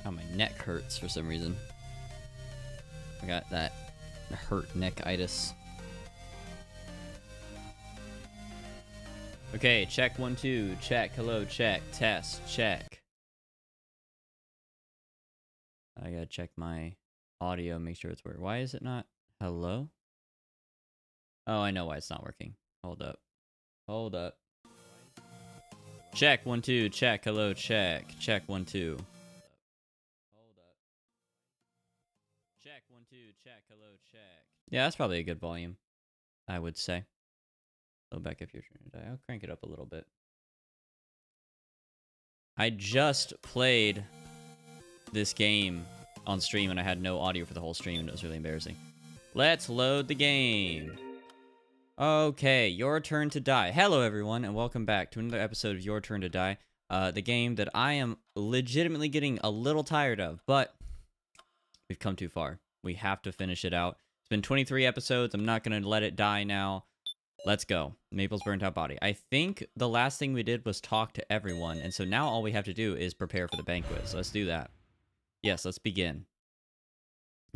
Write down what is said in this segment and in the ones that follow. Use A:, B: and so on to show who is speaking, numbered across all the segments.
A: Oh, my neck hurts for some reason. I got that hurt neckitis. Okay, check 1 2. Check. Hello, check. Test. Check. I gotta check my audio, make sure it's working. Why is it not? Hello? Oh, I know why it's not working. Hold up. Hold up. Check 1 2. Check. Hello, check. Check 1 2. Hold up. Check 1 2. Check. Hello, check. Yeah, that's probably a good volume, I would say. Go back if you're trying to die. I'll crank it up a little bit. I just played this game on stream and I had no audio for the whole stream and it was really embarrassing. Let's load the game. Okay, Your Turn to Die. Hello everyone and welcome back to another episode of Your Turn to Die. The game that I am legitimately getting a little tired of, but we've come too far. We have to finish it out. It's been 23 episodes. I'm not going to let it die now. Let's go. Maple's Burnt Out Body. I think the last thing we did was talk to everyone, and so now all we have to do is prepare for the banquet. So let's do that. Yes, let's begin.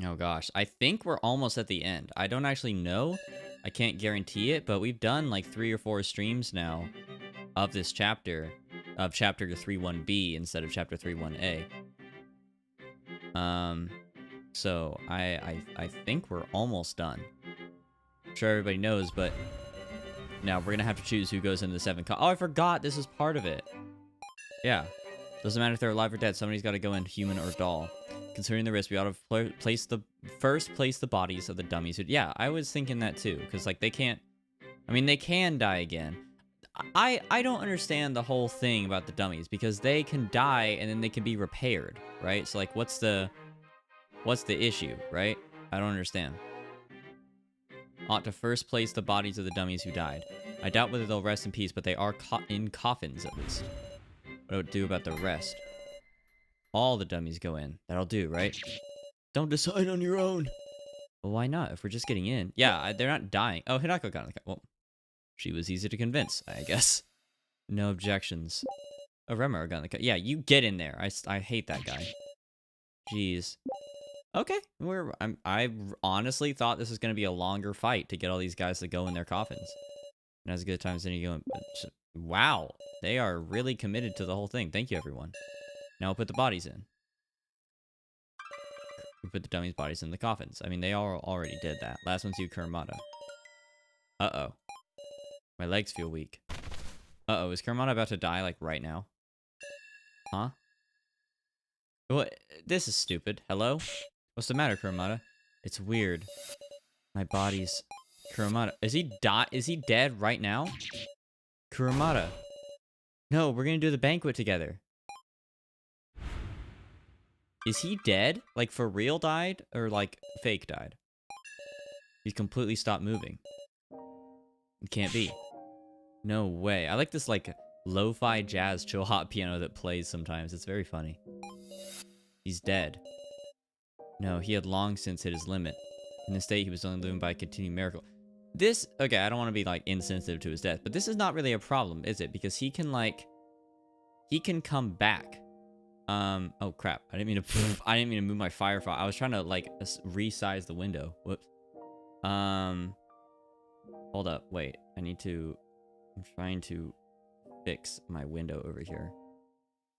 A: Oh gosh, I think we're almost at the end. I don't actually know. I can't guarantee it, but we've done like 3 or 4 streams now of this chapter, of chapter 3.1b instead of chapter 3.1a. So I think we're almost done. I'm sure everybody knows, but now we're gonna have to choose who goes into the 7 Oh, I forgot this is part of it. Yeah. Doesn't matter if they're alive or dead, somebody's got to go in, human or doll. Considering the risk, we ought to place the bodies of the dummies. Yeah, I was thinking that too, because like they can't. I mean, they can die again. I don't understand the whole thing about the dummies because they can die and then they can be repaired, right? So like, what's the issue, right? I don't understand. Ought to first place the bodies of the dummies who died. I doubt whether they'll rest in peace, but they are in coffins at least. What do I do about the rest? All the dummies go in. That'll do, right? Don't decide on your own. Well, why not? If we're just getting in. Yeah, they're not dying. Oh, Hinako got in the car. Well, she was easy to convince, I guess. No objections. Oh, Remar got in the car. Yeah, you get in there. I hate that guy. Jeez. Okay, I honestly thought this was going to be a longer fight to get all these guys to go in their coffins. And as good a time as any going. Wow, they are really committed to the whole thing. Thank you, everyone. Now we'll put the bodies in. We put the dummies' bodies in the coffins. I mean, they all already did that. Last one's you, Kurumada. Uh-oh. My legs feel weak. Uh-oh, is Kurumada about to die, like, right now? Huh? What? This is stupid. Hello? What's the matter, Kurumada? It's weird. My body's... Kurumada. Is he dead right now? Kurumada. No, we're gonna do the banquet together. Is he dead? Like, for real died? Or, like, fake died? He's completely stopped moving. It can't be. No way. I like this, like, lo-fi jazz chill hop piano that plays sometimes. It's very funny. He's dead. No, he had long since hit his limit. In this state, he was only living by a continued miracle. This, okay, I don't want to be, like, insensitive to his death, but this is not really a problem, is it? Because he can, like, he can come back. Oh crap, I didn't mean to move my Firefly. I was trying to, like, resize the window. Whoops. Hold up, wait, I'm trying to fix my window over here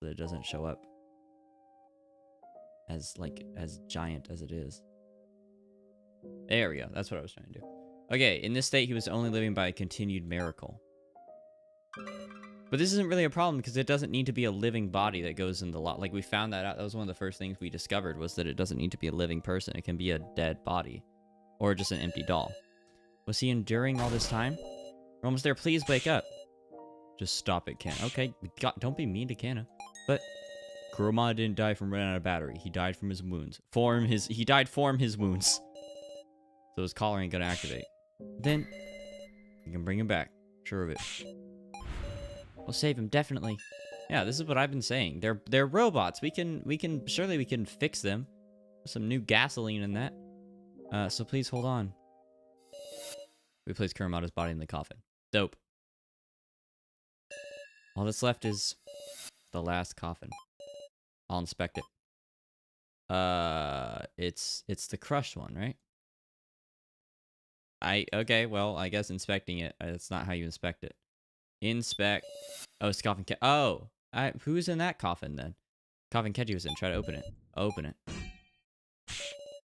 A: so that it doesn't show up as giant as it is. There we go. That's what I was trying to do. Okay, in this state, he was only living by a continued miracle. But this isn't really a problem because it doesn't need to be a living body that goes in the lot. Like, we found that out. That was one of the first things we discovered, was that it doesn't need to be a living person. It can be a dead body or just an empty doll. Was he enduring all this time? We're almost there. Please wake up. Just stop it, Kana. Okay, don't be mean to Kana. But Kurumada didn't die from running out of battery. He died from his wounds. He died from his wounds. So his collar ain't gonna activate. Then you can bring him back. Sure of it. We'll save him, definitely. Yeah, this is what I've been saying. They're robots. Surely we can fix them. Put some new gasoline in that. So please hold on. We place Kurumada's body in the coffin. Dope. All that's left is the last coffin. I'll inspect it. It's the crushed one, right? Okay, well, I guess inspecting it. It's not how you inspect it. Inspect. Oh, it's coffin. Oh, who's in that coffin then? Coffin Keji was in. Try to open it. Open it.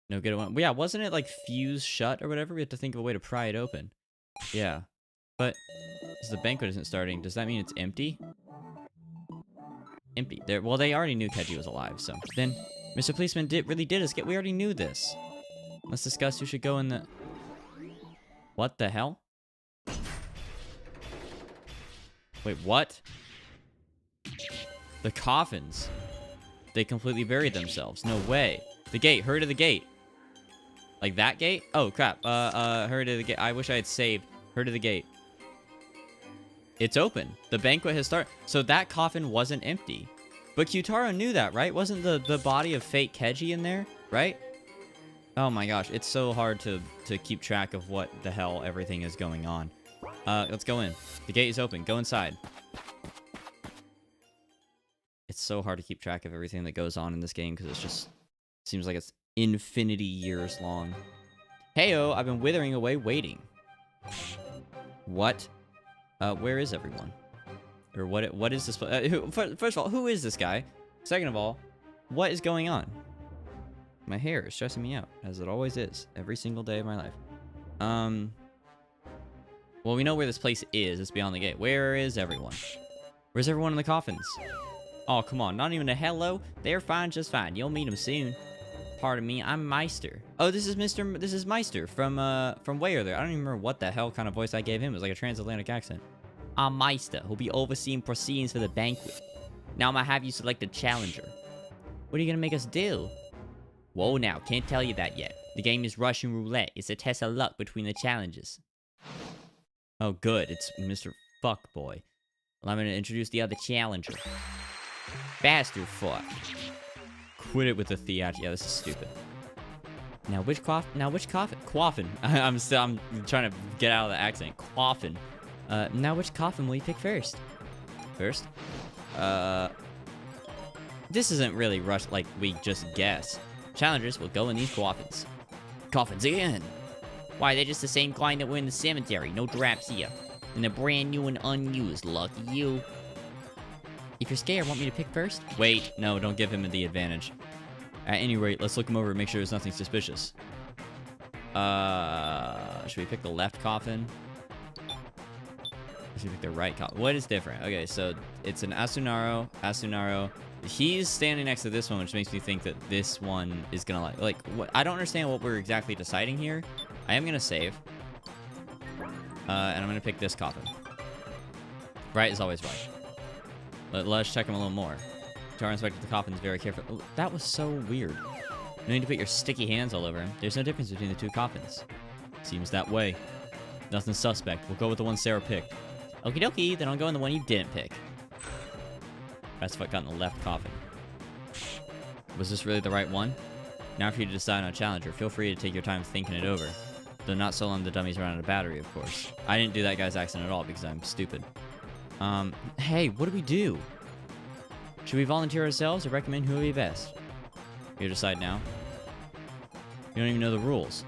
A: No good one. Yeah, wasn't it like fused shut or whatever? We had to think of a way to pry it open. Yeah, but the banquet isn't starting. Does that mean it's empty? Empty. There. Well, they already knew Keji was alive, so then Mr. Policeman really did escape. We already knew this. Let's discuss who should go in the. What the hell? Wait, what? The coffins. They completely buried themselves. No way. The gate. Hurry to the gate. Like that gate? Oh, crap. Hurry to the gate. I wish I had saved. Hurry to the gate. It's open. The banquet has started. So that coffin wasn't empty. But Kyutaro knew that, right? Wasn't the body of fake Keji in there, right? Oh my gosh. It's so hard to keep track of what the hell everything is going on. Let's go in. The gate is open. Go inside. It's so hard to keep track of everything that goes on in this game because it's just seems like it's infinity years long. Heyo, I've been withering away waiting. What? Where is everyone? Or what is this? First of all, who is this guy? Second of all, what is going on? My hair is stressing me out, as it always is, every single day of my life. Well, we know where this place is. It's beyond the gate. Where is everyone? Where's everyone in the coffins? Oh, come on. Not even a hello? They're fine, just fine. You'll meet them soon. Pardon me, I'm Meister. Oh, this is Meister from way there. I don't even remember what the hell kind of voice I gave him. It was like a transatlantic accent. I'm Meister, who'll be overseeing proceedings for the banquet. Now I'm gonna have you select a challenger. What are you gonna make us do? Whoa now, can't tell you that yet. The game is Russian roulette. It's a test of luck between the challenges. Oh good, it's Mr. Fuckboy. Well, I'm gonna introduce the other challenger. Bastard fuck. Quit it with the theater. Yeah, this is stupid. Now which coffin? Coffin. I'm trying to get out of the accent. Coffin. Now which coffin will you pick first? First? This isn't really rushed like we just guess. Challengers will go in these coffins. Coffins again. Why, they're just the same kind that were in the cemetery. No traps here. And they're brand new and unused. Lucky you. If you're scared, want me to pick first? Wait, no, don't give him the advantage. At any rate, let's look him over and make sure there's nothing suspicious. Should we pick the left coffin? Should we pick the right coffin? What is different? Okay, so it's an Asunaro. He's standing next to this one, which makes me think that this one is gonna like what? I don't understand what we're exactly deciding here. I am gonna save. And I'm gonna pick this coffin. Right is always right. Let's check him a little more. Tara inspected the coffins very carefully. Oh, that was so weird. No need to put your sticky hands all over him. There's no difference between the two coffins. Seems that way. Nothing suspect. We'll go with the one Sarah picked. Okie dokie, then I'll go in the one you didn't pick. That's what got in the left coffin. Was this really the right one? Now for you to decide on a challenger. Feel free to take your time thinking it over. Though not so long the dummies run out of battery, of course. I didn't do that guy's accent at all because I'm stupid. Hey, what do we do? Should we volunteer ourselves or recommend who would be best? You decide now. You don't even know the rules.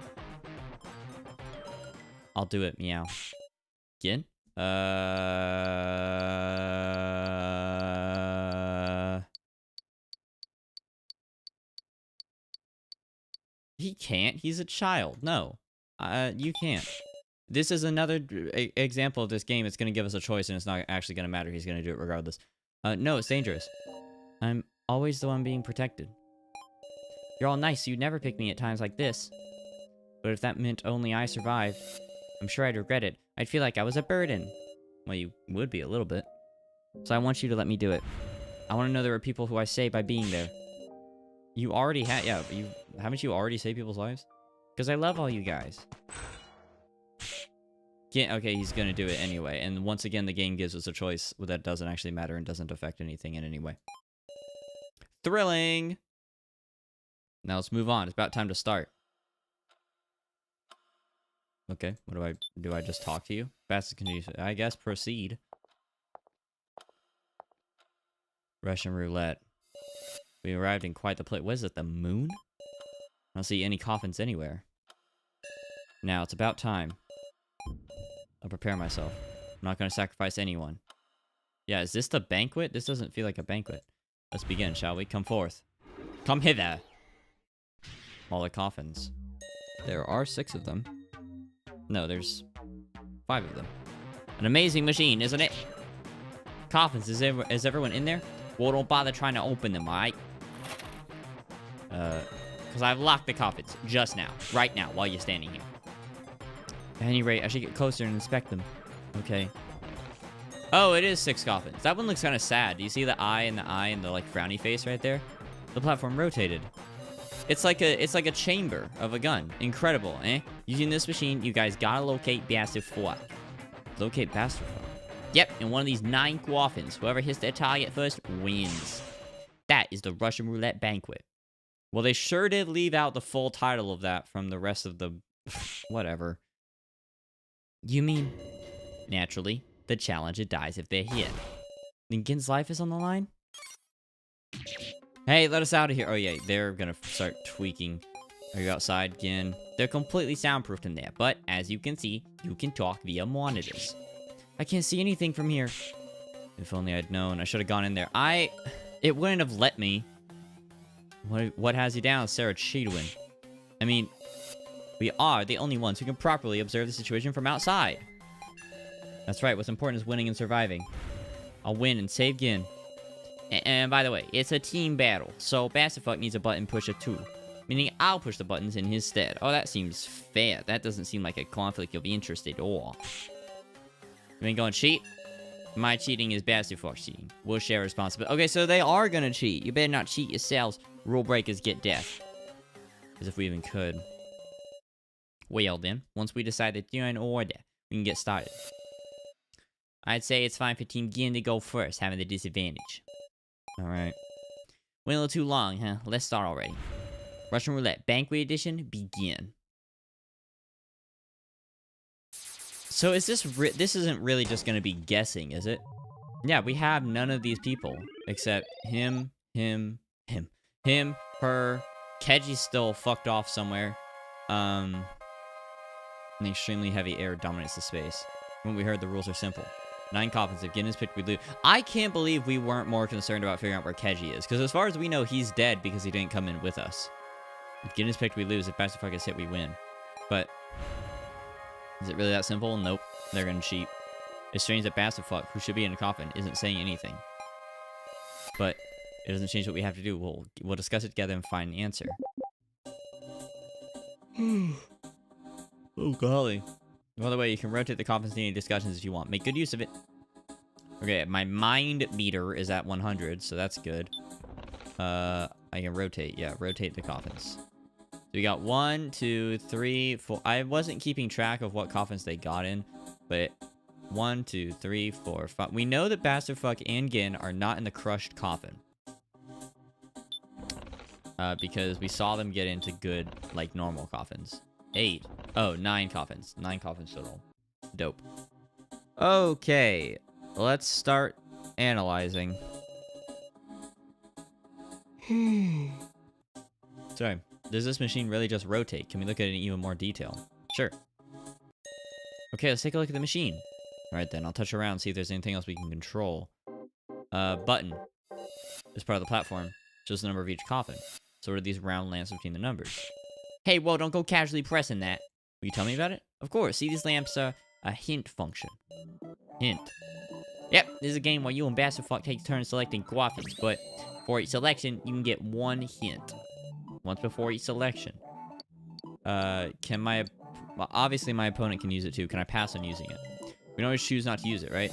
A: I'll do it, meow. Again? He can't. He's a child. No. You can't. This is another example of this game. It's going to give us a choice, and it's not actually going to matter. He's going to do it regardless. No, it's dangerous. I'm always the one being protected. You're all nice, so you'd never pick me at times like this. But if that meant only I survived, I'm sure I'd regret it. I'd feel like I was a burden. Well, you would be a little bit. So I want you to let me do it. I want to know there are people who I saved by being there. You already had, yeah, haven't you already saved people's lives? Because I love all you guys. Okay, he's gonna do it anyway. And once again, the game gives us a choice that doesn't actually matter and doesn't affect anything in any way. Thrilling! Now let's move on. It's about time to start. Okay, what do I just talk to you? Fast as can you, I guess proceed. Russian roulette. We arrived in quite the place. What is it, the moon? I don't see any coffins anywhere. Now, it's about time. I'll prepare myself. I'm not going to sacrifice anyone. Yeah, is this the banquet? This doesn't feel like a banquet. Let's begin, shall we? Come forth. Come hither! All the coffins. There are 6 of them. No, there's 5 of them. An amazing machine, isn't it? Coffins, is everyone in there? Well, don't bother trying to open them, alright? Because I've locked the coffins just now. Right now, while you're standing here. At any rate, I should get closer and inspect them. Okay. Oh, it is 6 coffins. That one looks kind of sad. Do you see the eye and the like frowny face right there? The platform rotated. It's like a chamber of a gun. Incredible, eh? Using this machine, you guys gotta locate Bastard Fort. Locate Bastard Fort. Yep, in one of these 9 coffins. Whoever hits their target first wins. That is the Russian Roulette Banquet. Well, they sure did leave out the full title of that from the rest of the... whatever. You mean... Naturally, the challenger dies if they're hit. Then Gin's life is on the line? Hey, let us out of here. Oh, yeah, they're gonna start tweaking. Are you outside, Gin? They're completely soundproofed in there, but as you can see, you can talk via monitors. I can't see anything from here. If only I'd known. I should have gone in there. It wouldn't have let me. What has you down, Sarah Cheedwin? I mean, we are the only ones who can properly observe the situation from outside. That's right, what's important is winning and surviving. I'll win and save Gin. And by the way, it's a team battle, so Bastardfuck needs a button pusher too. Meaning I'll push the buttons in his stead. Oh, that seems fair. That doesn't seem like a conflict of interest at all. You ain't gonna cheat? My cheating is Bastardfuck's cheating. We'll share responsibility. Okay, so they are gonna cheat. You better not cheat yourselves. Rule breakers get death. As if we even could. Well then, once we decide that you're in order, we can get started. I'd say it's fine for Team Gin to go first, having the disadvantage. Alright. Went a little too long, huh? Let's start already. Russian Roulette Banquet Edition, begin. So is this this isn't really just gonna be guessing, is it? Yeah, we have none of these people. Except him, her. Keji's still fucked off somewhere. An extremely heavy air dominates the space. When we heard, the rules are simple. 9 coffins. If Gin is picked, we lose. I can't believe we weren't more concerned about figuring out where Keji is. Because as far as we know, he's dead because he didn't come in with us. If Gin is picked, we lose. If Bastardfuck is hit, we win. But... is it really that simple? Nope. They're gonna cheat. It's strange that Bastardfuck, who should be in a coffin, isn't saying anything. But it doesn't change what we have to do. We'll discuss it together and find an answer. Oh, golly. By the way, you can rotate the coffins in any discussions if you want. Make good use of it. Okay, my mind meter is at 100, so that's good. I can rotate. Yeah, rotate the coffins. So we got 1, 2, 3, 4. I wasn't keeping track of what coffins they got in, but 1, 2, 3, 4, 5. We know that Bastardfuck and Gin are not in the crushed coffin. Because we saw them get into good, like, normal coffins. 8. Oh, 9 coffins. 9 coffins total. Dope. Okay. Let's start analyzing. Sorry. Does this machine really just rotate? Can we look at it in even more detail? Sure. Okay, let's take a look at the machine. Alright then, I'll touch around, see if there's anything else we can control. Button. This part of the platform shows the number of each coffin. So what are these round lamps between the numbers? Hey, whoa, don't go casually pressing that. Will you tell me about it? Of course, see, these lamps are a hint function. Hint. Yep, this is a game where you and Bastardfuck take turns selecting coffins, but for each selection, you can get 1 hint. Once before each selection. Can my... well, obviously my opponent can use it too. Can I pass on using it? We can always choose not to use it, right?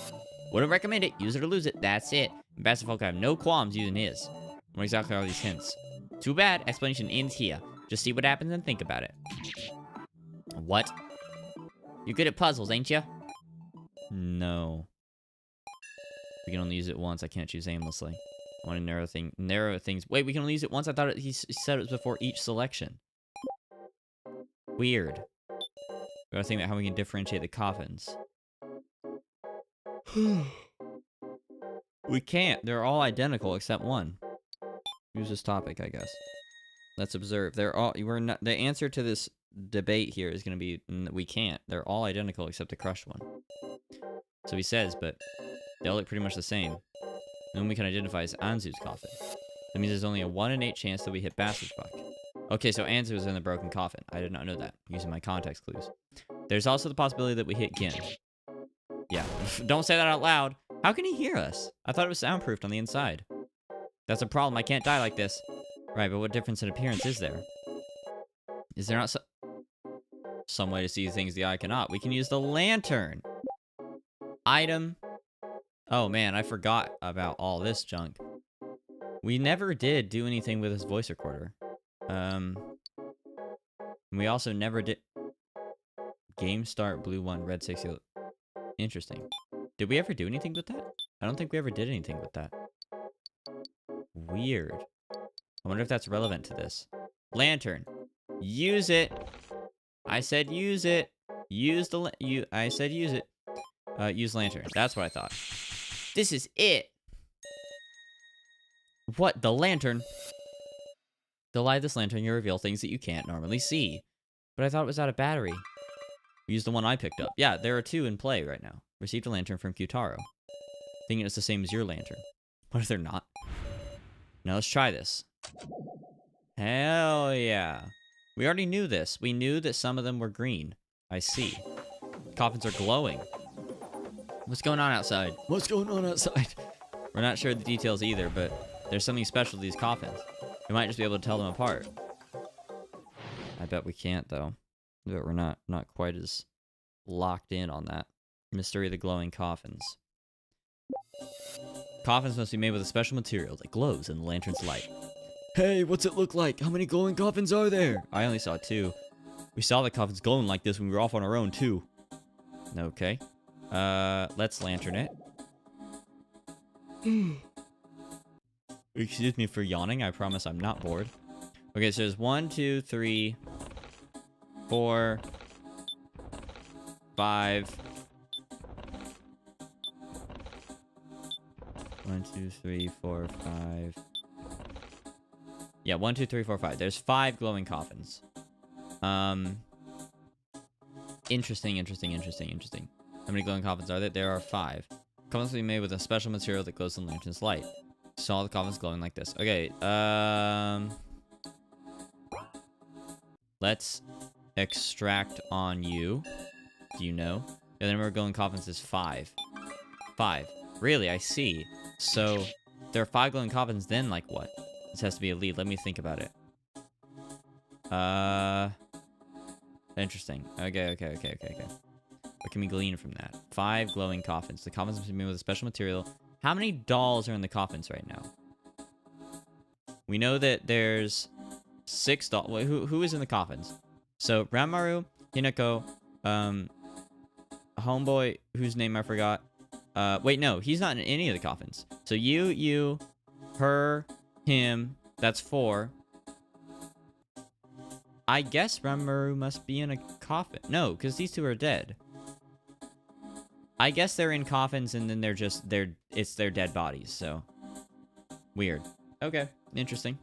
A: Wouldn't recommend it. Use it or lose it. That's it. Bastardfuck have no qualms using his. What exactly are these hints? Too bad. Explanation ends here. Just see what happens and think about it. What? You're good at puzzles, ain't you? No. We can only use it once. I can't choose aimlessly. I want to narrow things. Wait, we can only use it once? I thought he said it was before each selection. Weird. We gotta think about how we can differentiate the coffins. We can't. They're all identical except one. Use this topic, I guess. Let's observe. We're not, the answer to this debate here is going to be we can't. They're all identical except the crushed one. So he says, but they all look pretty much the same. The one we can identify is Anzu's coffin. That means there's only a 1 in 8 chance that we hit Bastard's Buck. Okay, so Anzu is in the broken coffin. I did not know that, using my context clues. There's also the possibility that we hit Gin. Yeah, don't say that out loud. How can he hear us? I thought it was soundproofed on the inside. That's a problem. I can't die like this. Right, but what difference in appearance is there? Is there not some way to see things the eye cannot? We can use the lantern. Item. Oh man, I forgot about all this junk. We never did do anything with his voice recorder. We also never did... Game start, blue 1, red 6, yellow. Interesting. Did we ever do anything with that? I don't think we ever did anything with that. Weird. I wonder if that's relevant to this. Lantern. Use it. I said use it. I said use it. Use lantern. That's what I thought. This is it. What? The lantern? To light this lantern, you reveal things that you can't normally see. But I thought it was out of battery. Use the one I picked up. Yeah, there are 2 in play right now. Received a lantern from Kyutaro. Thinking it's the same as your lantern. What if they're not? Now let's try this. Hell yeah. We already knew this. We knew that some of them were green. I see. Coffins are glowing. What's going on outside? What's going on outside? We're not sure the details either, but there's something special to these coffins. We might just be able to tell them apart. I bet we can't, though. But we're not quite as locked in on that. Mystery of the glowing coffins. Coffins must be made with a special material that glows in the lantern's light. Hey, what's it look like? How many glowing coffins are there? I only saw 2. We saw the coffins glowing like this when we were off on our own, too. Okay. Let's lantern it. Excuse me for yawning. I promise I'm not bored. Okay, so there's 1, 2, 3, 4, 5. 1, 2, 3, 4, 5. Yeah, 1, 2, 3, 4, 5. There's 5 glowing coffins. Interesting. How many glowing coffins are there? There are 5. Coffins will be made with a special material that glows in the lantern's light. Saw the coffins glowing like this. Okay, let's extract on you. Do you know? The number of glowing coffins is 5. 5. Really? I see. So, there are 5 glowing coffins, then like what? This has to be a lead. Let me think about it. Interesting. Okay. What can we glean from that? 5 glowing coffins. The coffins must be made with a special material. How many dolls are in the coffins right now? We know that there's 6 dolls. Wait, who is in the coffins? So, Ranmaru, Hinako, Homeboy, whose name I forgot. Wait, no, he's not in any of the coffins. So you, her, him, that's 4. I guess Ranmaru must be in a coffin. No, because these 2 are dead. I guess they're in coffins and then it's their dead bodies, so. Weird. Okay, interesting.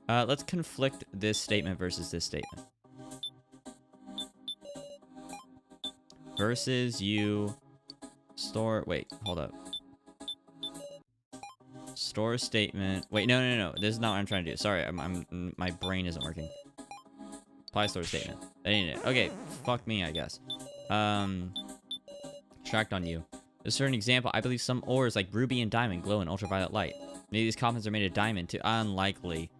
A: Let's conflict this statement versus this statement. Versus you store, wait, hold up. Store statement. Wait, no. This is not what I'm trying to do. Sorry, my brain isn't working. Apply store statement. That ain't it. Okay, fuck me, I guess. Extract on you. A certain example, I believe some ores like ruby and diamond glow in ultraviolet light. Maybe these coffins are made of diamond too. Unlikely.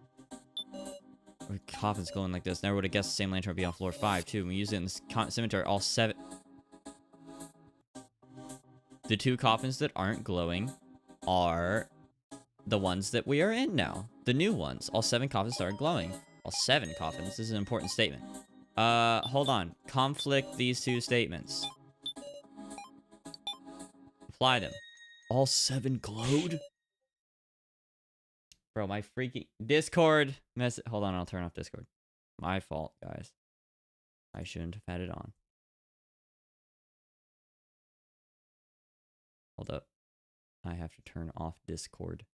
A: Coffins glowing like this. Never would have guessed the same lantern would be on floor 5 too. We use it in this cemetery. All 7. The 2 coffins that aren't glowing are the ones that we are in now. The new ones. All 7 coffins started glowing. All 7 coffins. This is an important statement. Hold on. Conflict these 2 statements. Apply them. All 7 glowed? Bro, my freaking Discord message. Hold on, I'll turn off Discord. My fault, guys. I shouldn't have had it on. Hold up. I have to turn off Discord.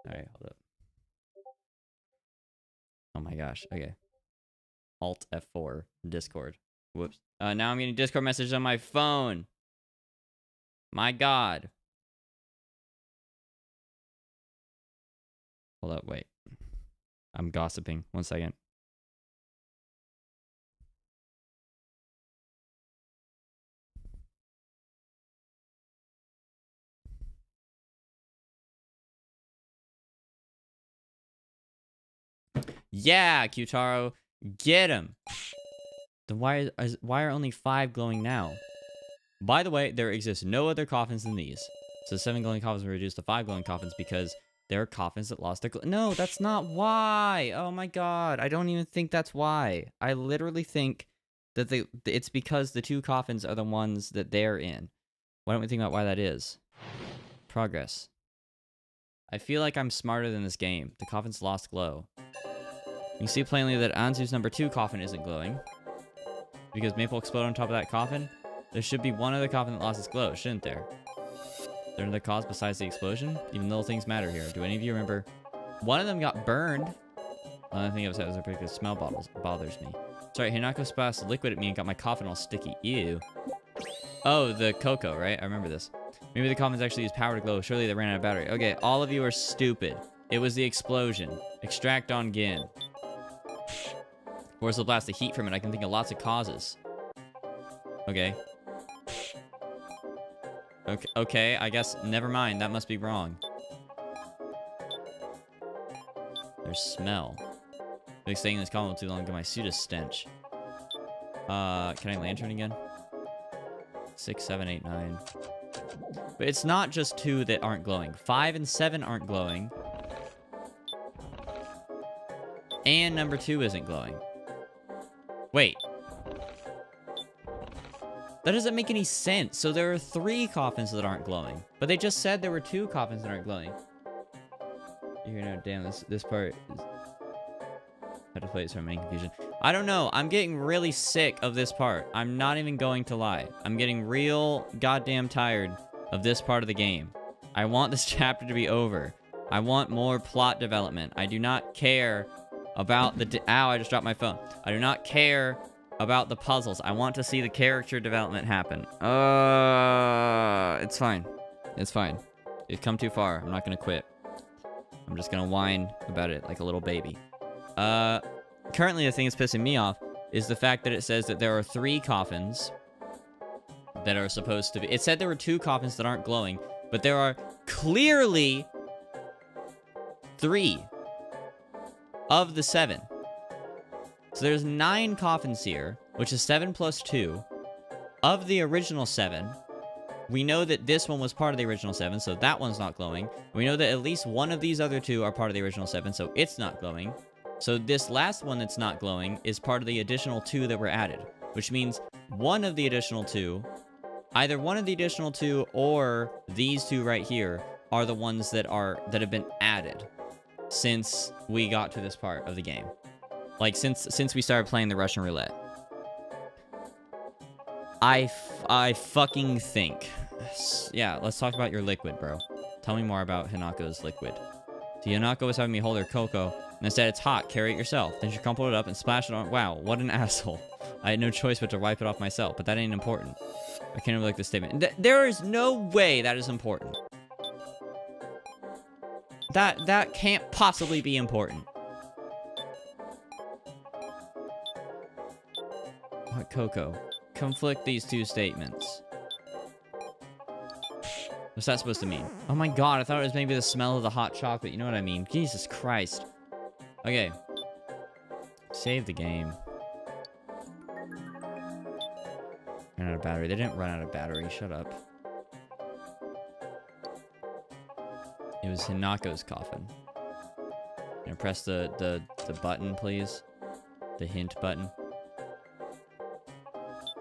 A: Alright, hold up. Oh my gosh. Okay. Alt F4. Discord. Whoops. Now I'm getting Discord messages on my phone. My god. Hold up, wait. I'm gossiping. 1 second. Yeah, Qtaro. Get him. Then why are only 5 glowing now? By the way, there exists no other coffins than these. So 7 glowing coffins were reduced to 5 glowing coffins because there are coffins that lost their No, that's not why. Oh my god. I don't even think that's why. I literally think that it's because the 2 coffins are the ones that they're in. Why don't we think about why that is? Progress. I feel like I'm smarter than this game. The coffins lost glow. You see plainly that Anzu's number 2 coffin isn't glowing. Because Maple exploded on top of that coffin. There should be one other coffin that lost its glow, shouldn't there? Is there another cause besides the explosion? Even little things matter here. Do any of you remember? One of them got burned. Another thing I was at was a particular smell bothers me. Sorry, Hinako splashed liquid at me and got my coffin all sticky. Ew. Oh, the cocoa, right? I remember this. Maybe the coffins actually use power to glow. Surely they ran out of battery. Okay, all of you are stupid. It was the explosion. Extract on Gin. Force will blast the heat from it. I can think of lots of causes. Okay. Okay, I guess never mind. That must be wrong. There's smell. Been staying in this column too long. My suit is stench. Can I lantern again? 6, 7, 8, 9. But it's not just 2 that aren't glowing. 5 and 7 aren't glowing. And number 2 isn't glowing. Wait. That doesn't make any sense. So there are 3 coffins that aren't glowing. But they just said there were 2 coffins that aren't glowing. You know, damn, this part is... I have to play it so I'm making confusion. I don't know. I'm getting really sick of this part. I'm not even going to lie. I'm getting real goddamn tired of this part of the game. I want this chapter to be over. I want more plot development. I do not care about the... Ow, I just dropped my phone. I do not care about the puzzles. I want to see the character development happen. It's fine. It's fine. It's come too far. I'm not going to quit. I'm just going to whine about it like a little baby. Currently the thing that's pissing me off is the fact that it says that there are 3 coffins that are supposed to be... It said there were 2 coffins that aren't glowing, but there are clearly 3 of the 7. So there's 9 coffins here, which is 7 plus 2. Of the original 7, we know that this one was part of the original 7, so that one's not glowing. We know that at least one of these other 2 are part of the original 7, so it's not glowing. So this last one that's not glowing is part of the additional 2 that were added, which means one of the additional 2, either one of the additional 2 or these 2 right here are the ones that have been added since we got to this part of the game. Like since we started playing the Russian roulette. I fucking think. Yeah, let's talk about your liquid, bro. Tell me more about Hinako's liquid. The Hinako was having me hold her cocoa, and instead it's hot, carry it yourself. Then she crumpled it up and splashed it on... Wow, what an asshole. I had no choice but to wipe it off myself, but that ain't important. I can't overlook this statement. There is no way that is important. That can't possibly be important. What, Coco? Conflict these 2 statements. What's that supposed to mean? Oh my god, I thought it was maybe the smell of the hot chocolate. You know what I mean? Jesus Christ. Okay. Save the game. Ran out of battery. They didn't run out of battery. Shut up. It was Hinako's coffin. Can I press the button, please? The hint button.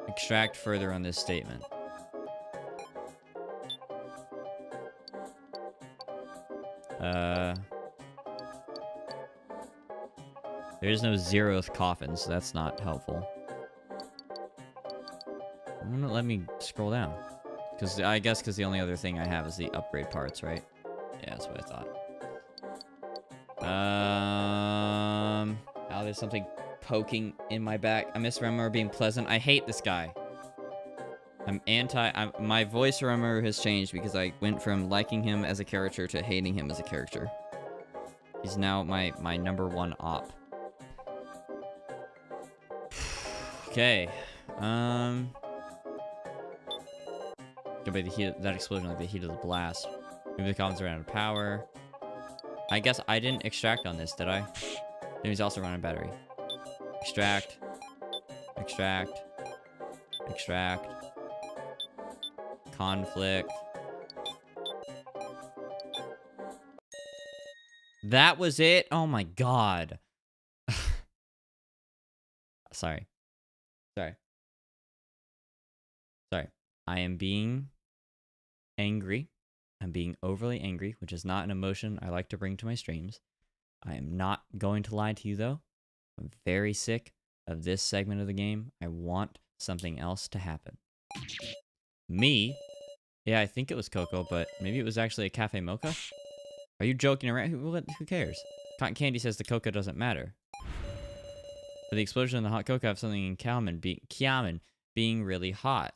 A: Extract further on this statement. There's no 0th coffin, so that's not helpful. I'm gonna let me scroll down. I guess because the only other thing I have is the upgrade parts, right? Yeah, that's what I thought. Oh, there's something poking in my back. I misremember being pleasant. I hate this guy. My voice remember has changed because I went from liking him as a character to hating him as a character. He's now my number one op. Okay. Go by the heat of that explosion, like the heat of the blast. Maybe the coffins are out of power. I guess I didn't extract on this, did I? Maybe he's also running battery. Extract. Extract. Extract. Conflict. That was it? Oh my god. Sorry. Sorry. Sorry. I am being angry. I'm being overly angry, which is not an emotion I like to bring to my streams. I am not going to lie to you, though. I'm very sick of this segment of the game. I want something else to happen. Me? Yeah, I think it was Cocoa, but maybe it was actually a Cafe Mocha? Are you joking around? Who cares? Cotton Candy says the cocoa doesn't matter. For the explosion in the hot cocoa, I have something in Kiaman being really hot.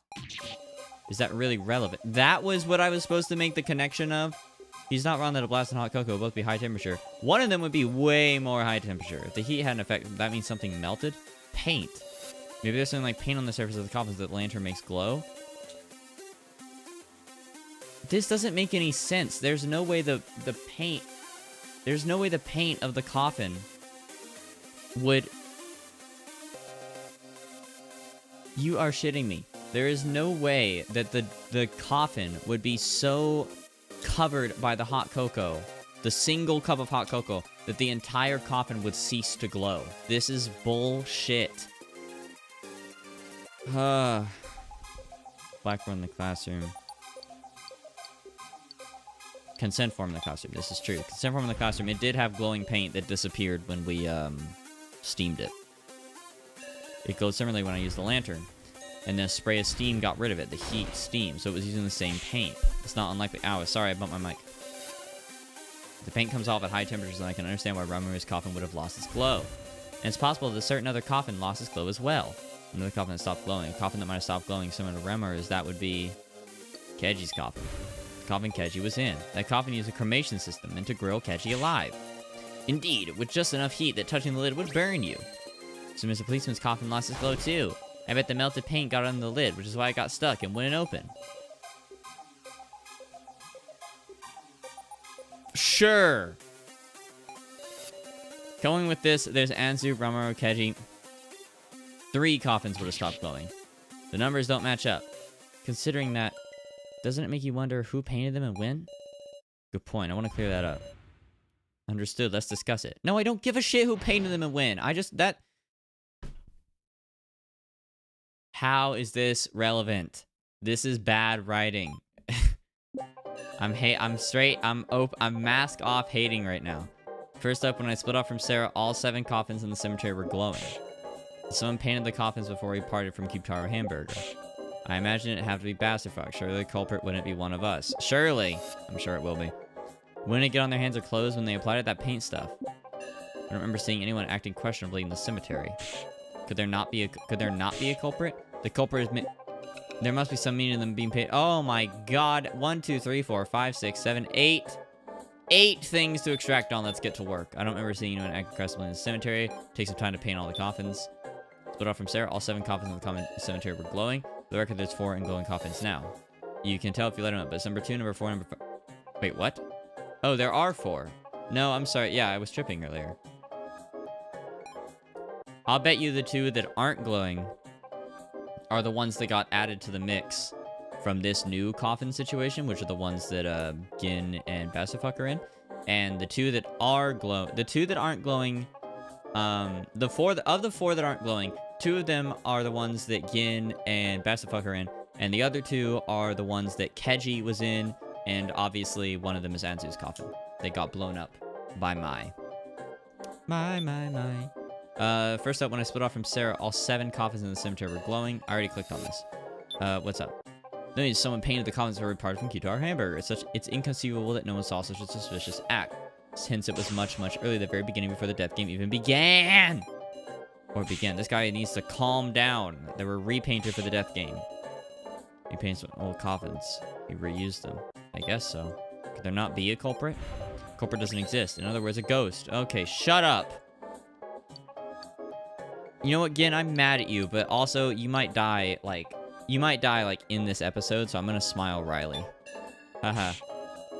A: Is that really relevant? That was what I was supposed to make the connection of? He's not wrong that a blast and hot cocoa will both be high temperature. One of them would be way more high temperature. If the heat had an effect, that means something melted? Paint. Maybe there's something like paint on the surface of the coffins that the lantern makes glow? This doesn't make any sense. There's no way the paint... There's no way the paint of the coffin would... You are shitting me. There is no way that the coffin would be so covered by the hot cocoa, the single cup of hot cocoa, that the entire coffin would cease to glow. This is bullshit. Blackboard in the classroom. Consent form in the classroom. This is true. Consent form in the classroom. It did have glowing paint that disappeared when we steamed it. It glowed similarly when I used the lantern. And then a spray of steam got rid of it. The heat, steam. So it was using the same paint. It's not unlikely. Ow, sorry, I bumped my mic. The paint comes off at high temperatures, and I can understand why Ramuru's coffin would have lost its glow. And it's possible that a certain other coffin lost its glow as well. Another coffin that stopped glowing. A coffin that might have stopped glowing similar to Ramuru's, that would be Keji's coffin. The coffin Keji was in. That coffin used a cremation system meant to grill Keji alive. Indeed, with just enough heat that touching the lid would burn you. So Mr. Policeman's coffin lost its glow too. I bet the melted paint got on the lid, which is why it got stuck and wouldn't open. Sure. Going with this, there's Anzu, Ramuro, Keji. 3 coffins would have stopped glowing. The numbers don't match up. Considering that, doesn't it make you wonder who painted them and when? Good point. I want to clear that up. Understood. Let's discuss it. No, I don't give a shit who painted them and when. How is this relevant? This is bad writing. I'm mask off hating right now. First up, when I split off from Sarah, all 7 coffins in the cemetery were glowing. Someone painted the coffins before we parted from Cube Taro Hamburger. I imagine it'd have to be Basterfuck. Surely the culprit wouldn't be one of us. Surely! I'm sure it will be. Wouldn't it get on their hands or clothes when they applied that paint stuff? I don't remember seeing anyone acting questionably in the cemetery. Could there not be a culprit? The culprit is there must be some meaning in them being paid. Oh my god. 1, 2, 3, 4, 5, 6, 7, 8. 8 things to extract on. Let's get to work. I don't remember seeing anyone acting questionably in the cemetery. Take some time to paint all the coffins. Split off from Sarah. All 7 coffins in the cemetery were glowing. For the record, there's 4 in glowing coffins now. You can tell if you let them up, but it's number 2, number 4, number 5. Wait, what? Oh, there are 4. No, I'm sorry. Yeah, I was tripping earlier. I'll bet you the 2 that aren't glowing are the ones that got added to the mix from this new coffin situation, which are the ones that Gin and Basterfuck are in. And the 2 that are the 2 that aren't glowing, the 4 that aren't glowing, 2 of them are the ones that Gin and Basterfuck are in, and the other 2 are the ones that Keji was in, and obviously one of them is Anzu's coffin. They got blown up by Mai. First up, when I split off from Sarah, all 7 coffins in the cemetery were glowing. I already clicked on this. What's up? No, someone painted the coffins before we parted from Cube Taro Hamburger. It's inconceivable that no one saw such a suspicious act. Since it was much, much earlier, the very beginning before the death game even began. Or began. This guy needs to calm down. They were repainted for the death game. He paints old coffins. He reused them. I guess so. Could there not be a culprit? Culprit doesn't exist. In other words, a ghost. Okay, shut up. You know what, Gin? I'm mad at you, but also you might die, like, in this episode, so I'm gonna smile, Riley. Haha.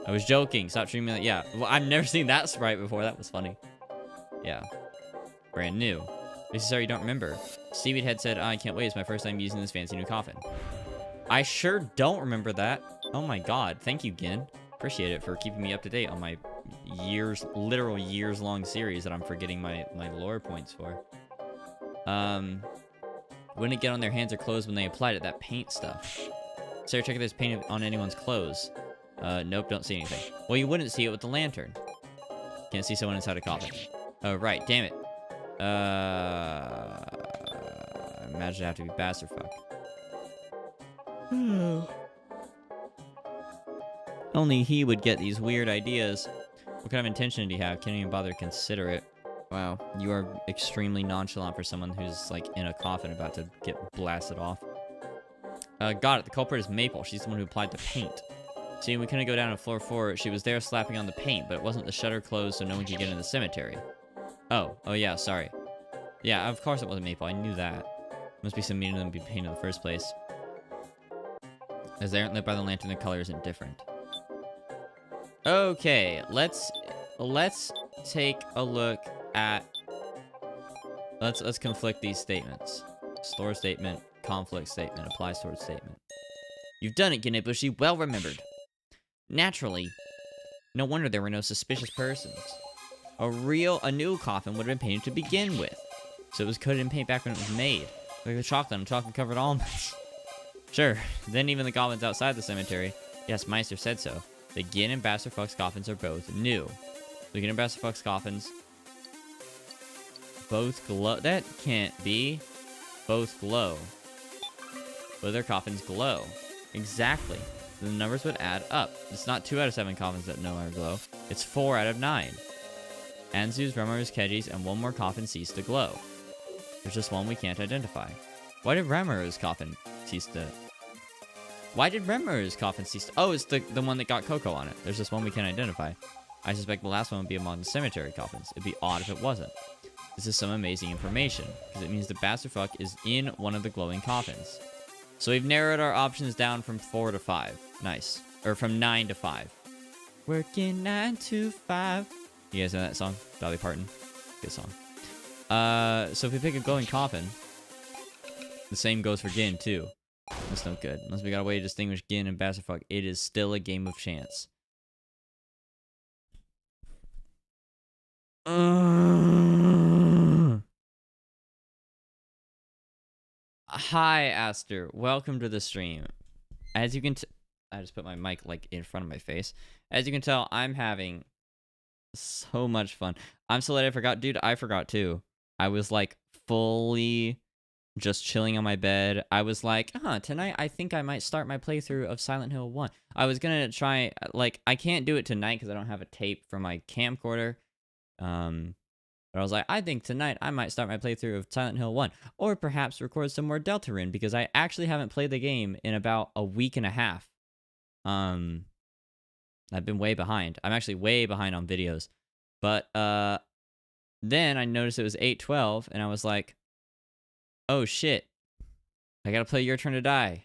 A: I was joking. Stop treating me like, yeah. Well, I've never seen that sprite before. That was funny. Yeah. Brand new. This is sorry you don't remember. Seaweed Head said, I can't wait. It's my first time using this fancy new coffin. I sure don't remember that. Oh my god. Thank you, Gin. Appreciate it for keeping me up to date on my literal years-long series that I'm forgetting my lore points for. Wouldn't it get on their hands or clothes when they applied it? That paint stuff. Sarah, check if there's paint on anyone's clothes. Nope, don't see anything. Well, you wouldn't see it with the lantern. Can't see someone inside a coffin. Oh, right. Damn it. I imagine it have to be bastard fuck. Only he would get these weird ideas. What kind of intention did he have? Can't even bother to consider it. Wow, you are extremely nonchalant for someone who's, like, in a coffin about to get blasted off. Got it. The culprit is Maple. She's the one who applied the paint. See, we couldn't go down to floor 4. She was there slapping on the paint, but it wasn't the shutter closed, so no one could get in the cemetery. Oh yeah, sorry. Yeah, of course it wasn't Maple. I knew that. Must be some meaning to them to be painted in the first place. As they aren't lit by the lantern, the color isn't different. Okay, let's take a look at... Let's conflict these statements. Store statement, conflict statement, apply stored statement. You've done it, Ginnibushi. Well remembered. Naturally. No wonder there were no suspicious persons. A new coffin would have been painted to begin with. So it was coated in paint back when it was made. Like the chocolate and chocolate-covered almonds. Sure. Then even the goblins outside the cemetery. Yes, Meister said so. The Gin and Bastard Fuck's coffins are both new. The Gin and Bastard Fuck's coffins both glow. That can't be. Both glow. Both their coffins glow. Exactly. The numbers would add up. It's not 2 out of 7 coffins that no longer glow. It's 4 out of 9. Anzu's, Remaru's, Keji's, and one more coffin cease to glow. There's just one we can't identify. Why did Remaru's coffin cease to... Why did Remaru's coffin cease to... Oh, it's the one that got Coco on it. There's just one we can't identify. I suspect the last one would be among the cemetery coffins. It'd be odd if it wasn't. This is some amazing information, because it means the Bastard Fuck is in one of the glowing coffins. So we've narrowed our options down from 4 to 5. Nice. Or from 9 to 5. Working 9 to 5. You guys know that song? Dolly Parton. Good song. So if we pick a glowing coffin, the same goes for Gin, too. That's no good. Unless we got a way to distinguish Gin and Bastard Fuck, it is still a game of chance. Hi, Aster. Welcome to the stream. As you can I just put my mic, like, in front of my face. As you can tell, I'm having so much fun. I'm so glad I forgot. Dude, I forgot, too. I was, like, fully just chilling on my bed. I was like, tonight I think I might start my playthrough of Silent Hill 1. I was gonna try, like, I can't do it tonight because I don't have a tape for my camcorder. But I was like, I think tonight I might start my playthrough of Silent Hill 1. Or perhaps record some more Deltarune, because I actually haven't played the game in about a week and a half. I've been way behind. I'm actually way behind on videos. But then I noticed it was 8:12, and I was like, oh shit. I gotta play Your Turn to Die.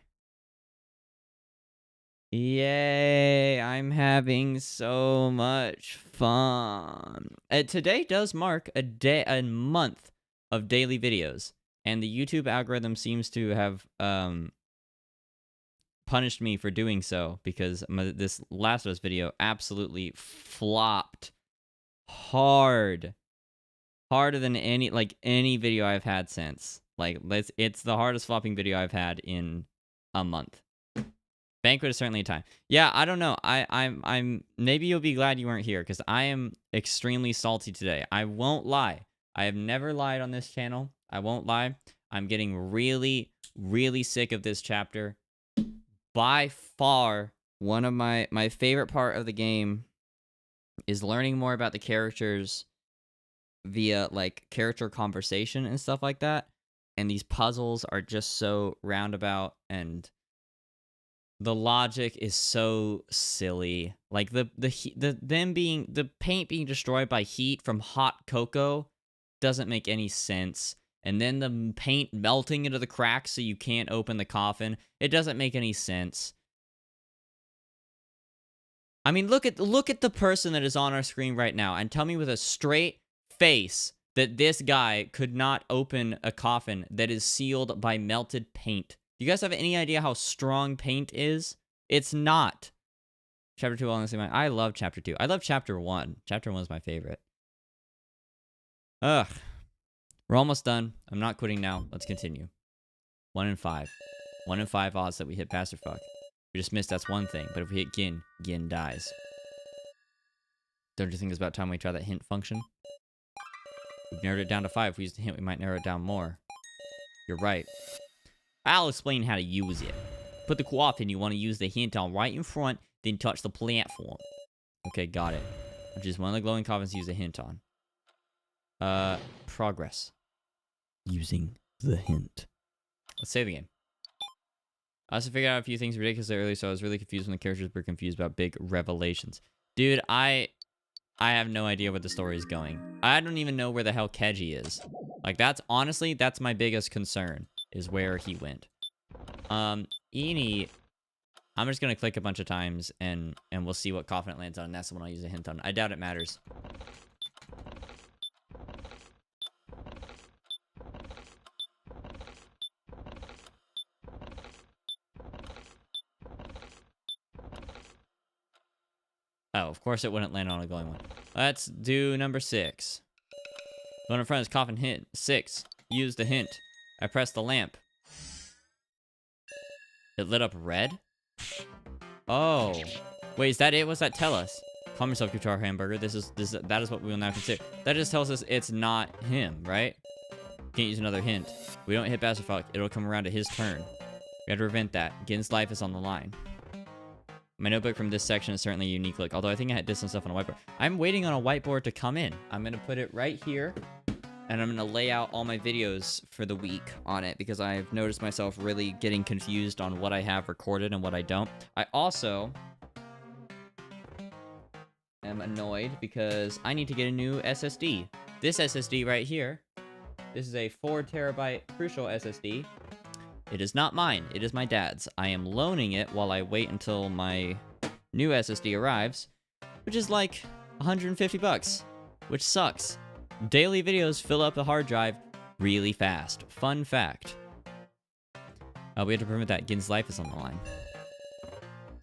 A: Yay, I'm having so much fun. Today does mark a month of daily videos, and the YouTube algorithm seems to have punished me for doing so, because this Last of Us video absolutely flopped hard. Harder than any video I've had since. Like, it's the hardest flopping video I've had in a month. Banquet is certainly a time. Yeah, I don't know. I'm maybe you'll be glad you weren't here, because I am extremely salty today. I won't lie. I have never lied on this channel. I won't lie. I'm getting really, really sick of this chapter. By far, one of my favorite part of the game is learning more about the characters via like character conversation and stuff like that. And these puzzles are just so roundabout, and the logic is so silly. Like the paint being destroyed by heat from hot cocoa doesn't make any sense. And then the paint melting into the cracks so you can't open the coffin. It doesn't make any sense. I mean, look at the person that is on our screen right now and tell me with a straight face that this guy could not open a coffin that is sealed by melted paint. Do you guys have any idea how strong paint is? It's not. Chapter 2, honestly, I love Chapter 2. I love Chapter 1. Chapter 1 is my favorite. Ugh. We're almost done. I'm not quitting now. Let's continue. 1 in 5. 1 in 5 odds that we hit Passerfuck. We just missed, that's one thing. But if we hit Gin, Gin dies. Don't you think it's about time we try that hint function? We've narrowed it down to 5. If we use the hint, we might narrow it down more. You're right. I'll explain how to use it. Put the coffin you want to use the hint on right in front, then touch the platform. Okay, got it. Which is one of the glowing coffins to use a hint on. Progress. Using the hint. Let's save the game. I also figured out a few things ridiculously early, so I was really confused when the characters were confused about big revelations. Dude, I have no idea where the story is going. I don't even know where the hell Keji is. Like, honestly, that's my biggest concern, is where he went. Eenie, I'm just gonna click a bunch of times, and we'll see what coffin it lands on, and that's the one I'll use a hint on. I doubt it matters. Oh, of course it wouldn't land on a glowing one. Let's do number 6. One in front is coffin hint. 6. Use the hint. I pressed the lamp. It lit up red? Oh. Wait, is that it? What's that tell us? Calm yourself, Guitar Hamburger. That is what we will now consider. That just tells us it's not him, right? Can't use another hint. We don't hit Passerfuck. It'll come around to his turn. We have to prevent that. Gin's life is on the line. My notebook from this section is certainly a unique look, although I think I did some stuff on a whiteboard. I'm waiting on a whiteboard to come in. I'm going to put it right here, and I'm going to lay out all my videos for the week on it, because I've noticed myself really getting confused on what I have recorded and what I don't. I also am annoyed because I need to get a new SSD. This SSD right here, this is a 4 terabyte Crucial SSD. It is not mine. It is my dad's. I am loaning it while I wait until my new SSD arrives, which is like 150 bucks, which sucks. Daily videos fill up the hard drive really fast. Fun fact. We have to prevent that. Gin's life is on the line.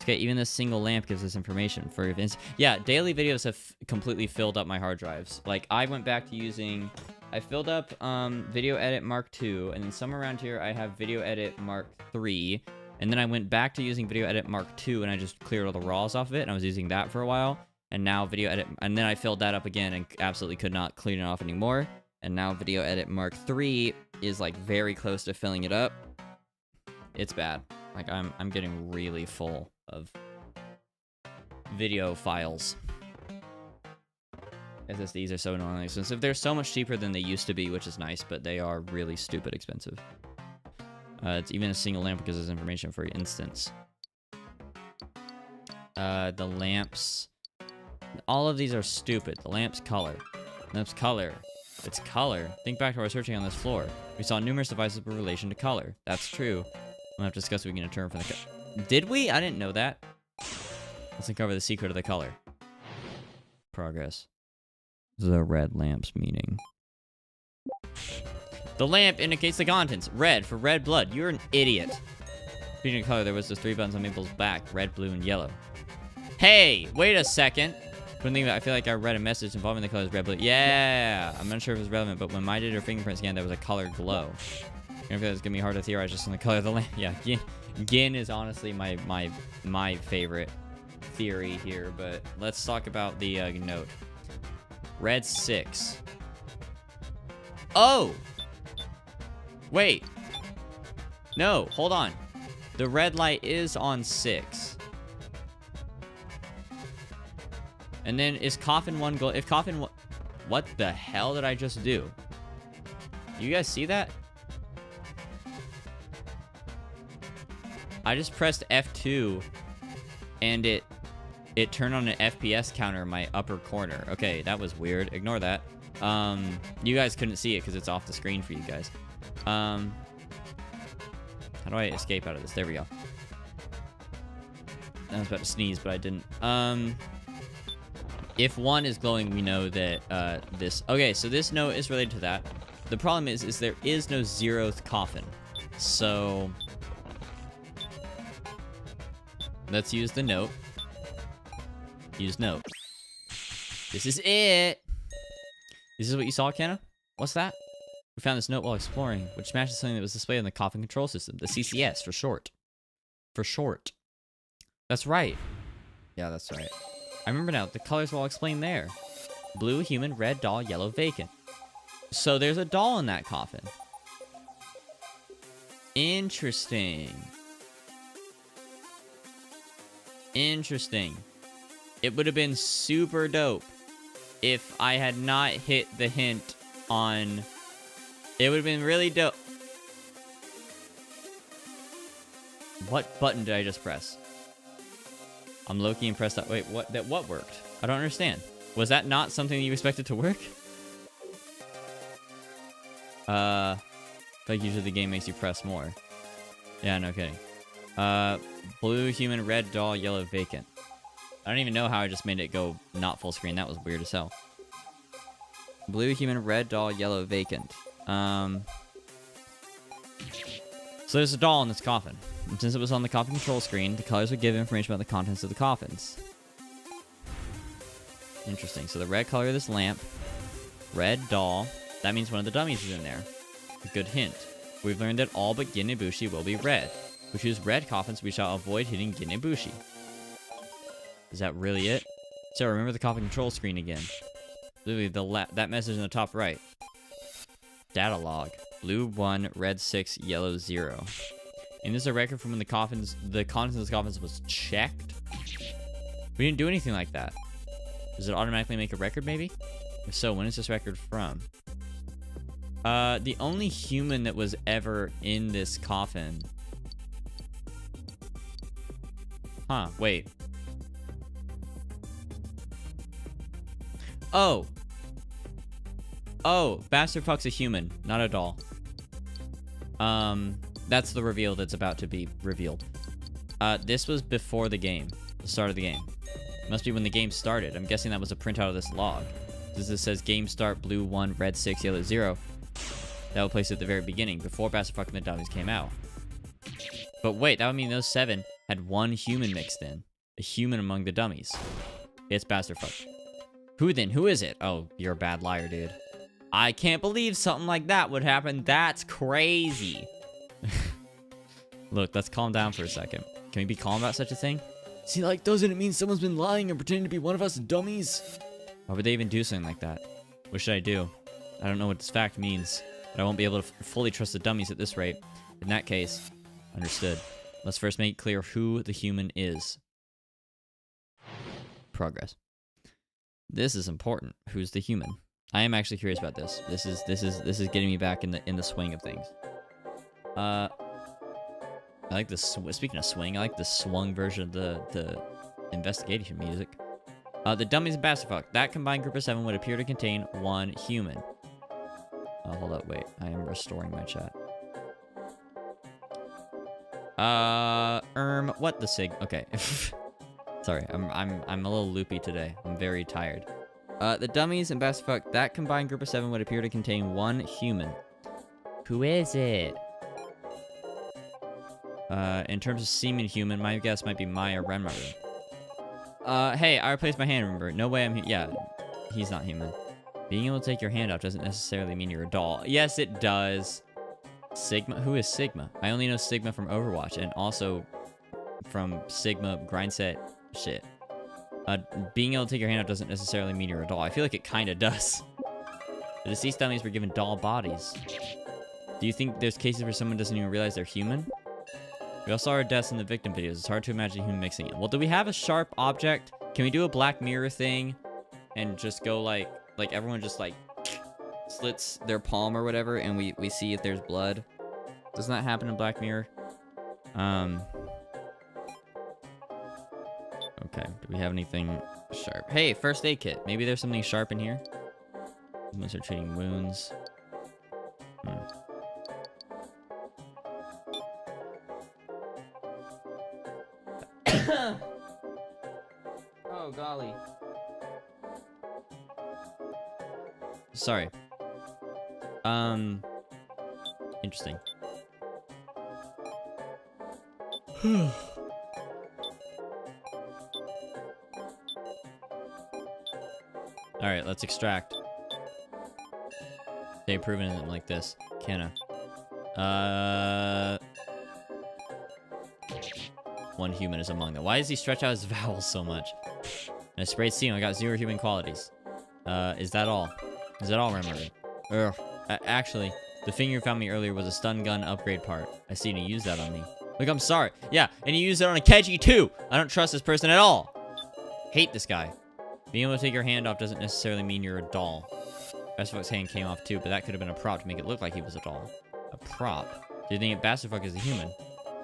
A: Okay, even this single lamp gives us information for events. Yeah, daily videos have completely filled up my hard drives. Like, I went back to using... I filled up Video Edit Mark II, and then somewhere around here I have Video Edit Mark III, and then I went back to using Video Edit Mark II, and I just cleared all the RAWs off of it, and I was using that for a while, and now Video Edit, and then I filled that up again and absolutely could not clean it off anymore, and now Video Edit Mark III is like very close to filling it up. It's bad. Like, I'm getting really full of video files. SSDs are so annoyingly expensive. They're so much cheaper than they used to be, which is nice, but they are really stupid expensive. It's even a single lamp gives us information for instance. The lamps... all of these are stupid. The lamp's color. Lamp's color. It's color. Think back to our searching on this floor. We saw numerous devices with relation to color. That's true. We'll have to discuss if we can determine from the... Did we? I didn't know that. Let's uncover the secret of the color. Progress. The red lamp's meaning. The lamp indicates the contents. Red for red blood. You're an idiot. Speaking of color, there was those 3 buttons on Mabel's back. Red, blue, and yellow. Hey, wait a second. Couldn't think about it. I feel like I read a message involving the colors red, blue. Yeah, I'm not sure if it's relevant, but when Mai did her fingerprint scan, there was a colored glow. I feel it's gonna be hard to theorize just on the color of the lamp. Yeah, Gin is honestly my favorite theory here, but let's talk about the note. Red 6. Oh! Wait. No, hold on. The red light is on 6. And then is coffin 1 go? If coffin 1... What the hell did I just do? You guys see that? I just pressed F2 and it turned on an FPS counter in my upper corner. Okay, that was weird. Ignore that. You guys couldn't see it because it's off the screen for you guys. How do I escape out of this? There we go. I was about to sneeze, but I didn't. If 1 is glowing, we know that this... Okay, so this note is related to that. The problem is there is no 0th coffin. So... let's use the note. Use note. This is it! This is what you saw, Kenna? What's that? We found this note while exploring, which matches something that was displayed on the coffin control system. The CCS, for short. For short. That's right. Yeah, that's right. I remember now. The colors will explain there. Blue, human, red, doll, yellow, vacant. So there's a doll in that coffin. Interesting. Interesting. It would have been super dope if I had not hit the hint on... It would have been really dope. What button did I just press? I'm Loki and pressed that. Wait, what worked? I don't understand. Was that not something you expected to work? Like usually the game makes you press more. Yeah, no kidding. Blue, human, red, doll, yellow, vacant. I don't even know how I just made it go not full screen. That was weird as hell. Blue, human, red, doll, yellow, vacant. So there's a doll in this coffin. And since it was on the coffin control screen, the colors would give information about the contents of the coffins. Interesting. So the red color of this lamp, red doll, that means one of the dummies is in there. A good hint. We've learned that all but Ginebushi will be red. If we choose red coffins, we shall avoid hitting Ginebushi. Is that really it? So remember the coffin control screen again. Literally that message in the top right. Data log. Blue 1, red 6, yellow 0. And this is a record from when the contents of the coffins was checked. We didn't do anything like that. Does it automatically make a record, maybe? If so, when is this record from? The only human that was ever in this coffin... Huh, wait. Oh! Oh, Bastard Fuck's a human, not a doll. That's the reveal that's about to be revealed. This was before the game. The start of the game. Must be when the game started. I'm guessing that was a printout of this log. This says game start blue 1, red 6, yellow 0. That would place it at the very beginning, before Bastard Fuck and the Dummies came out. But wait, that would mean those 7 had 1 human mixed in. A human among the dummies. It's Bastard Fuck. Who then? Who is it? Oh, you're a bad liar, dude. I can't believe something like that would happen. That's crazy. Look, let's calm down for a second. Can we be calm about such a thing? See, like, doesn't it mean someone's been lying and pretending to be one of us dummies? Why would they even do something like that? What should I do? I don't know what this fact means, but I won't be able to fully trust the dummies at this rate. In that case, understood. Let's first make clear who the human is. Progress. This is important. Who's the human? I am actually curious about this. This is getting me back in the swing of things. I like this. Speaking of swing, I like the swung version of the investigation music. The dummies and Bastard Fuck. That combined group of 7 would appear to contain 1 human. Oh, hold up, wait. I am restoring my chat. What the sig? Okay. Sorry, I'm a little loopy today. I'm very tired. The dummies and Bastard Fuck. That combined group of 7 would appear to contain 1 human. Who is it? In terms of seeming human, my guess might be Maya Renmaru. Hey, I replaced my hand, remember? No way yeah, he's not human. Being able to take your hand off doesn't necessarily mean you're a doll. Yes, it does. Sigma? Who is Sigma? I only know Sigma from Overwatch, and also from Sigma grindset shit. Being able to take your hand off doesn't necessarily mean you're a doll. I feel like it kinda does. The deceased dummies were given doll bodies. Do you think there's cases where someone doesn't even realize they're human? We all saw our deaths in the victim videos. It's hard to imagine a human mixing it. Well, do we have a sharp object Can we do a Black Mirror thing and just go like everyone just like slits their palm or whatever, and we see if there's blood? Doesn't that happen in Black Mirror? Okay, do we have anything sharp? Hey, first aid kit. Maybe there's something sharp in here. Unless they're treating wounds. Oh, golly. Sorry. Interesting. Alright, let's extract. They've proven it like this. Canna. One human is among them. Why does he stretch out his vowels so much? And I sprayed steam. I got 0 human qualities. Is that all? Is that all, Remory? Actually, the thing you found me earlier was a stun gun upgrade part. I see you use that on me. Look, I'm sorry. Yeah, and you used it on a Keji too! I don't trust this person at all! Hate this guy. Being able to take your hand off doesn't necessarily mean you're a doll. Bastifuck's hand came off too, but that could have been a prop to make it look like he was a doll. A prop? Do you think Bastifuck is a human?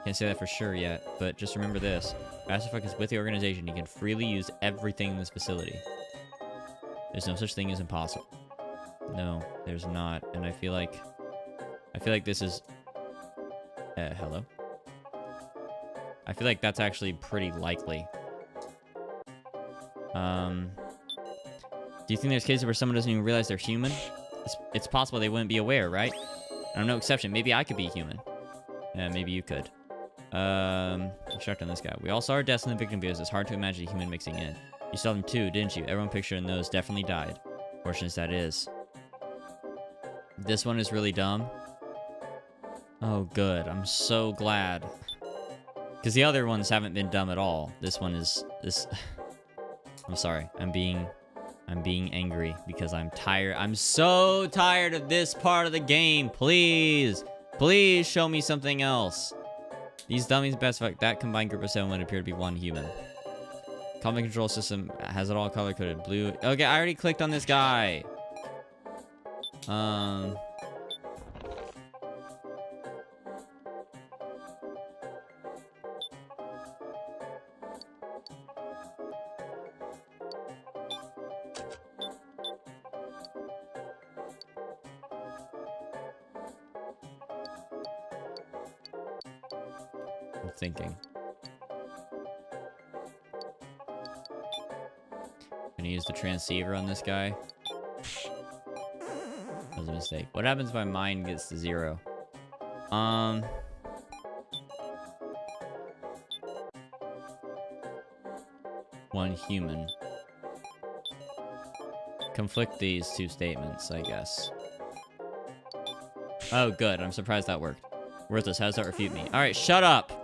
A: Can't say that for sure yet, but just remember this. Bastifuck is with the organization. He can freely use everything in this facility. There's no such thing as impossible. No, there's not. And I feel like this is... hello? I feel like that's actually pretty likely. Do you think there's cases where someone doesn't even realize they're human? It's possible they wouldn't be aware, right? I'm no exception. Maybe I could be human. Yeah, maybe you could. Checked on this guy. We all saw our deaths in the victim videos. It's hard to imagine a human mixing in. You saw them too, didn't you? Everyone picturing those definitely died. Fortunate as that is. This one is really dumb. Oh, good. I'm so glad. Because the other ones haven't been dumb at all. This one is... I'm sorry. I'm being angry because I'm tired. I'm so tired of this part of the game. Please. Please show me something else. These dummies, best fuck. That combined group of 7 would appear to be one human. Combat control system has it all color-coded. Blue. Okay, I already clicked on this guy. I'm thinking. Gonna use the transceiver on this guy. That was a mistake. What happens if my mind gets to 0? One human. Conflict these two statements, I guess. Oh, good. I'm surprised that worked. Worthless, how does that refute me? Alright, shut up!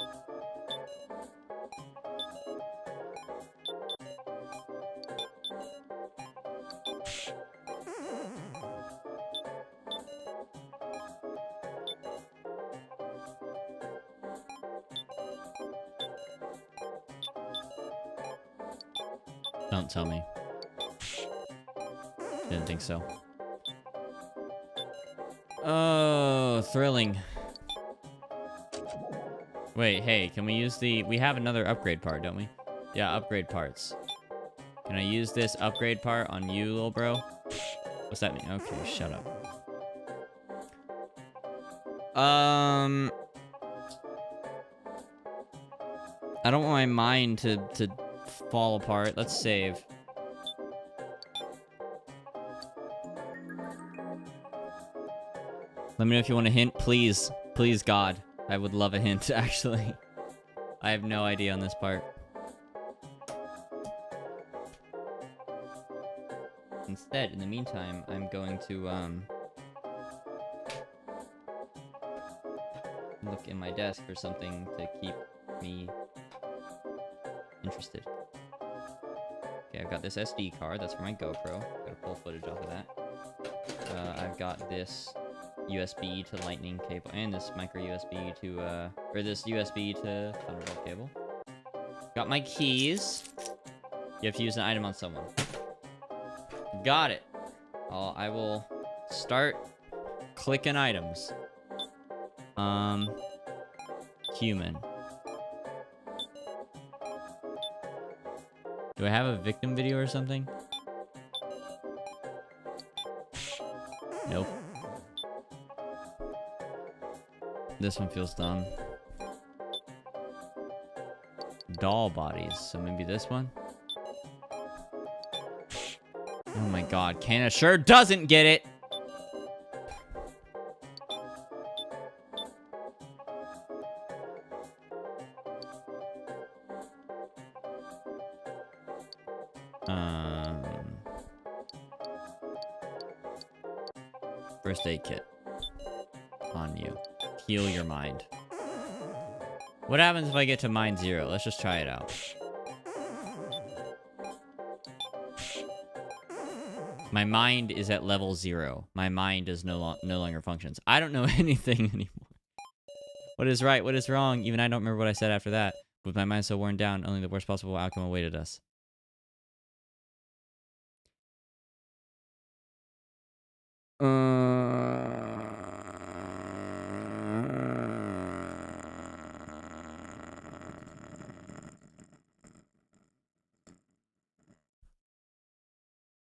A: Don't tell me. Didn't think so. Oh, thrilling. Wait, hey, can we use the... We have another upgrade part, don't we? Yeah, upgrade parts. Can I use this upgrade part on you, little bro? What's that mean? Okay, shut up. I don't want my mind to fall apart. Let's save. Let me know if you want a hint, please. Please, God. I would love a hint, actually. I have no idea on this part. Instead, in the meantime, I'm going to, look in my desk for something to keep me interested. Okay, I've got this SD card. That's for my GoPro. Got a full footage off of that. I've got this USB to lightning cable and this micro USB to or this USB to Thunderbolt cable. Got my keys. You have to use an item on someone. Got it. I will start clicking items. Human. Do I have a victim video or something? Nope. This one feels dumb. Doll bodies, so maybe this one? Oh my god, Kana sure doesn't get it! First aid kit. On you. Heal your mind. What happens if I get to mind 0? Let's just try it out. My mind is at level 0. My mind is no longer functions. I don't know anything anymore. What is right? What is wrong? Even I don't remember what I said after that. With my mind so worn down, only the worst possible outcome awaited us.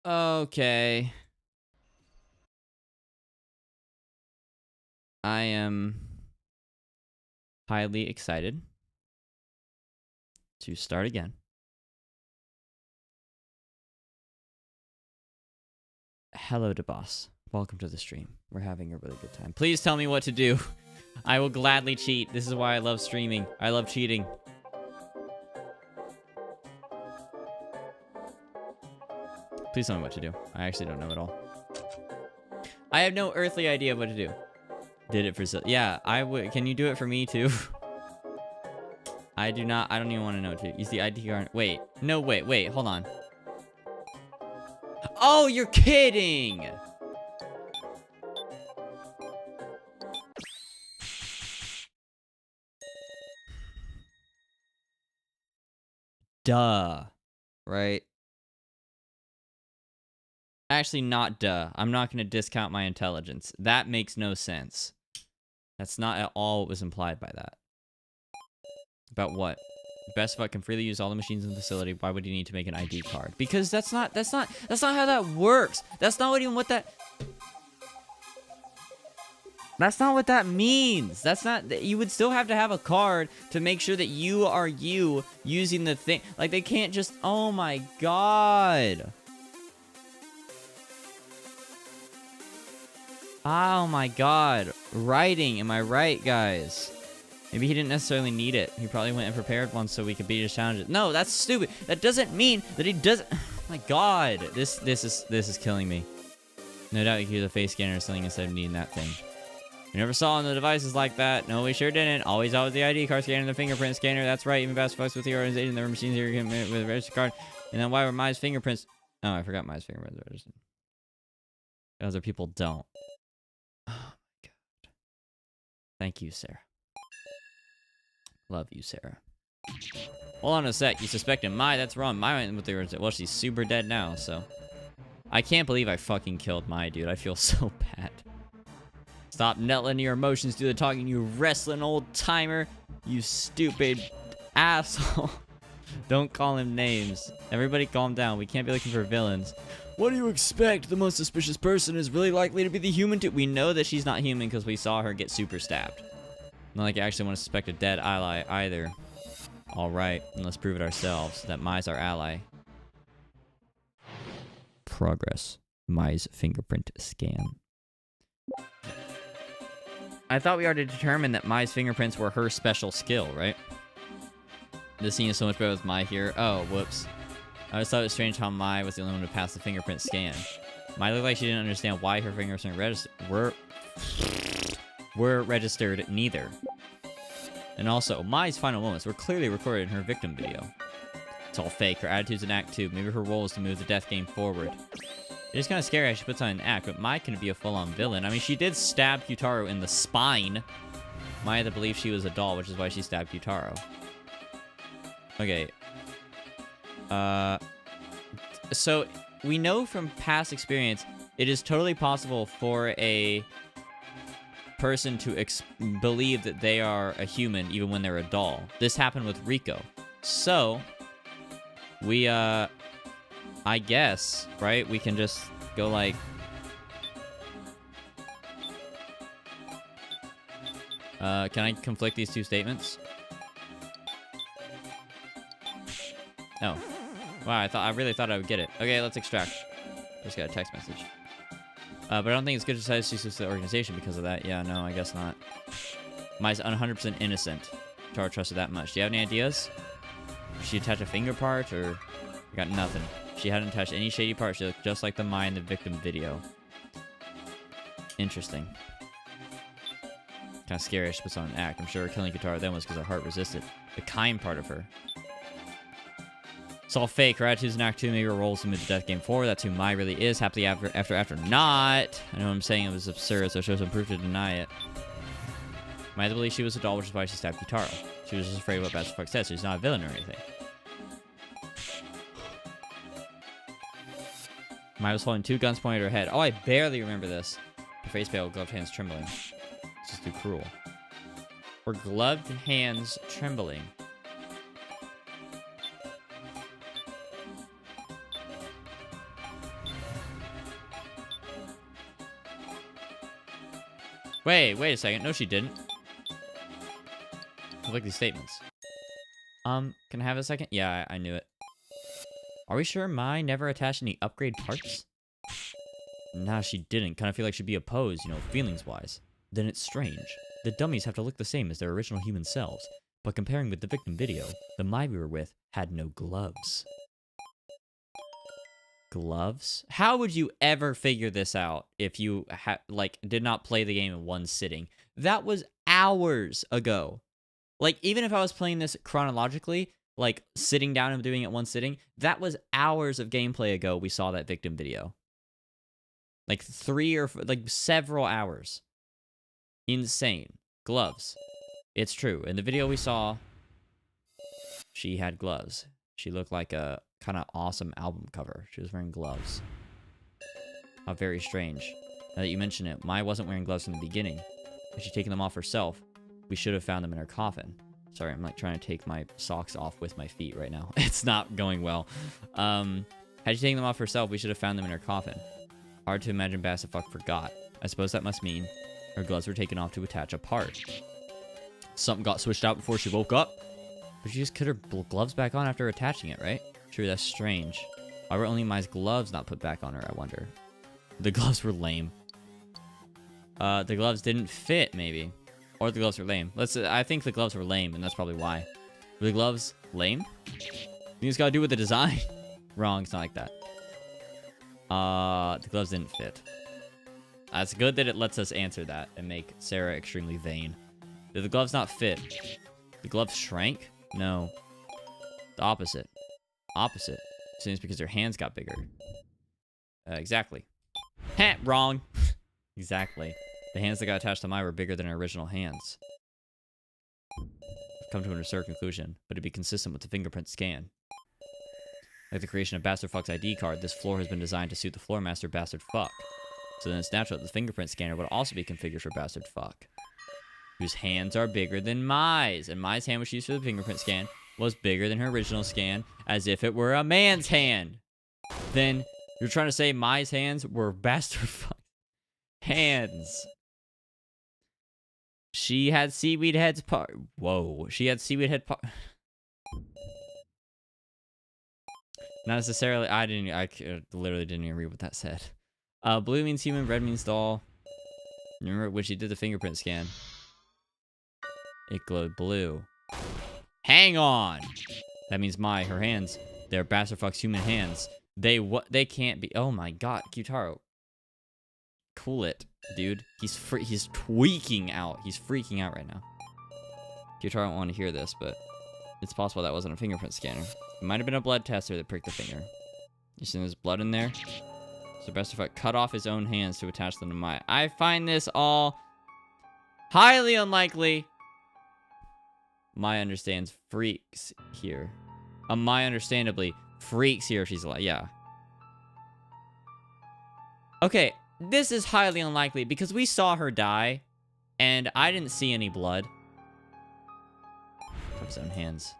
A: Okay. I am highly excited to start again. Hello, DeBoss. Welcome to the stream. We're having a really good time. Please tell me what to do. I will gladly cheat. This is why I love streaming. I love cheating. Please tell me what to do. I actually don't know at all. I have no earthly idea what to do. Did it for... Yeah, I would... Can you do it for me, too? I do not... I don't even want to know, too. Use the ID card... Wait. No, wait. Hold on. Oh, you're kidding! Duh. Right? Actually, not duh. I'm not going to discount my intelligence. That makes no sense. That's not at all what was implied by that. About what? Best Butt can freely use all the machines in the facility. Why would you need to make an ID card? Because that's not how that works. That's not even what that... That's not what that means. That's not... You would still have to have a card to make sure that you are you using the thing. Like, they can't just... Oh my god. Oh my god. Writing, am I right, guys? Maybe he didn't necessarily need it. He probably went and prepared one so we could beat his challenges. No, that's stupid. That doesn't mean that he doesn't... Oh my god. This is killing me. No doubt you could use a face scanner or something instead of needing that thing. We never saw on the devices like that. No, we sure didn't. Always out with the ID card scanner and the fingerprint scanner. That's right. Even best fucks with the organization. There were machines here with a registered card. And then why were Mai's fingerprints... Oh, I forgot Mai's fingerprints are registered. Other people don't. Oh my god. Thank you, Sarah. Love you, Sarah. Hold on a sec. You suspected Mai? That's wrong. Mai went with the... Well, she's super dead now, so... I can't believe I fucking killed Mai, dude. I feel so bad. Stop letting your emotions do the talking, you wrestling old timer. You stupid asshole. Don't call him names. Everybody calm down. We can't be looking for villains. What do you expect? The most suspicious person is really likely to be the human too. We know that she's not human because we saw her get super stabbed. Not like I actually want to suspect a dead ally either. Alright, and let's prove it ourselves that Mai's our ally. Progress. Mai's fingerprint scan. I thought we already determined that Mai's fingerprints were her special skill, right? This scene is so much better with Mai here. Oh, whoops. I just thought it was strange how Mai was the only one to pass the fingerprint scan. Mai looked like she didn't understand why her fingerprints were registered neither. And also, Mai's final moments were clearly recorded in her victim video. It's all fake. Her attitude's in Act 2. Maybe her role is to move the death game forward. It is kind of scary how she puts on an act, but Mai can be a full-on villain. I mean, she did stab Kyutaro in the spine. Mai had to believe she was a doll, which is why she stabbed Kyutaro. Okay. So we know from past experience, it is totally possible for a person to believe that they are a human even when they're a doll. This happened with Rico. So we, I guess, right? We can just go like... can I conflict these two statements? Oh. Wow, I really thought I would get it. Okay, let's extract. Just got a text message. But I don't think it's good to decide to use the organization because of that. Yeah, no, I guess not. Mai's 100% innocent. Tara trusted that much. Do you have any ideas? Did she attach a finger part, or... I got nothing. She hadn't touched any shady parts. She looked just like the Mai in the victim video. Interesting. Kind of scary. She puts on an act. I'm sure her killing Katara then was because her heart resisted. The kind part of her. It's all fake. Her attitudes in Act 2 maybe rolls into the Death Game 4. That's who Mai really is. Happily after not. I know what I'm saying. It was absurd, so it shows some proof to deny it. Mai believed she was a doll, which is why she stabbed Katara. She was just afraid of what Bastard Fuck said, so she's not a villain or anything. Mai was holding 2 guns pointed at her head. Oh, I barely remember this. Her face pale, gloved hands trembling. This is too cruel. Her gloved hands trembling. Wait a second. No, she didn't. I like these statements. Can I have a second? Yeah, I knew it. Are we sure Mai never attached any upgrade parts? Nah, she didn't. Kind of feel like she'd be opposed, you know, feelings-wise. Then it's strange. The dummies have to look the same as their original human selves. But comparing with the victim video, the Mai we were with had no gloves. Gloves? How would you ever figure this out if you did not play the game in one sitting? That was hours ago. Like, even if I was playing this chronologically, like sitting down and doing it one sitting, that was hours of gameplay ago we saw that victim video. Like several hours. Insane. Gloves. It's true. In the video we saw, she had gloves. She looked like a kind of awesome album cover. She was wearing gloves. How very strange. Now that you mention it, Mai wasn't wearing gloves in the beginning. Had she taken them off herself, we should have found them in her coffin. Sorry, I'm like trying to take my socks off with my feet right now. It's not going well. Had she taken them off herself, we should have found them in her coffin. Hard to imagine Bastard Fuck forgot. I suppose that must mean her gloves were taken off to attach a part. Something got switched out before she woke up. But she just put her gloves back on after attaching it, right? True, that's strange. Why were only Mai's gloves not put back on her, I wonder? The gloves were lame. The gloves didn't fit, maybe. Or the gloves were lame. I think the gloves were lame, and that's probably why. Were the gloves lame? You think it's got to do with the design? Wrong, it's not like that. The gloves didn't fit. It's good that it lets us answer that and make Sarah extremely vain. Did the gloves not fit? The gloves shrank? No. The opposite. Opposite. Seems because her hands got bigger. Exactly. Heh, wrong. Exactly. The hands that got attached to Mai were bigger than her original hands. I've come to an absurd conclusion, but to be consistent with the fingerprint scan. Like the creation of Bastard Fuck's ID card, this floor has been designed to suit the floor master Bastard Fuck. So then it's natural that the fingerprint scanner would also be configured for Bastard Fuck, whose hands are bigger than Mai's, and Mai's hand, which she used for the fingerprint scan, was bigger than her original scan, as if it were a man's hand. Then you're trying to say Mai's hands were Bastard Fuck's hands. She had seaweed heads part. Whoa, she had seaweed head part. Not necessarily. I literally didn't even read what that said. Blue means human, red means doll. Remember when she did the fingerprint scan? It glowed blue. Hang on! That means her hands, they're Bastard Fuck's human hands. They can't be. Oh my god, Gyutaro. Cool it, dude. He's tweaking out. He's freaking out right now. Gyutaro don't want to hear this, but it's possible that wasn't a fingerprint scanner. It might have been a blood tester that pricked the finger. You see there's blood in there? So Bastard Fuck cut off his own hands to attach them to Mai. I find this all highly unlikely. Mai understands freaks here. Mai understandably freaks here if she's like, yeah. Okay, this is highly unlikely because we saw her die, and I didn't see any blood. Put his own hands.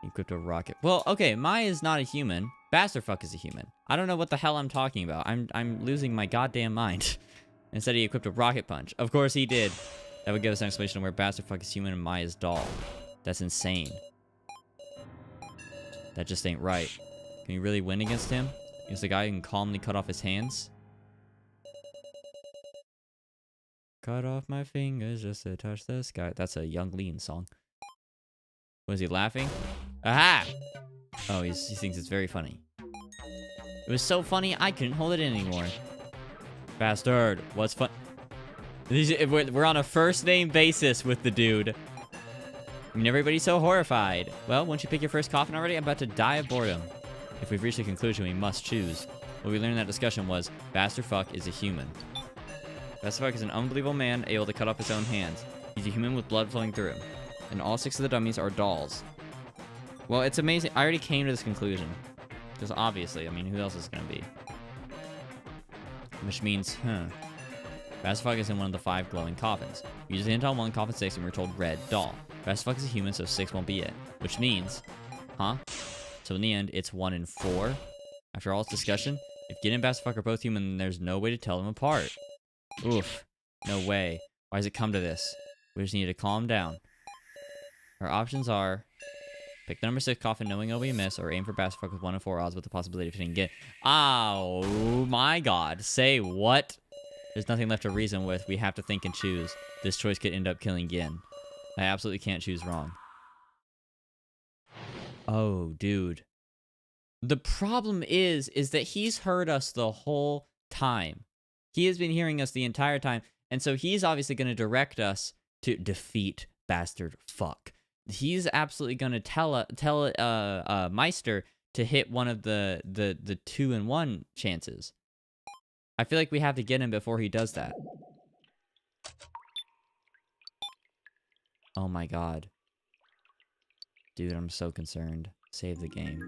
A: He equipped a rocket. Well, okay, Maya is not a human. Bastardfuck is a human. I don't know what the hell I'm talking about. I'm losing my goddamn mind. Instead, he equipped a rocket punch. Of course he did. That would give us an explanation of where Bastardfuck is human and Maya's doll. That's insane. That just ain't right. Can you really win against him? Against the guy who can calmly cut off his hands? Cut off my fingers just to touch the sky. That's a Young Lean song. Was he laughing? Aha! Oh, he thinks it's very funny. It was so funny, I couldn't hold it in anymore. Bastard, what's fun? We're on a first name basis with the dude. I mean, everybody's so horrified. Well, once you pick your first coffin already, I'm about to die of boredom. If we've reached a conclusion, we must choose. What we learned in that discussion was, Bastardfuck is a human. Bastardfuck is an unbelievable man able to cut off his own hands. He's a human with blood flowing through him. And all 6 of the dummies are dolls. Well, it's amazing. I already came to this conclusion. Because obviously, I mean, who else is going to be? Which means, Bastardfuck is in one of the 5 glowing coffins. We used the hint on 1, coffin 6, and we were told red, doll. Bastardfuck is a human, so 6 won't be it. Which means, so in the end, it's 1 and 4. After all this discussion, if Gin and Bastardfuck are both human, then there's no way to tell them apart. Oof. No way. Why does it come to this? We just need to calm down. Our options are... pick the number 6 coffin knowing it'll be a miss, or aim for Bastardfuck with 1 in 4 odds with the possibility of hitting Gin. Oh my god. Say what? There's nothing left to reason with. We have to think and choose. This choice could end up killing Gin. I absolutely can't choose wrong. Oh, dude. The problem is that he's heard us the whole time. He has been hearing us the entire time, and so he's obviously going to direct us to defeat Bastardfuck. He's absolutely going to tell Meister to hit one of the 2-in-1 chances. I feel like we have to get him before he does that. Oh my god. Dude, I'm so concerned. Save the game.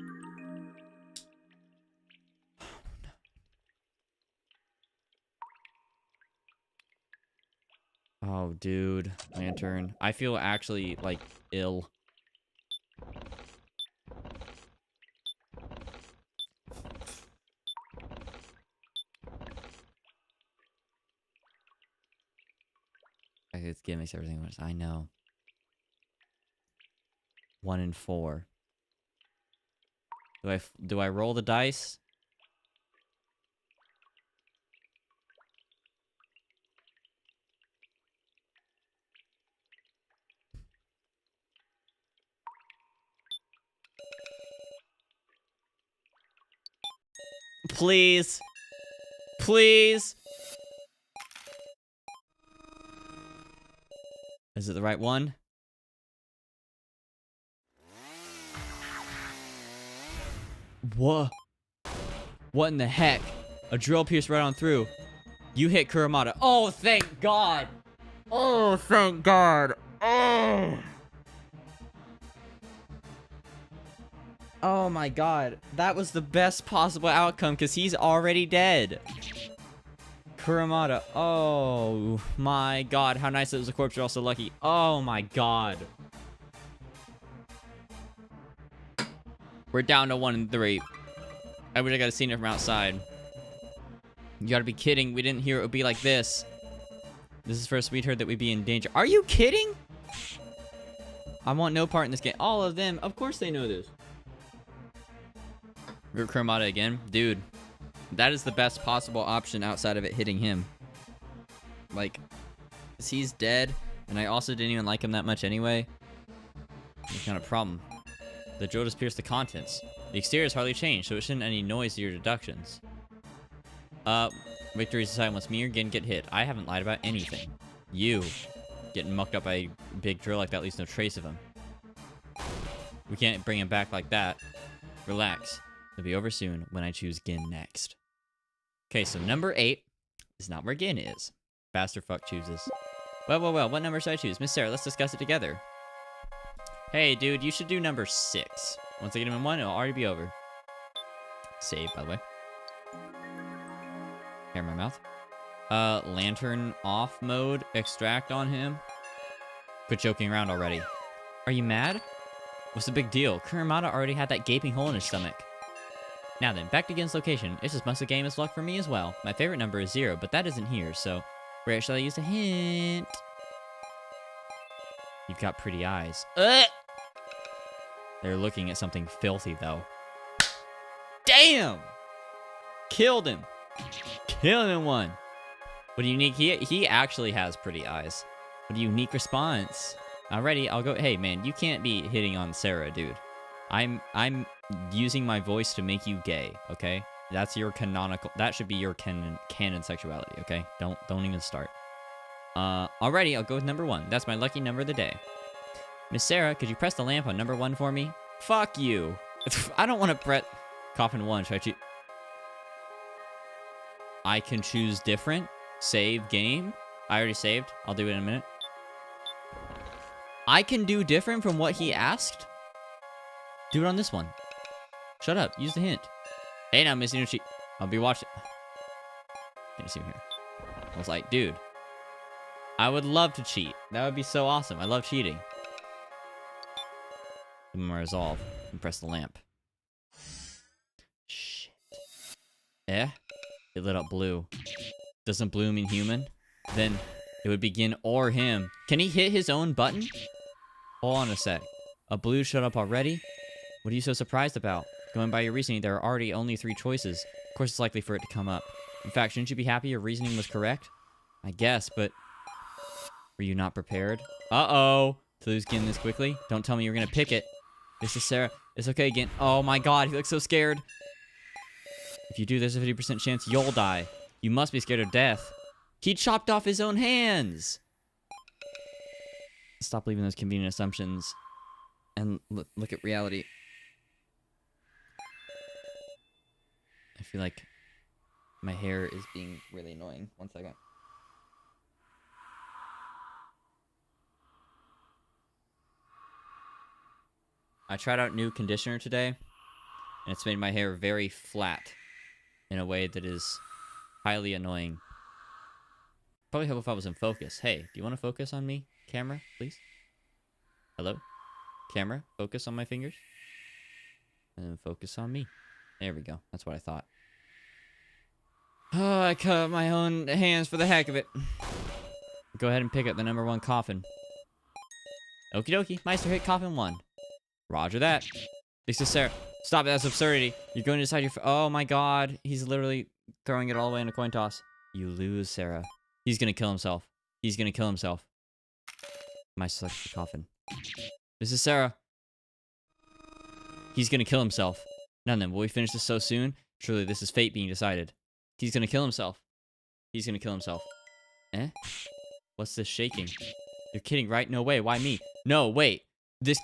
A: Oh, dude. Lantern. I feel actually, like, ill. It's gonna make everything worse. I know. 1 in 4. Do I roll the dice? Please. Please. Is it the right one? What? What in the heck? A drill pierced right on through. You hit Kurumada. Oh, thank God. Oh, thank God. Oh. Oh my god. That was the best possible outcome because he's already dead. Kurumada. Oh my god. How nice it was a corpse. You're also lucky. Oh my god. We're down to 1 in 3. I wish I could have seen it from outside. You gotta be kidding. We didn't hear it would be like this. This is first we'd heard that we'd be in danger. Are you kidding? I want no part in this game. All of them. Of course they know this. Root Kurumada again. Dude. That is the best possible option outside of it hitting him. Like, he's dead. And I also didn't even like him that much anyway. What kind of problem? The drill just pierced the contents. The exterior has hardly changed, so it shouldn't any noise to your deductions. Victory's decided once me or Gin get hit. I haven't lied about anything. You getting mucked up by a big drill like that leaves no trace of him. We can't bring him back like that. Relax. It'll be over soon when I choose Gin next. Okay, so number 8 is not where Gin is. Bastardfuck chooses. Well, what number should I choose? Miss Sarah, let's discuss it together. Hey, dude, you should do number 6. Once I get him in 1, it'll already be over. Save, by the way. Hair in my mouth. Lantern off mode. Extract on him. Quit joking around already. Are you mad? What's the big deal? Kurumada already had that gaping hole in his stomach. Now then, back to Gen's location. It's just muscle game as luck for me as well. My favorite number is 0, but that isn't here, so where shall I use a hint? You've got pretty eyes. They're looking at something filthy, though. Damn! Killed him. Killed him in one. What a unique... He actually has pretty eyes. What a unique response. Alrighty, I'll go... Hey, man, you can't be hitting on Sarah, dude. I'm using my voice to make you gay, okay? That's your canonical... That should be your canon sexuality, okay? Don't even start. Alrighty, I'll go with number 1. That's my lucky number of the day. Miss Sarah, could you press the lamp on number 1 for me? Fuck you. I don't want to press... Coffin 1, should I choose... I can choose different. Save game. I already saved. I'll do it in a minute. I can do different from what he asked? Do it on this one. Shut up. Use the hint. Hey, now, Miss Inuchi. I'll be watching. Can't see him here. I was like, dude. I would love to cheat. That would be so awesome. I love cheating. Give him a resolve. And press the lamp. Shit. Eh? It lit up blue. Doesn't blue mean human? Then it would begin or him. Can he hit his own button? Hold on a sec. A blue showed up already? What are you so surprised about? Going by your reasoning, there are already only 3 choices. Of course it's likely for it to come up. In fact, shouldn't you be happy your reasoning was correct? I guess, but... Were you not prepared? Uh-oh. To lose Gin this quickly? Don't tell me you're gonna pick it. This is Sarah. It's okay, Gin. Oh my god, he looks so scared. If you do, there's a 50% chance you'll die. You must be scared of death. He chopped off his own hands! Stop leaving those convenient assumptions. And look at reality. I feel like my hair is being really annoying. 1 second. I tried out new conditioner today, and it's made my hair very flat in a way that is highly annoying. Probably help if I was in focus. Hey, do you want to focus on me? Camera, please? Hello? Camera, focus on my fingers. And then focus on me. There we go. That's what I thought. Oh, I cut my own hands for the heck of it. Go ahead and pick up the number 1 coffin. Okie dokie. Meister hit coffin 1. Roger that. This is Sarah. Stop it. That's absurdity. You're going to decide your... Oh my god. He's literally throwing it all away in a coin toss. You lose, Sarah. He's going to kill himself. He's going to kill himself. Meister selects the coffin. This is Sarah. He's going to kill himself. Now then, will we finish this so soon? Surely this is fate being decided. He's going to kill himself. He's going to kill himself. Eh? What's this shaking? You're kidding, right? No way. Why me? No, wait. This...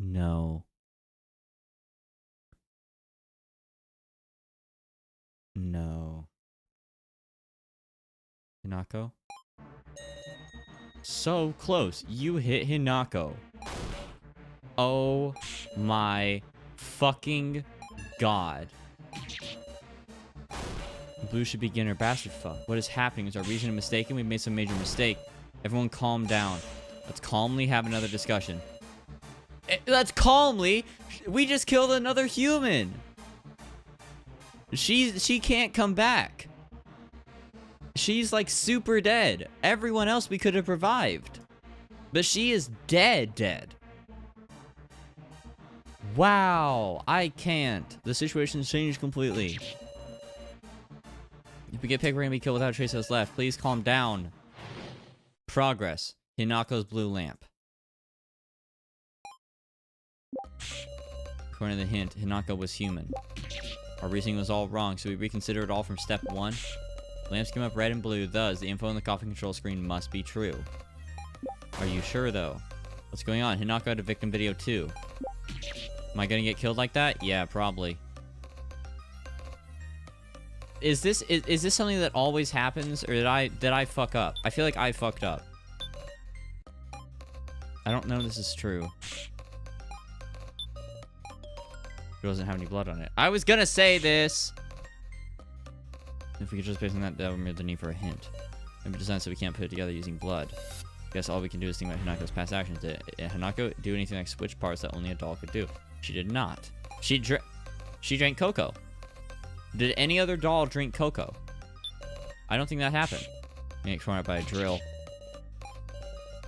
A: No. No. Hinako? So close. You hit Hinako. Oh my fucking god. Blue should be beginner bastard fuck. What is happening? Is our reasoning mistaken? We've made some major mistake. Everyone calm down. Let's calmly have another discussion. Let's calmly. We just killed another human. She can't come back. She's like super dead. Everyone else we could have revived. But she is dead. Wow. I can't. The situation's changed completely. If we get picked, we're gonna be killed without a trace of us left. Please calm down. Progress. Hinako's blue lamp. According to the hint, Hinako was human. Our reasoning was all wrong, so we reconsider it all from step 1. Lamps came up red and blue, thus the info on the coffin control screen must be true. Are you sure, though? What's going on? Hinako had a victim video, too. Am I gonna get killed like that? Yeah, probably. Is this something that always happens, or did I fuck up? I feel like I fucked up. I don't know if this is true. It doesn't have any blood on it. I was gonna say this! If we could just based on that, that would remove the need for a hint. Maybe designed so we can't put it together using blood. Guess all we can do is think about Hanako's past actions. Did Hanako do anything like switch parts that only a doll could do? She did not. She drank cocoa. Did any other doll drink cocoa? I don't think that happened. You get torn up by a drill.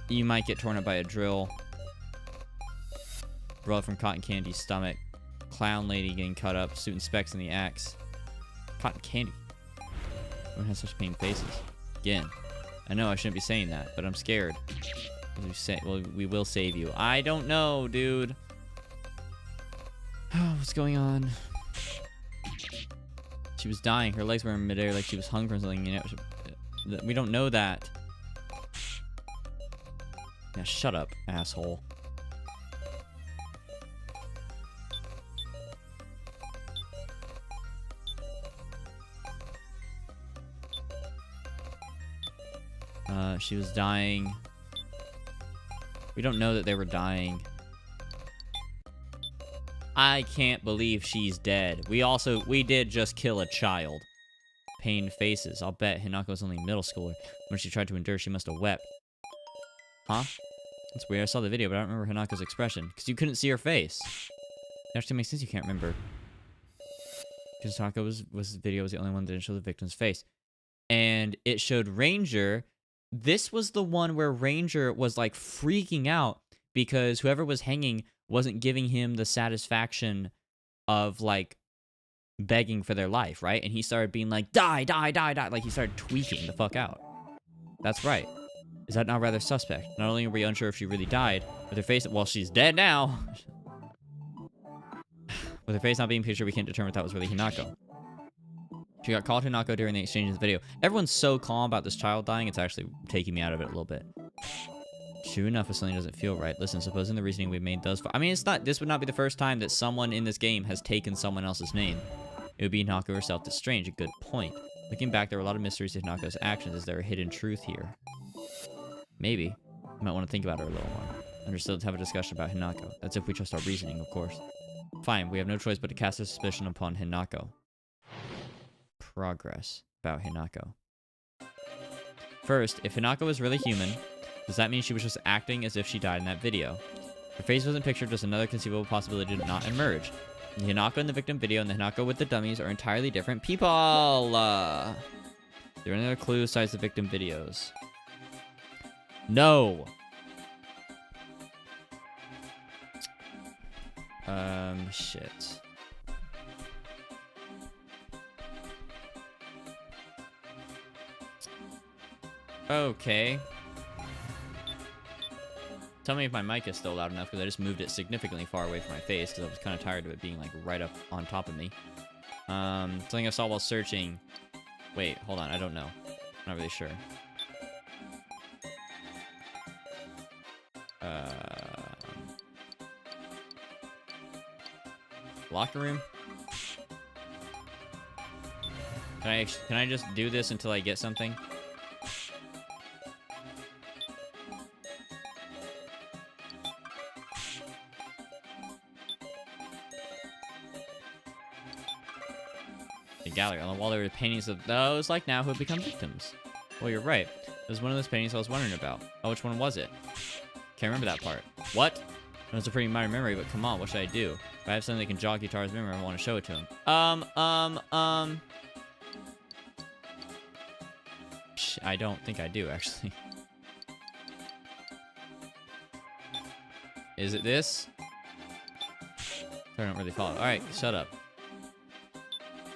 A: You might get torn up by a drill. Blood from Cotton Candy's stomach. Clown lady getting cut up. Suit and specs in the axe. Cotton Candy. Everyone has such pain faces. Again. I know I shouldn't be saying that, but I'm scared. We will save you. I don't know, dude. What's going on? She was dying. Her legs were in midair like she was hung from something. You know, we don't know that. Yeah, shut up, asshole. She was dying. We don't know that they were dying. I can't believe she's dead. We did just kill a child. Pained faces. I'll bet Hinako's only middle schooler. When she tried to endure, she must have wept. Huh? That's weird. I saw the video, but I don't remember Hinako's expression. Because you couldn't see her face. It actually makes sense you can't remember. Because Hinako's video was the only one that didn't show the victim's face. And it showed Ranger. This was the one where Ranger was like freaking out because whoever was hanging wasn't giving him the satisfaction of like begging for their life, right? And he started being like, die, die, die, die. Like he started tweaking the fuck out. That's right. Is that not rather suspect? Not only are we unsure if she really died, with her face, well, she's dead now. With her face not being pictured, we can't determine if that was really Hinako. She got called Hinako during the exchange of the video. Everyone's so calm about this child dying, it's actually taking me out of it a little bit. True enough, if something doesn't feel right. Listen, supposing the reasoning we've made does... I mean, this would not be the first time that someone in this game has taken someone else's name. It would be Hinako herself. That's strange. A good point. Looking back, there were a lot of mysteries to Hinako's actions. Is there a hidden truth here? Maybe. You might want to think about her a little more. Understood. Let's have a discussion about Hinako. That's if we trust our reasoning, of course. Fine. We have no choice but to cast a suspicion upon Hinako. Progress about Hinako. First, if Hinako is really human, does that mean she was just acting as if she died in that video? Her face wasn't pictured, just another conceivable possibility did not emerge. The Hinako in the victim video and the Hinako with the dummies are entirely different people. There are another clue besides the victim videos. No. Shit. Okay. Tell me if my mic is still loud enough, because I just moved it significantly far away from my face, because I was kind of tired of it being, like, right up on top of me. Something I saw while searching... Wait, hold on, I don't know. I'm not really sure. Locker room? Can I just do this until I get something? The gallery. On the wall there were paintings of those like now who have become victims. Well, you're right. It was one of those paintings I was wondering about. Oh, which one was it? Can't remember that part. What? It was a pretty minor memory, but come on, what should I do? If I have something that can jog Guitar's memory, I want to show it to him. I don't think I do, actually. Is it this? I don't really follow. Alright, shut up.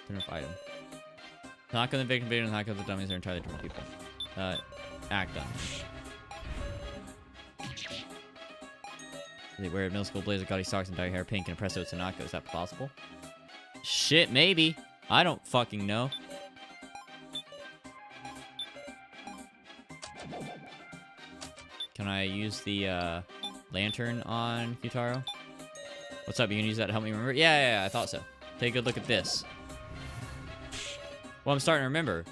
A: Turn up item. Knock on the victim video and knock on the dummies are entirely different people. Act on. They wear a middle school blazer, gaudy socks, and dye hair pink, and a presto Tanaka. Is that possible? Shit, maybe. I don't fucking know. Can I use the lantern on Kyutaro? What's up? You gonna use that to help me remember? Yeah, I thought so. Take a good look at this. Well, I'm starting to remember.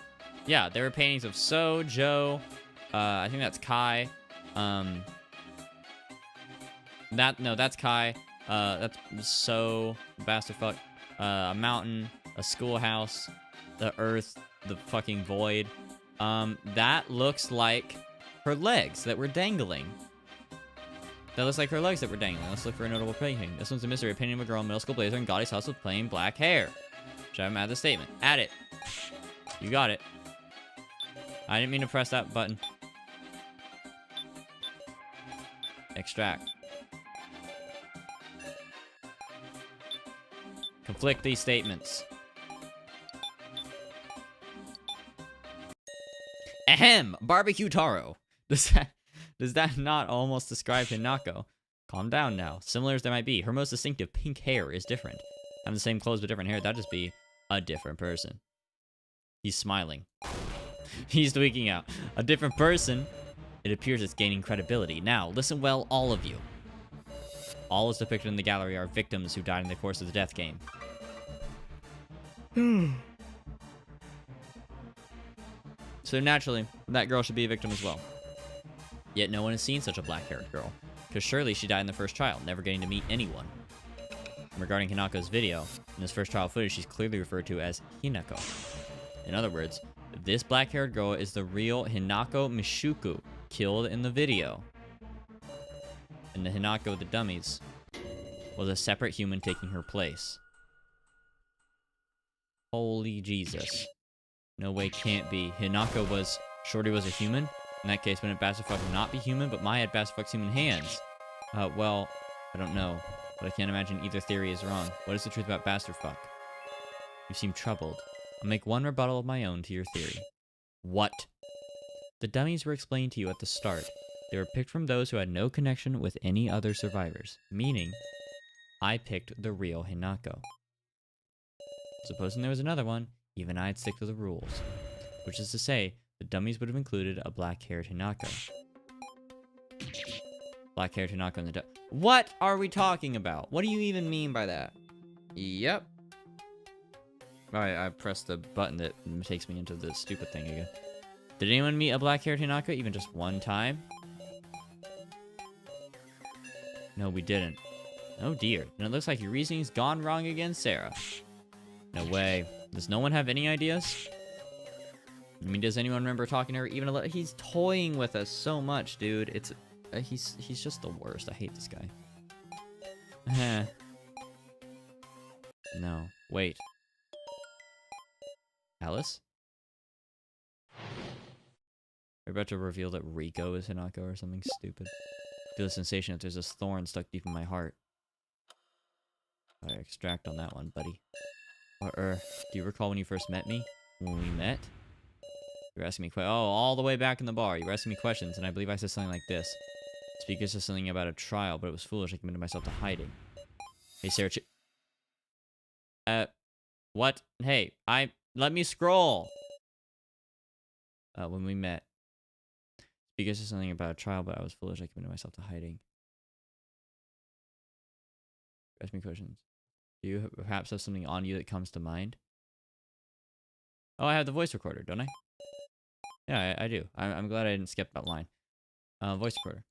A: Yeah, there were paintings of So, Joe, I think that's Kai. That's Kai. That's So, bastard fuck. A mountain, a schoolhouse, the earth, the fucking void. That looks like her legs that were dangling. That looks like her legs that were dangling. Let's look for a notable painting. This one's a mystery. A painting of a girl in middle school blazer and gaudy sauce with plain black hair. Should I have add the statement? Add it. You got it. I didn't mean to press that button. Extract. Conflict these statements. Ahem! Barbecue Taro. Does that not almost describe Hinako? Calm down now. Similar as there might be, her most distinctive pink hair is different. Having the same clothes but different hair, that'd just be a different person. He's smiling. He's tweaking out. A different person? It appears it's gaining credibility. Now, listen well, all of you. All as depicted in the gallery are victims who died in the course of the death game. So naturally, that girl should be a victim as well. Yet no one has seen such a black-haired girl, because surely she died in the first trial, never getting to meet anyone. And regarding Hinako's video, in this first trial footage, she's clearly referred to as Hinako. In other words, this black-haired girl is the real Hinako Mishuku, killed in the video. And the Hinako of the dummies was a separate human taking her place. Holy Jesus. No way, can't be. Hinako was... Shorty was a human? In that case, wouldn't Bastardfuck not be human, but Mai had Bastardfuck's human hands? Well, I don't know. But I can't imagine either theory is wrong. What is the truth about Bastardfuck? You seem troubled. I'll make one rebuttal of my own to your theory. What? The dummies were explained to you at the start. They were picked from those who had no connection with any other survivors. Meaning, I picked the real Hinako. Supposing there was another one, even I'd stick to the rules. Which is to say, the dummies would have included a black-haired Hinako. Black-haired Hinako in the What are we talking about? What do you even mean by that? Yep. Alright, I pressed the button that takes me into the stupid thing again. Did anyone meet a black-haired Hinako even just one time? No, we didn't. Oh dear. And it looks like your reasoning's gone wrong again, Sarah. No way. Does no one have any ideas? I mean, does anyone remember talking to her even a little? He's toying with us so much, dude. It's he's just the worst. I hate this guy. No. Wait. Alice? We're about to reveal that Rico is Hinako or something stupid. I feel a sensation that there's this thorn stuck deep in my heart. Alright, extract on that one, buddy. Do you recall when you first met me? When we met? You were asking me all the way back in the bar. You were asking me questions, and I believe I said something like this. Speaker said something about a trial, but it was foolish. I committed myself to hiding. Hey, Sarah. What? Hey, let me scroll. When we met. Speaker said something about a trial, but I was foolish. I committed myself to hiding. Ask me questions. Do you perhaps have something on you that comes to mind? Oh, I have the voice recorder, don't I? Yeah, I do. I'm glad I didn't skip that line. Voice recorder.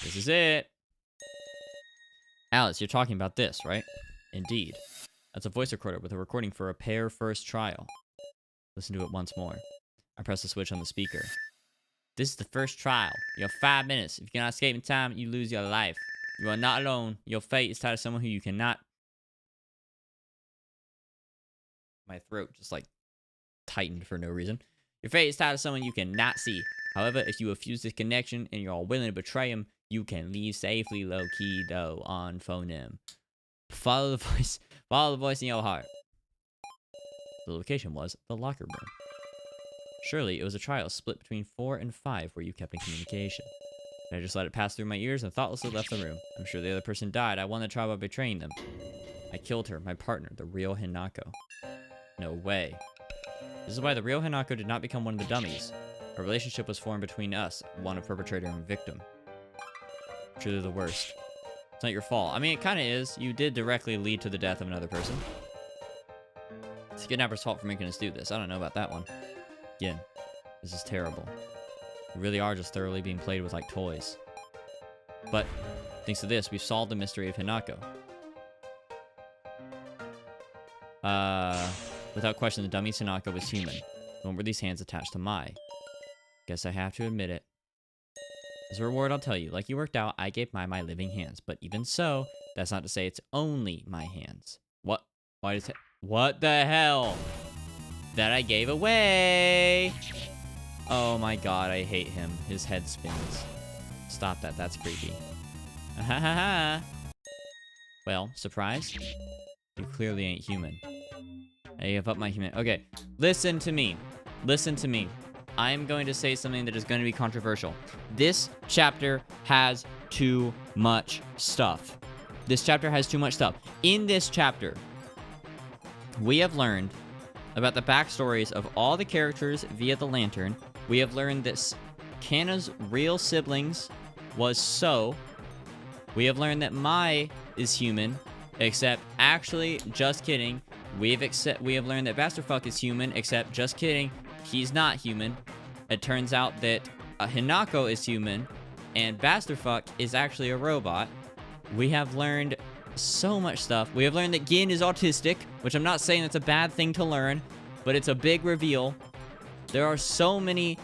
A: This is it. Alice, you're talking about this, right? Indeed. That's a voice recorder with a recording for a pair first trial. Listen to it once more. I press the switch on the speaker. This is the first trial. You have 5 minutes. If you cannot escape in time, you lose your life. You are not alone. Your fate is tied to someone who you cannot... My throat just, like, tightened for no reason. Your fate is tied to someone you cannot see. However, if you refuse this connection and you're willing to betray him, you can leave safely low-key, though, on phone. Follow the voice in your heart. The location was the locker room. Surely, it was a trial split between 4 and 5 where you kept in communication. And I just let it pass through my ears and thoughtlessly left the room. I'm sure the other person died. I won the trial by betraying them. I killed her, my partner, the real Hinako. No way. This is why the real Hinako did not become one of the dummies. A relationship was formed between us, one of perpetrator and victim. Truly the worst. It's not your fault. I mean, it kind of is. You did directly lead to the death of another person. It's the kidnapper's fault for making us do this. I don't know about that one. Again, this is terrible. We really are just thoroughly being played with like toys. But, thanks to this, we've solved the mystery of Hinako. Without question, the dummy Hinako was human. When were these hands attached to Mai? Guess I have to admit it. As a reward, I'll tell you, like you worked out, I gave Mai my living hands. But even so, that's not to say it's only my hands. What? Why does it... What the hell? That I gave away! Oh my god, I hate him. His head spins. Stop that, that's creepy. Ha. Well, surprise? You clearly ain't human. I gave up my human... Okay, listen to me. Listen to me. I am going to say something that is going to be controversial. This chapter has too much stuff. This chapter has too much stuff. In this chapter, we have learned about the backstories of all the characters via the lantern. We have learned that Kanna's real siblings was So. We have learned that Mai is human, except actually, just kidding. We have learned that Basterfuck is human, except just kidding. He's not human. It turns out that Hinako is human, and Basterfuck is actually a robot. We have learned so much stuff. We have learned that Gin is autistic, which I'm not saying that's a bad thing to learn, but it's a big reveal. There are so many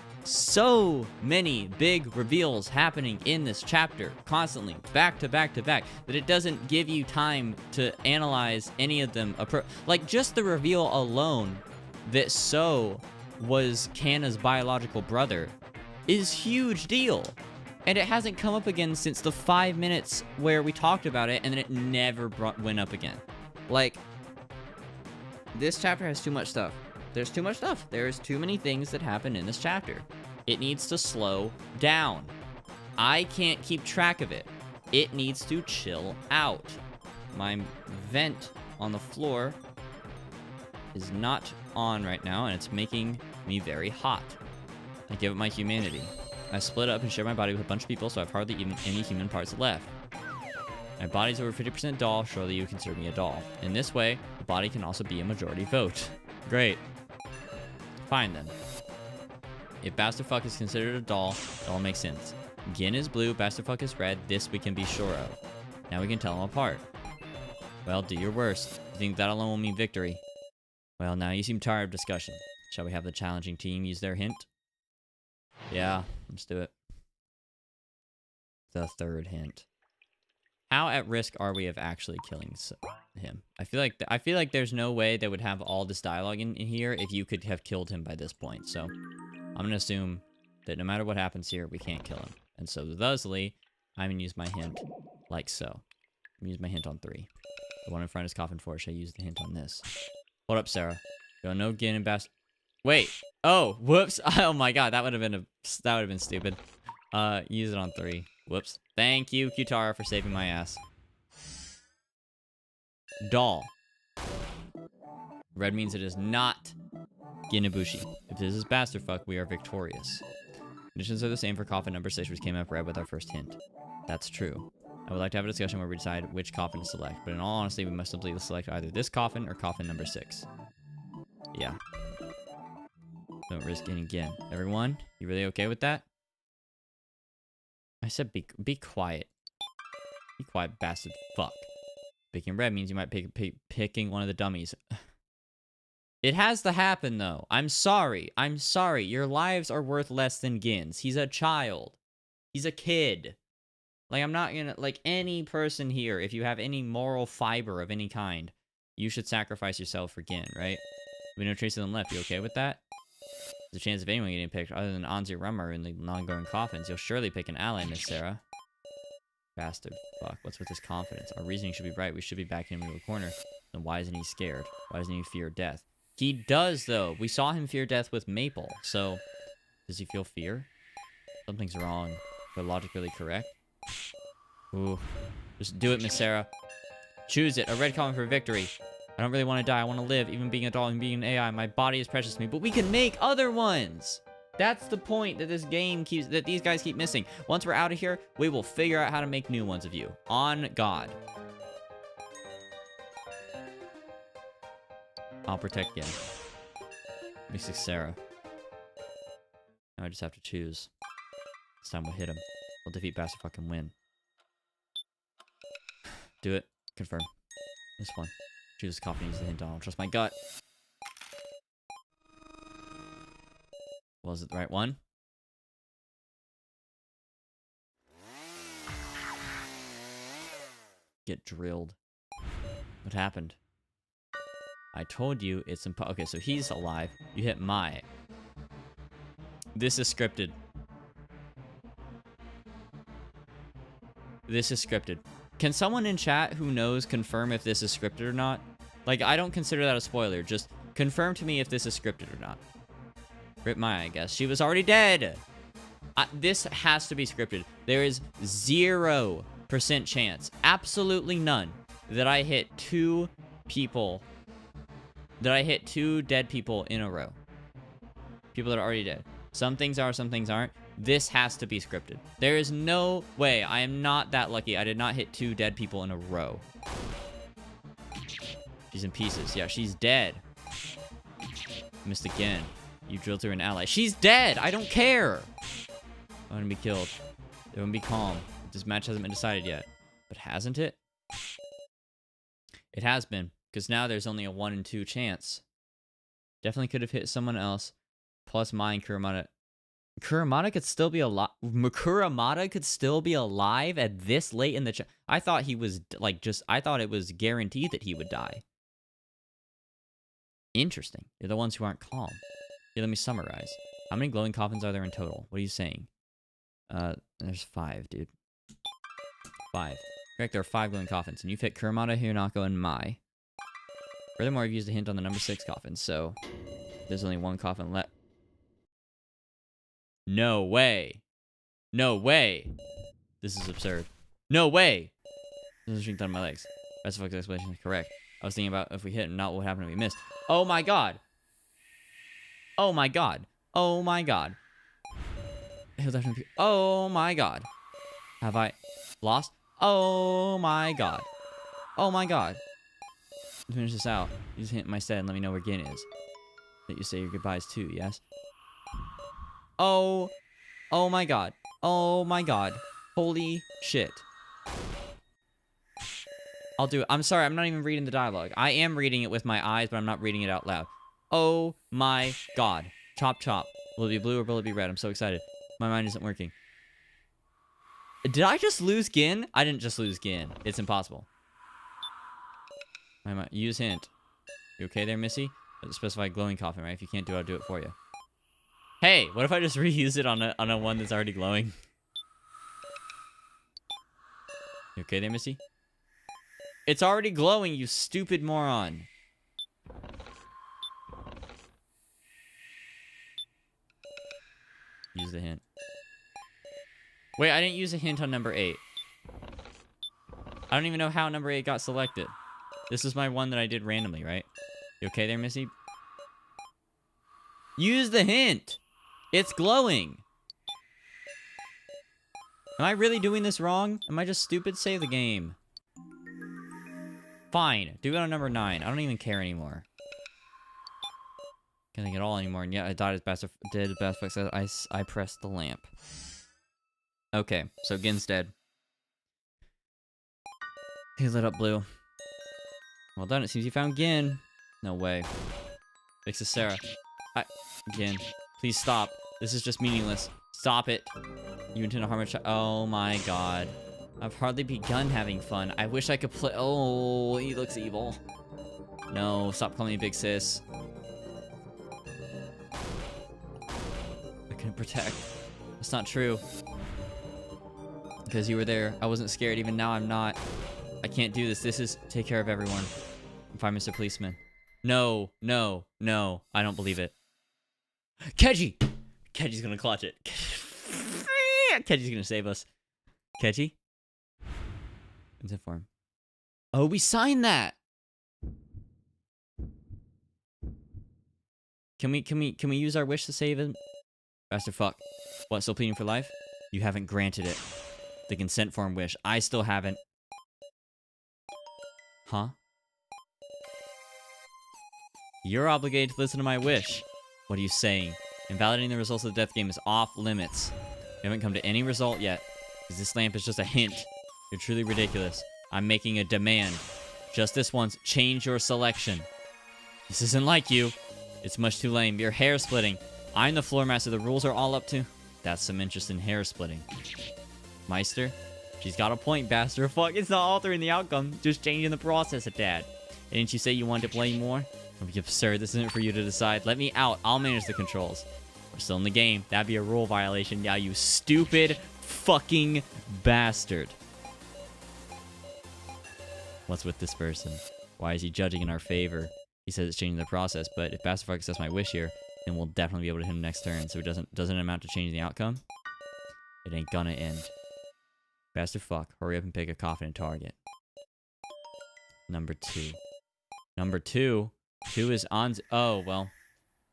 A: big reveals happening in this chapter, constantly, back to back to back, that it doesn't give you time to analyze any of them. Like, just the reveal alone that So was Kanna's biological brother is huge deal. And it hasn't come up again since the 5 minutes where we talked about it, and then it never went up again. Like, this chapter has too much stuff. There's too much stuff. There's too many things that happen in this chapter. It needs to slow down. I can't keep track of it. It needs to chill out. My vent on the floor is not on right now, and it's making me very hot. I give up my humanity. I split up and share my body with a bunch of people, so I've hardly even any human parts left. My body's over 50% doll. Surely you consider me a doll. In this way, the body can also be a majority vote. Great. Fine then. If Basterfuck is considered a doll, it all makes sense. Gin is blue, Basterfuck is red. This we can be sure of. Now we can tell them apart. Well, do your worst. You think that alone will mean victory? Well, now you seem tired of discussion. Shall we have the challenging team use their hint? Yeah, let's do it. The third hint. How at risk are we of actually killing him? I feel like there's no way they would have all this dialogue in here if you could have killed him by this point. So I'm gonna assume that no matter what happens here, we can't kill him. And so thusly, I'm gonna use my hint like so. I'm gonna use my hint on 3. The one in front is coffin 4. Should I use the hint on this? Hold up, Sarah. Don't know Gin and Bast. Wait. Oh, whoops. Oh my god, that would have been stupid. Use it on 3. Whoops. Thank you, Kitara, for saving my ass. Doll. Red means it is not Ginabushi. If this is Basterfuck, we are victorious. Conditions are the same for coffin number 6, which came up red with our first hint. That's true. I would like to have a discussion where we decide which coffin to select, but in all honesty, we must simply select either this coffin or coffin number 6. Yeah. Don't risk getting again. Everyone, you really okay with that? I said be quiet. Be quiet, bastard. Fuck. Picking red means you might picking one of the dummies. It has to happen, though. I'm sorry. I'm sorry. Your lives are worth less than Gin's. He's a child. He's a kid. Like, I'm not gonna... Like, any person here, if you have any moral fiber of any kind, you should sacrifice yourself for Gin, right? We no trace of them left. You okay with that? There's a chance of anyone getting picked other than Anzi Rummer in the non-going coffins. You'll surely pick an ally, Miss Sarah. Bastard. Fuck. What's with this confidence? Our reasoning should be right. We should be backing him into a corner. Then why isn't he scared? Why doesn't he fear death? He does, though. We saw him fear death with Maple. So, does he feel fear? Something's wrong. But logically correct? Ooh. Just do it, Miss Sarah. Choose it. A red coffin for victory. I don't really want to die. I want to live. Even being a doll and being an AI. My body is precious to me. But we can make other ones! That's the point that that these guys keep missing. Once we're out of here, we will figure out how to make new ones of you. On God. I'll protect again. Mystic Sarah. Now I just have to choose. This time we'll hit him. We'll defeat Bastard fucking win. Do it. Confirm. This one. Choose coffee, use the hint. I'll trust my gut. Was it the right one? Get drilled. What happened? I told you it's impossible. Okay, so he's alive. You hit my. This is scripted. This is scripted. Can someone in chat who knows confirm if this is scripted or not? Like, I don't consider that a spoiler. Just confirm to me if this is scripted or not. Rip Maya, I guess. She was already dead. This has to be scripted. There is 0% chance, absolutely none, that I hit 2 people. That I hit 2 dead people in a row. People that are already dead. Some things are, some things aren't. This has to be scripted. There is no way. I am not that lucky. I did not hit 2 dead people in a row. She's in pieces. Yeah, she's dead. Missed again. You drilled through an ally. She's dead! I don't care! I'm gonna be killed. Everyone be calm. This match hasn't been decided yet. But hasn't it? It has been. Because now there's only a 1 in 2 chance. Definitely could have hit someone else. Plus mine, Kuramata. Kuramata could still be alive. Kuramata could still be alive at this late in the I thought he was, like, I thought it was guaranteed that he would die. Interesting. You're the ones who aren't calm. Here, let me summarize. How many glowing coffins are there in total? What are you saying? There's 5, dude. 5. Correct, there are 5 glowing coffins. And you've hit Kuramata, Hinako, and Mai. Furthermore, I've used a hint on the number 6 coffin, so there's only 1 coffin left. No way. No way. This is absurd. No way. This is strength on my legs. Best of explanation is correct. I was thinking about if we hit and not what happened if we missed. Oh my god. Oh my god. Oh my god. Oh my god. Have I lost? Oh my god. Oh my god. To finish this out, you just hit my stead and let me know where Gin is. That you say your goodbyes too, yes? Oh. Oh my god. Oh my god. Holy shit. I'll do it. I'm sorry, I'm not even reading the dialogue. I am reading it with my eyes, but I'm not reading it out loud. Oh my god. Chop chop. Will it be blue or will it be red? I'm so excited. My mind isn't working. Did I just lose Gin? I didn't just lose Gin. It's impossible. Use hint. You okay there, Missy? Specify glowing coffin, right? If you can't do it, I'll do it for you. Hey, what if I just reuse it on a one that's already glowing? You okay there, Missy? It's already glowing, you stupid moron. Use the hint. Wait, I didn't use a hint on number 8. I don't even know how number 8 got selected. This is my one that I did randomly, right? You okay there, Missy? Use the hint! It's glowing! Am I really doing this wrong? Am I just stupid? Save the game. Fine. Do it on number 9. I don't even care anymore. Can't think at all anymore. And yeah, I died as best did best said I pressed the lamp. Okay, so Gin's dead. He lit up blue. Well done, it seems you found Gin. No way. Fix this, Sarah. Gin, please stop. This is just meaningless. Stop it. You intend to harm a child. Oh my god. I've hardly begun having fun. I wish I could play. Oh, he looks evil. No, stop calling me big sis. I couldn't protect. That's not true. Because you were there. I wasn't scared. Even now, I'm not. I can't do this. This is take care of everyone. Find Mr. Policeman. No, no, no. I don't believe it. Keji! Keji's gonna clutch it. Keji's gonna save us. Keji? Consent form. Oh, we signed that! Can we use our wish to save him? Bastard fuck. What, still pleading for life? You haven't granted it. The consent form wish. I still haven't. Huh? You're obligated to listen to my wish. What are you saying? Invalidating the results of the death game is off limits. You haven't come to any result yet. Because this lamp is just a hint. You're truly ridiculous. I'm making a demand. Just this once, change your selection. This isn't like you. It's much too lame. You're hair splitting. I'm the floor master. The rules are all up to... That's some interest in hair splitting. Meister? She's got a point, bastard. Fuck, it's not altering the outcome. Just changing the process, Dad. Didn't you say you wanted to play more? Don't be absurd. This isn't for you to decide. Let me out. I'll manage the controls. We're still in the game. That'd be a rule violation. Yeah, you stupid fucking bastard. What's with this person? Why is he judging in our favor? He says it's changing the process, but if Bastard Fuck accepts my wish here, then we'll definitely be able to hit him next turn, so it doesn't amount to changing the outcome. It ain't gonna end. Bastard Fuck, hurry up and pick a coffin and target. Number 2. Number 2? 2 is Anzu. Oh, well.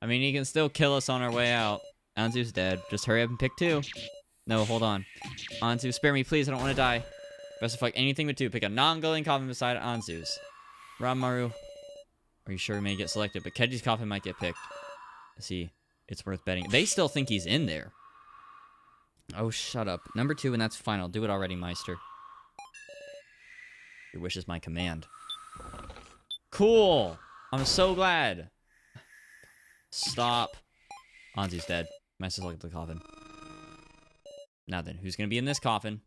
A: I mean, he can still kill us on our way out. Anzu's dead. Just hurry up and pick 2. No, hold on. Anzu, spare me, please. I don't want to die. Bastard Fuck, anything but 2. Pick a non-glowing coffin beside Anzu's. Ranmaru. Are you sure he may get selected? But Keji's coffin might get picked. See, it's worth betting. They still think he's in there. Oh, shut up. Number 2, and that's final. Do it already, Meister. Your wish is my command. Cool. I'm so glad. Stop. Anzu's dead. Meister's look at the coffin. Now then, who's going to be in this coffin?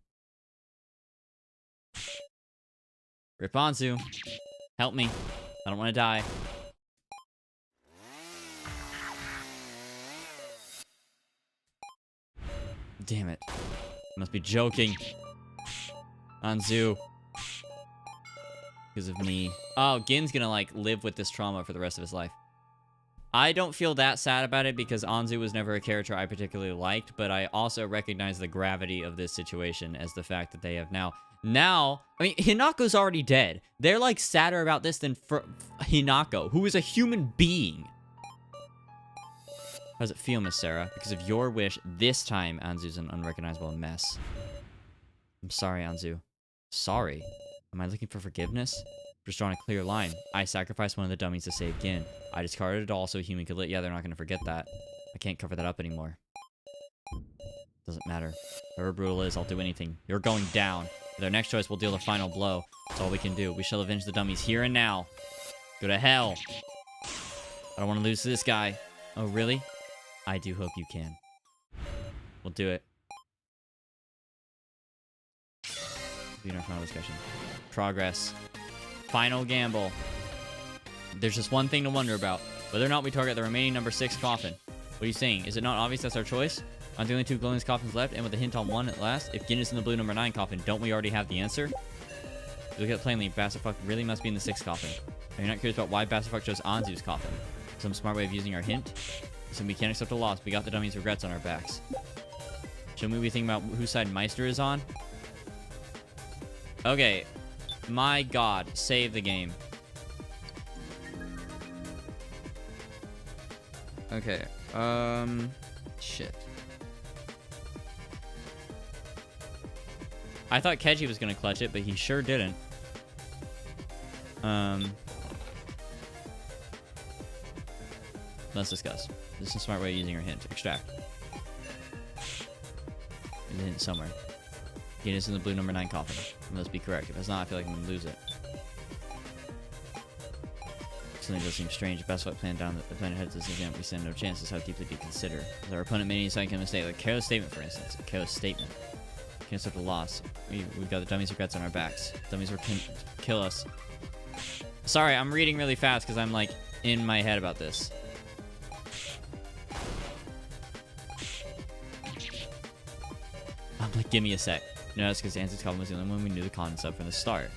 A: Rip Anzu. Help me. I don't want to die. Damn it. Must be joking. Anzu. Because of me. Oh, Gin's gonna, like, live with this trauma for the rest of his life. I don't feel that sad about it because Anzu was never a character I particularly liked, but I also recognize the gravity of this situation as the fact that they have now... I mean, Hinako's already dead. They're, like, sadder about this than Hinako, who is a human being. How does it feel, Miss Sarah? Because of your wish, this time Anzu's an unrecognizable mess. I'm sorry, Anzu. Sorry? Am I looking for forgiveness? Just drawing a clear line. I sacrificed one of the dummies to save Gin. I discarded it all so a human could live. Yeah, they're not going to forget that. I can't cover that up anymore. Doesn't matter. Whoever Brutal is, I'll do anything. You're going down. With our next choice, we'll deal the final blow. That's all we can do. We shall avenge the dummies here and now. Go to hell. I don't want to lose to this guy. Oh, really? I do hope you can. We'll do it. Begin our final discussion. Progress. Final gamble. There's just one thing to wonder about. Whether or not we target the remaining number 6 coffin. What are you saying? Is it not obvious that's our choice? Aren't the only 2 glowing coffins left? And with a hint on 1 at last? If Gin is in the blue number 9 coffin, don't we already have the answer? Look at it plainly. Bastard Fuck really must be in the 6th coffin. Are you not curious about why Bastard Fuck chose Anzu's coffin? Some smart way of using our hint? Listen, we can't accept a loss. We got the dummies' regrets on our backs. Shouldn't we be thinking about whose side Meister is on? Okay. My god. Save the game. Okay. Shit. I thought Keji was gonna clutch it, but he sure didn't. Let's discuss. This is a smart way of using your hint. Extract. There's a hint somewhere. It is in the blue number 9 coffin. It must be correct. If it's not, I feel like I'm gonna lose it. Something does seem strange. Best Fuck plan down the planet heads to this event. We stand no chances. How deeply do you consider? Has our opponent made any psychic mistake? Like a careless statement, for instance. A careless statement. Can't accept a loss. We've got the dummies' regrets on our backs. Dummies will kill us. Sorry, I'm reading really fast because I'm like in my head about this. I'm like, give me a sec. No, that's because Anzu's coffin was the only one we knew the concept of from the start.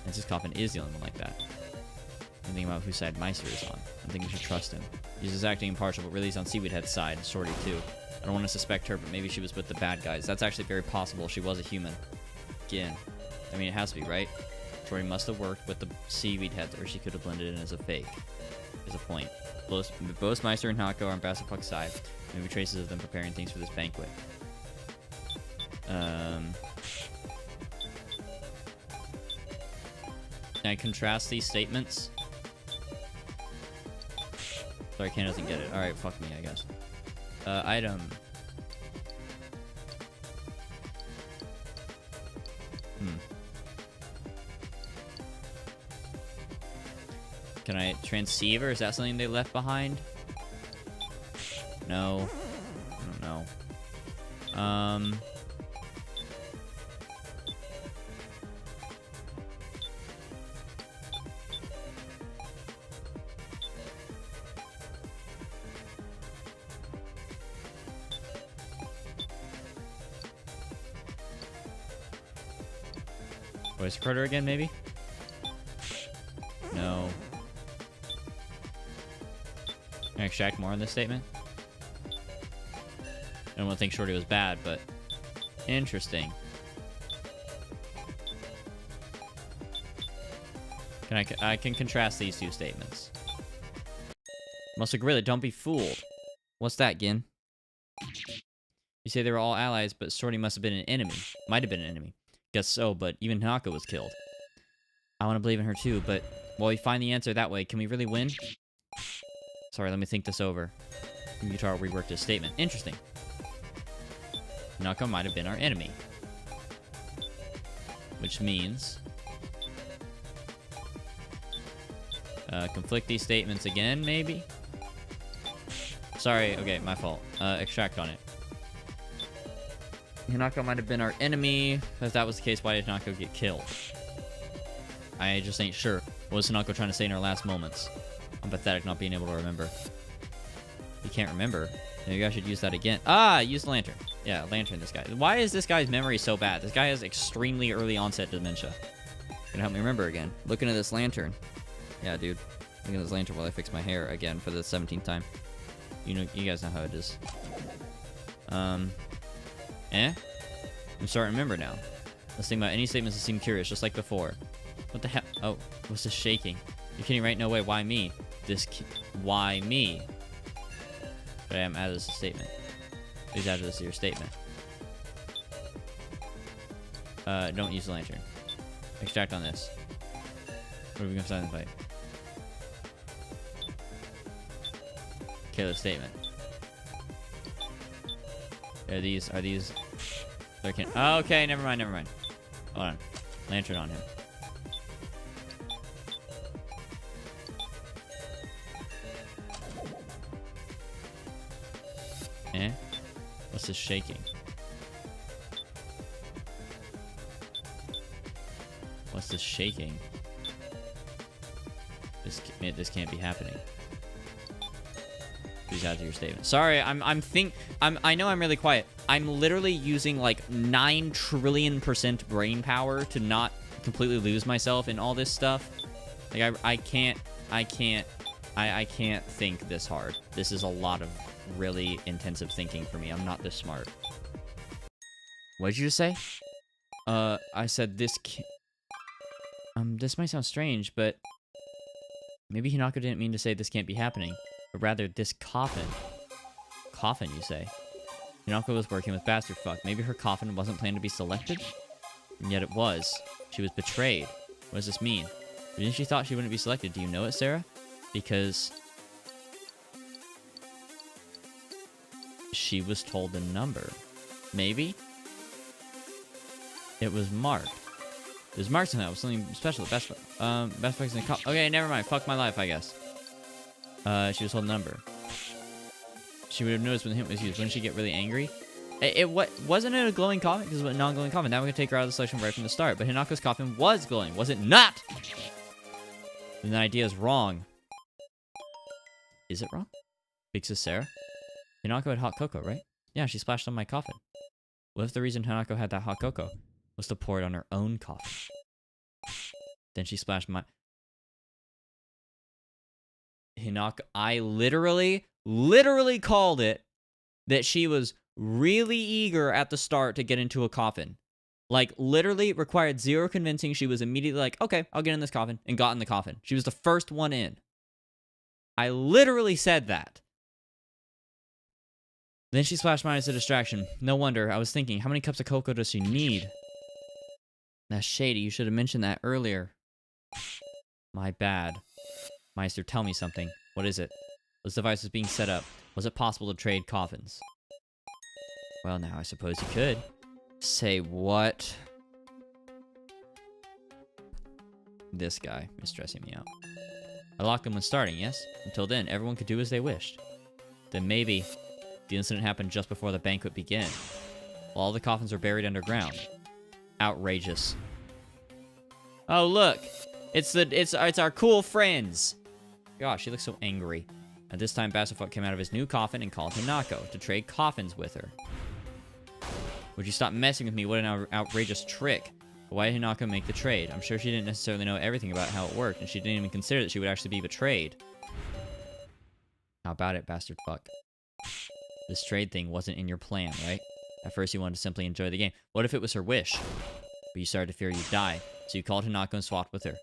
A: Anzu's coffin is the only one like that. I'm thinking about whose side Meister is on. I think we should trust him. He's just acting impartial, but really he's on Seaweed Head's side. Shorty, too. I don't want to suspect her, but maybe she was with the bad guys. That's actually very possible. She was a human. Again. I mean, it has to be, right? Shorty must have worked with the seaweed heads, or she could have blended in as a fake. Is a point. Both Meister and Hanako are on Bastard Fuck's side. Maybe traces of them preparing things for this banquet. Can I contrast these statements? Sorry, Ken doesn't get it. Alright, fuck me, I guess. Item. Can I transceiver? Is that something they left behind? No. I don't know. Voice recorder again, maybe? No. Can I extract more on this statement? I don't want to think Shorty was bad, but interesting. I can contrast these two statements. Muscle Gorilla, don't be fooled. What's that, Gin? You say they were all allies, but Shorty must have been an enemy. Might have been an enemy. Guess so, but even Hanako was killed. I want to believe in her too, but while we find the answer that way, can we really win? Sorry, let me think this over. Guitar reworked his statement. Interesting. Hanako might have been our enemy. Which means... conflict these statements again, maybe? Sorry, okay, my fault. Extract on it. Hanako might have been our enemy. If that was the case, why did Hanako get killed? I just ain't sure. What was Hanako trying to say in her last moments? I'm pathetic not being able to remember. You can't remember? Maybe I should use that again. Ah, use the lantern. Yeah, lantern this guy. Why is this guy's memory so bad? This guy has extremely early onset dementia. Gonna help me remember again. Looking at this lantern. Yeah, dude. Looking at this lantern while I fix my hair again for the 17th time. You know, you guys know how it is. I'm starting to remember now. Let's think about any statements that seem curious, just like before. What the hell? Oh, what's this shaking? You're kidding, right? No way. Why me? Why me? But I am added as a statement. Please add this to your statement. Don't use the lantern. Extract on this. What are we gonna sign the fight? Kayla's statement. Are these? Oh, okay, never mind. Hold on. Lantern on him. What's this shaking? What's this shaking? This can't be happening. Please add to your statement. Sorry, I know I'm really quiet. I'm literally using like 9 trillion% brain power to not completely lose myself in all this stuff. Like I can't think this hard. This is a lot of really intensive thinking for me. I'm not this smart. What did you just say? I said this this might sound strange, but maybe Hanako didn't mean to say this can't be happening, but rather this coffin. Coffin, you say? Hanako was working with Bastard Fuck. Maybe her coffin wasn't planned to be selected? And yet it was. She was betrayed. What does this mean? Didn't she thought she wouldn't be selected? Do you know it, Sarah? Because she was told the number. Maybe? It was marked. It was marked somehow. It was something special. Best Fuck's in the cop. Okay, never mind. Fuck my life, I guess. She was told the number. She would have noticed when the hint was used. Wouldn't she get really angry? Wasn't it a glowing coffin? Because it was a non-glowing coffin. That would take her out of the selection right from the start. But Hanako's coffin was glowing. Was it not? Then the idea is wrong. Is it wrong? Big Sis Sarah? Hanako had hot cocoa, right? Yeah, she splashed on my coffin. What if the reason Hanako had that hot cocoa was to pour it on her own coffin? Then she splashed my... Hanako... I literally called it that she was really eager at the start to get into a coffin. Like, literally required zero convincing. She was immediately like, okay, I'll get in this coffin, and got in the coffin. She was the first one in. I literally said that. Then she splashed mine as a distraction. No wonder. I was thinking, how many cups of cocoa does she need? That's shady. You should have mentioned that earlier. My bad. Meister, tell me something. What is it? This device is being set up. Was it possible to trade coffins? Well, now I suppose you could. Say what? This guy is stressing me out. I locked them when starting, yes? Until then, everyone could do as they wished. Then maybe the incident happened just before the banquet began. While all the coffins were buried underground. Outrageous. Oh, look! It's our cool friends! Gosh, he looks so angry. At this time, Bassifut came out of his new coffin and called Hinako to trade coffins with her. Would you stop messing with me? What an outrageous trick. But why did Hinako make the trade? I'm sure she didn't necessarily know everything about how it worked, and she didn't even consider that she would actually be betrayed. How about it, bastard fuck? This trade thing wasn't in your plan, right? At first you wanted to simply enjoy the game. What if it was her wish? But you started to fear you'd die, so you called Hinako and swapped with her.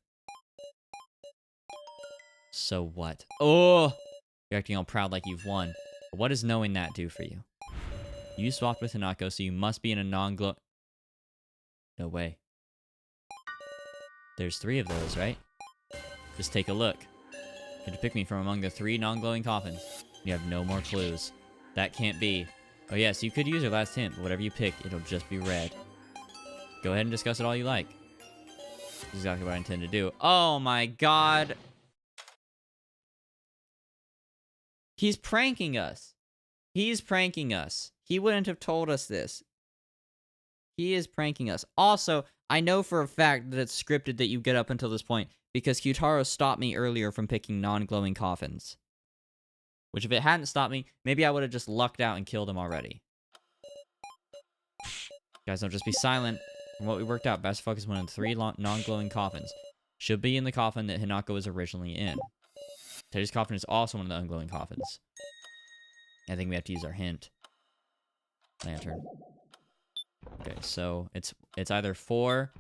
A: So what? Oh! You're acting all proud like you've won. But what does knowing that do for you? You swapped with Hinako, so you must be in a non-glow... No way. There's 3 of those, right? Just take a look. You had to pick me from among the 3 non-glowing coffins. You have no more clues. That can't be. Oh yes, you could use your last hint, but whatever you pick, it'll just be red. Go ahead and discuss it all you like. This is exactly what I intend to do. Oh my god! He's pranking us. He's pranking us. He wouldn't have told us this. He is pranking us. Also, I know for a fact that it's scripted that you get up until this point, because Kyutaro stopped me earlier from picking non-glowing coffins. Which, if it hadn't stopped me, maybe I would have just lucked out and killed him already. Guys, don't just be silent. From what we worked out, Bassifut is one of the 3 non-glowing coffins. Should be in the coffin that Hinako was originally in. Teddy's coffin is also one of the unglowing coffins. I think we have to use our hint. Lantern. Okay, so it's either 4,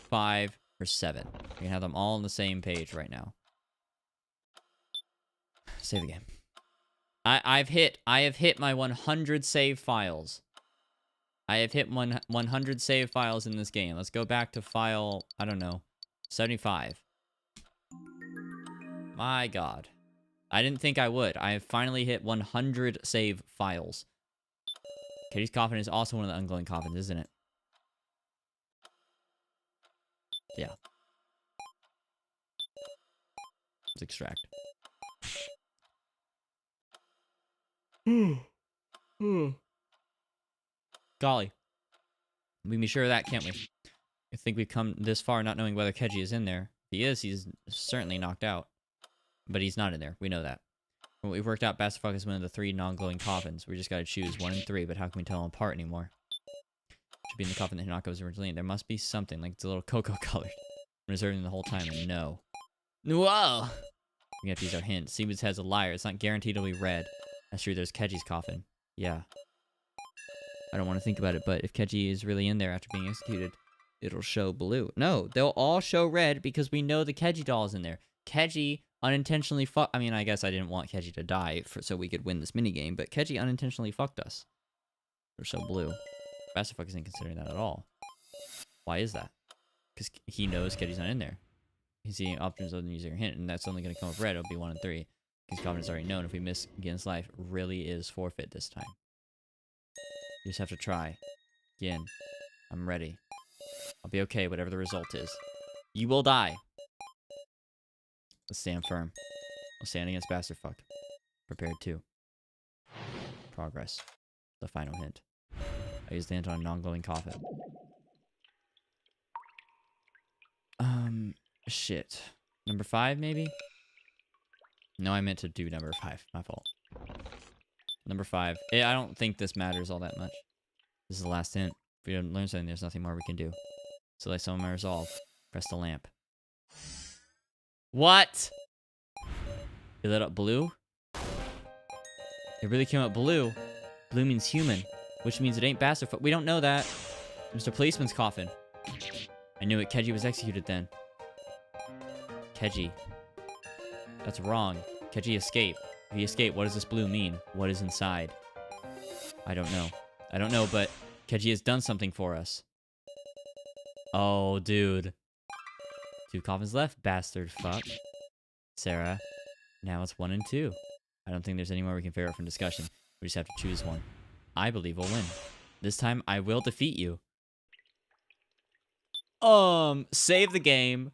A: 5, or 7. We can have them all on the same page right now. Save the game. I have hit my 100 save files. I have hit 100 save files in this game. Let's go back to file, I don't know, 75. My god. I didn't think I would. I have finally hit 100 save files. Katie's coffin is also one of the unglowing coffins, isn't it? Yeah. Let's extract. Golly. We can be sure of that, can't we? I think we've come this far not knowing whether Keiji is in there. If he is, he's certainly knocked out. But he's not in there. We know that. From what we've worked out, Bassifut is one of the 3 non-glowing coffins. We just gotta choose 1 and 3, but how can we tell them apart anymore? Should be in the coffin that Hinako was originally in. There must be something, like it's a little cocoa colored. I'm reserving the whole time, and no. Whoa! We have to use our hint. Seaweed's head's a liar. It's not guaranteed it'll be red. That's true, there's Keji's coffin. Yeah. I don't want to think about it, but if Keiji is really in there after being executed, it'll show blue. No, they'll all show red because we know the Keiji doll is in there. Keiji unintentionally I mean, I guess I didn't want Keiji to die so we could win this minigame, but Keiji unintentionally fucked us. They're so blue. Bassifut isn't considering that at all. Why is that? Because he knows Keiji's not in there. He's seeing options other than using your hint, and that's only going to come up red. It'll be 1 and 3. His coffin is already known. If we miss Gin's life, really is forfeit this time. You just have to try. Gin, I'm ready. I'll be okay, whatever the result is. You will die. Let's stand firm. We'll stand against Bassifut. Prepared to. Progress. The final hint. I use the hint on a non-glowing coffin. Shit. Number 5, maybe? No, I meant to do number 5. My fault. Number 5. I don't think this matters all that much. This is the last hint. If we don't learn something, there's nothing more we can do. So like some of my resolve. Press the lamp. What? It lit up blue? It really came up blue. Blue means human, which means it ain't Bassifut. We don't know that. Mr. Policeman's coffin. I knew it. Keji was executed then. Keji. That's wrong. Keji escaped. If he escaped, what does this blue mean? What is inside? I don't know. I don't know, but Keji has done something for us. Oh, dude. 2 coffins left, bastard fuck. Sarah. Now it's 1 and 2. I don't think there's any more we can figure out from discussion. We just have to choose one. I believe we'll win. This time, I will defeat you. Save the game.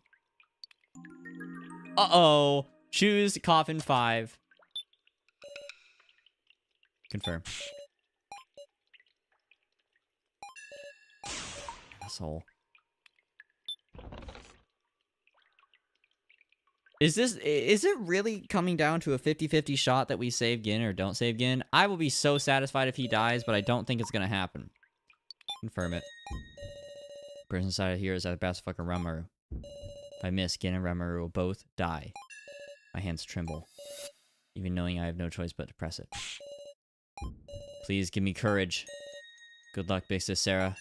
A: Uh-oh. Choose coffin 5. Confirm. Asshole. Is it really coming down to a 50-50 shot that we save Gin or don't save Gin? I will be so satisfied if he dies, but I don't think it's gonna happen. Confirm it. Person inside here is either Bastard or Ranmaru. If I miss, Gin and Ranmaru will both die. My hands tremble, even knowing I have no choice but to press it. Please give me courage. Good luck, big sis Sarah.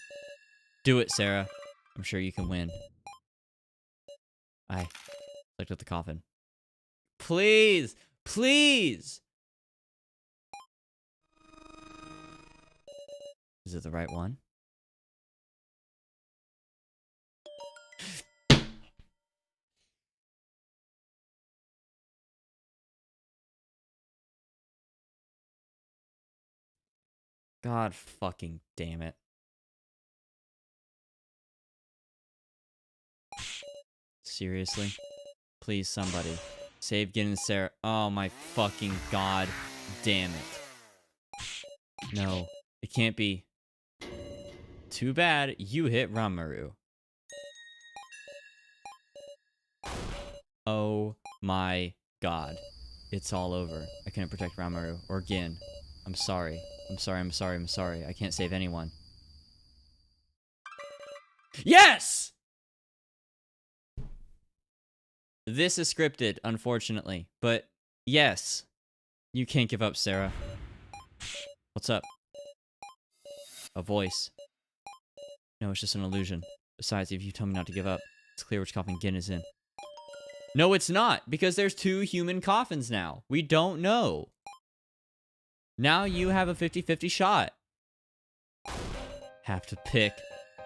A: Do it, Sarah. I'm sure you can win. I looked at the coffin. Please! Please! Is it the right one? God fucking damn it. Seriously? Please, somebody. Save Gin and Sarah. Oh my fucking god. Damn it. No. It can't be. Too bad you hit Ranmaru. Oh my god. It's all over. I couldn't protect Ranmaru or Gin. I'm sorry. I'm sorry, I'm sorry, I'm sorry. I can't save anyone. Yes! This is scripted, unfortunately. But, yes. You can't give up, Sarah. What's up? A voice. No, it's just an illusion. Besides, if you tell me not to give up, it's clear which coffin Gin is in. No, it's not, because there's 2 human coffins now. We don't know. Now you have a 50-50 shot. Have to pick.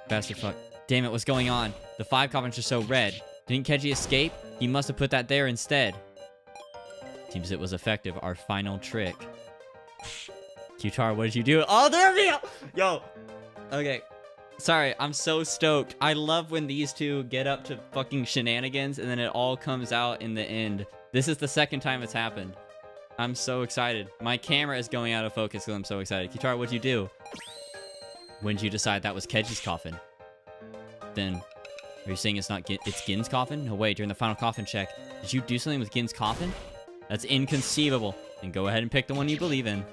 A: Bastard fuck. Damn it, what's going on? The 5 coffins are so red. Didn't Keji escape? He must have put that there instead. Seems it was effective. Our final trick. Q-Tar, what did you do? Oh, there we go! Yo! Okay. Sorry, I'm so stoked. I love when these two get up to fucking shenanigans and then it all comes out in the end. This is the 2nd time it's happened. I'm so excited. My camera is going out of focus because I'm so excited. Q-Tar, what'd you do? When did you decide that was Keji's coffin? Then, are you saying it's not it's Gin's coffin? No way, during the final coffin check. Did you do something with Gin's coffin? That's inconceivable. Then go ahead and pick the one you believe in.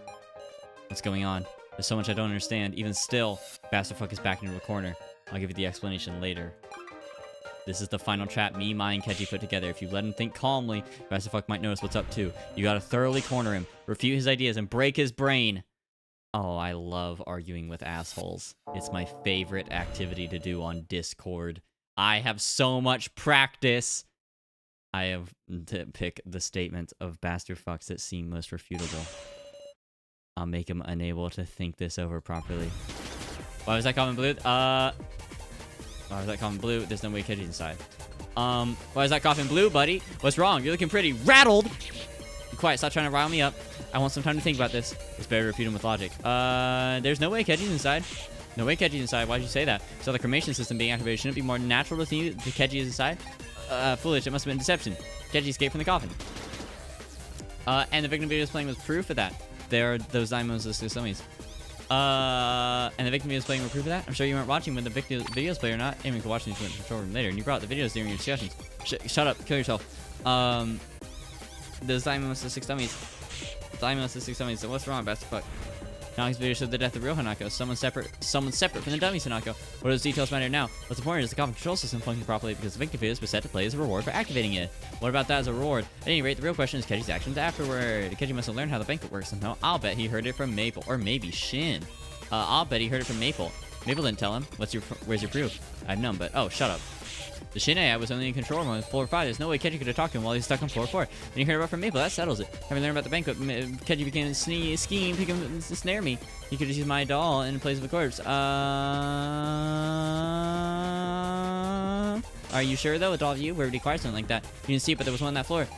A: What's going on? There's so much I don't understand. Even still, Bastard Fuck is backed into a corner. I'll give you the explanation later. This is the final trap me, Mai, and Keji put together. If you let him think calmly, Bastard Fuck might notice what's up too. You gotta thoroughly corner him, refute his ideas, and break his brain. Oh, I love arguing with assholes. It's my favorite activity to do on Discord. I have so much practice. I have to pick the statement of Bastard Fucks that seem most refutable. I'll make him unable to think this over properly. Why was that common blue? Why was that coffin blue? There's no way Keji's inside. Why is that coffin blue, buddy? What's wrong? You're looking pretty rattled. Be quiet. Stop trying to rile me up. I want some time to think about this. It's better to refute him with logic. There's no way Keji's inside. No way Keji's inside. Why'd you say that? So the cremation system being activated, shouldn't it be more natural to think that Keji is inside? Foolish. It must have been deception. Keji escaped from the coffin. And the victim video is playing with proof of that. There are those diamonds of Susumis. And the victim video is playing with proof of that? I'm sure you weren't watching when the videos play or not. Anyone can watch these in the control room later. And you brought the videos during your discussions. Shut up. Kill yourself. Those diamonds of 6 dummies. Diamonds of 6 dummies. So what's wrong, Bastard Fuck? Nanako's video showed the death of real Hanako. Someone separate from the dummies Hanako. What do those details matter now? What's important is the coffin control system functions properly because the victim video was set to play as a reward for activating it. What about that as a reward? At any rate, the real question is Keji's actions afterward. Keji must have learned how the banquet works somehow. I'll bet he heard it from Maple. Or maybe Shin. I'll bet he heard it from Maple. Maple didn't tell him. Where's your proof? I have none, but oh, shut up. The Shine I was only in control room on floor 5. There's no way Keji could have talked to him while he's stuck on floor 4. Then you heard about from Maple. That settles it. Having learned about the banquet, Keji began to scheme to snare me. He could have used my doll in place of a corpse. Are you sure though? With all of you, where would he acquire something like that? You didn't see it, but there was one on that floor.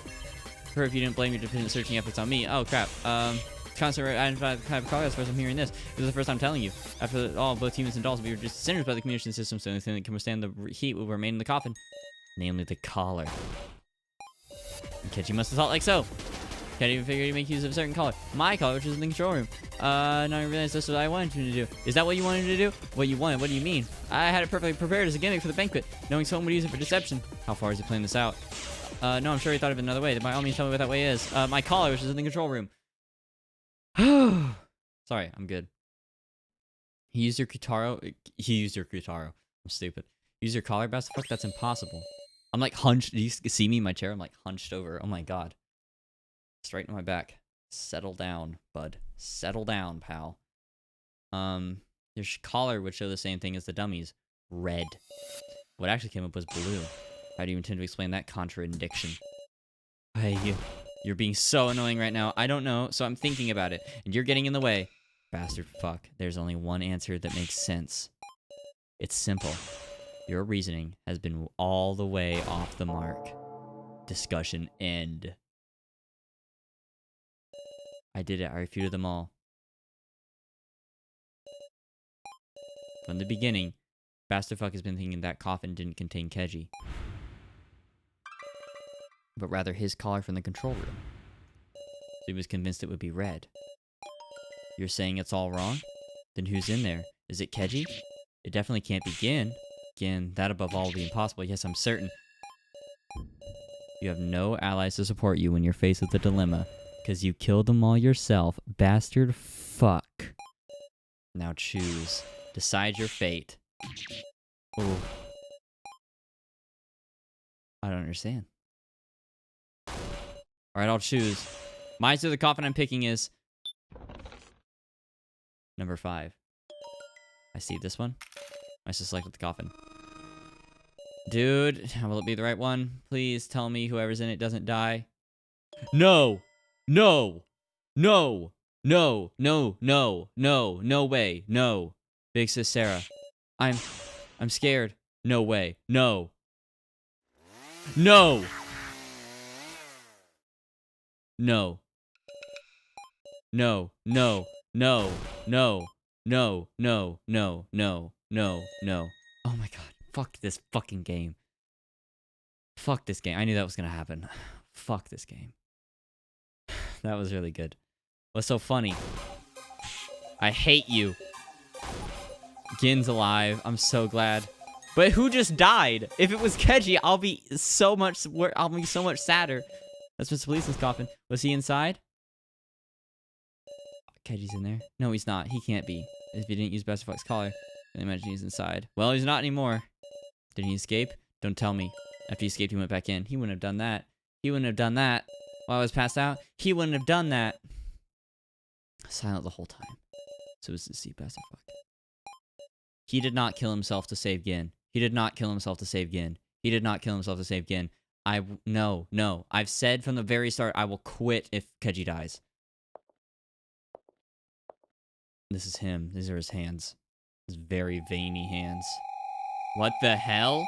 A: For if you didn't blame your dependent searching efforts on me. Oh crap. Constant identified as first I'm hearing this. This is the first time telling you. After all, both humans and dolls, we were just sinners by the communication system, so the only thing that can withstand the heat will remain in the coffin. Namely, the collar. And Keji must have thought like so. Can't even figure to make use of a certain collar. My collar, which is in the control room. Now I realize that's what I wanted you to do. Is that what you wanted to do? What you wanted? What do you mean? I had it perfectly prepared as a gimmick for the banquet, knowing someone would use it for deception. How far is he playing this out? No, I'm sure he thought of another way. By all means, tell me what that way is. My collar, which is in the control room. Sorry, I'm good. He used your Kutaro. I'm stupid. Use your collar, best fuck? That's impossible. I'm like hunched. Do you see me in my chair? I'm like hunched over. Oh my god. Straighten my back. Settle down, bud. Settle down, pal. Your collar would show the same thing as the dummies. Red. What actually came up was blue. How do you intend to explain that contradiction? Hey, you're being so annoying right now. I don't know, so I'm thinking about it. And you're getting in the way. Bastard fuck. There's only one answer that makes sense. It's simple. Your reasoning has been all the way off the mark. Discussion end. I did it. I refuted them all. From the beginning, Bastard fuck has been thinking that coffin didn't contain Keji, but rather his collar from the control room. So he was convinced it would be red. You're saying it's all wrong? Then who's in there? Is it Keji? It definitely can't be Gin. Gin, that above all would be impossible. Yes, I'm certain. You have no allies to support you when you're faced with a dilemma, because you killed them all yourself. Bastard fuck. Now choose. Decide your fate. Ooh. I don't understand. Alright, I'll choose. My side of the coffin I'm picking is number 5. I see this one. I just selected the coffin. Dude, will it be the right one? Please tell me whoever's in it doesn't die. No! No! No! No! No! No! No! No way! No! Big sis Sarah. I'm scared. No way. No! No! No. No. No. No. No. No. No. No. No. No. No. Oh my god. Fuck this fucking game. Fuck this game. I knew that was gonna happen. Fuck this game. That was really good. What's so funny? I hate you. Gin's alive. I'm so glad. But who just died? If it was Keji, I'll be so much sadder. That's Mr. Police's coffin. Was he inside? Keji's in there. No, he's not. He can't be. If he didn't use Bastard Fuck's collar, I imagine he's inside. Well, he's not anymore. Did he escape? Don't tell me. After he escaped, he went back in. He wouldn't have done that. He wouldn't have done that. While I was passed out, he wouldn't have done that. Silent the whole time. So it was to see Bastard Fuck. He did not kill himself to save Gin. He did not kill himself to save Gin. He did not kill himself to save Gin. No. I've said from the very start, I will quit if Keji dies. This is him. These are his hands. His very veiny hands. What the hell?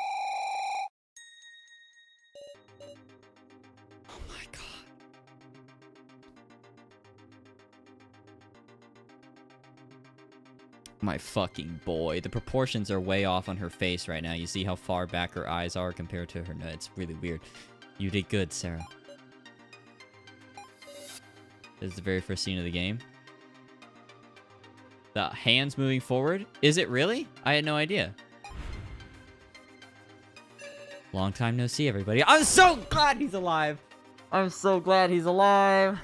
A: Oh my god. My fucking boy. The proportions are way off on her face right now. You see how far back her eyes are compared to her... No, it's really weird. You did good, Sarah. This is the very first scene of the game. The hands moving forward? Is it really? I had no idea. Long time no see, everybody. I'm so glad he's alive! I'm so glad he's alive!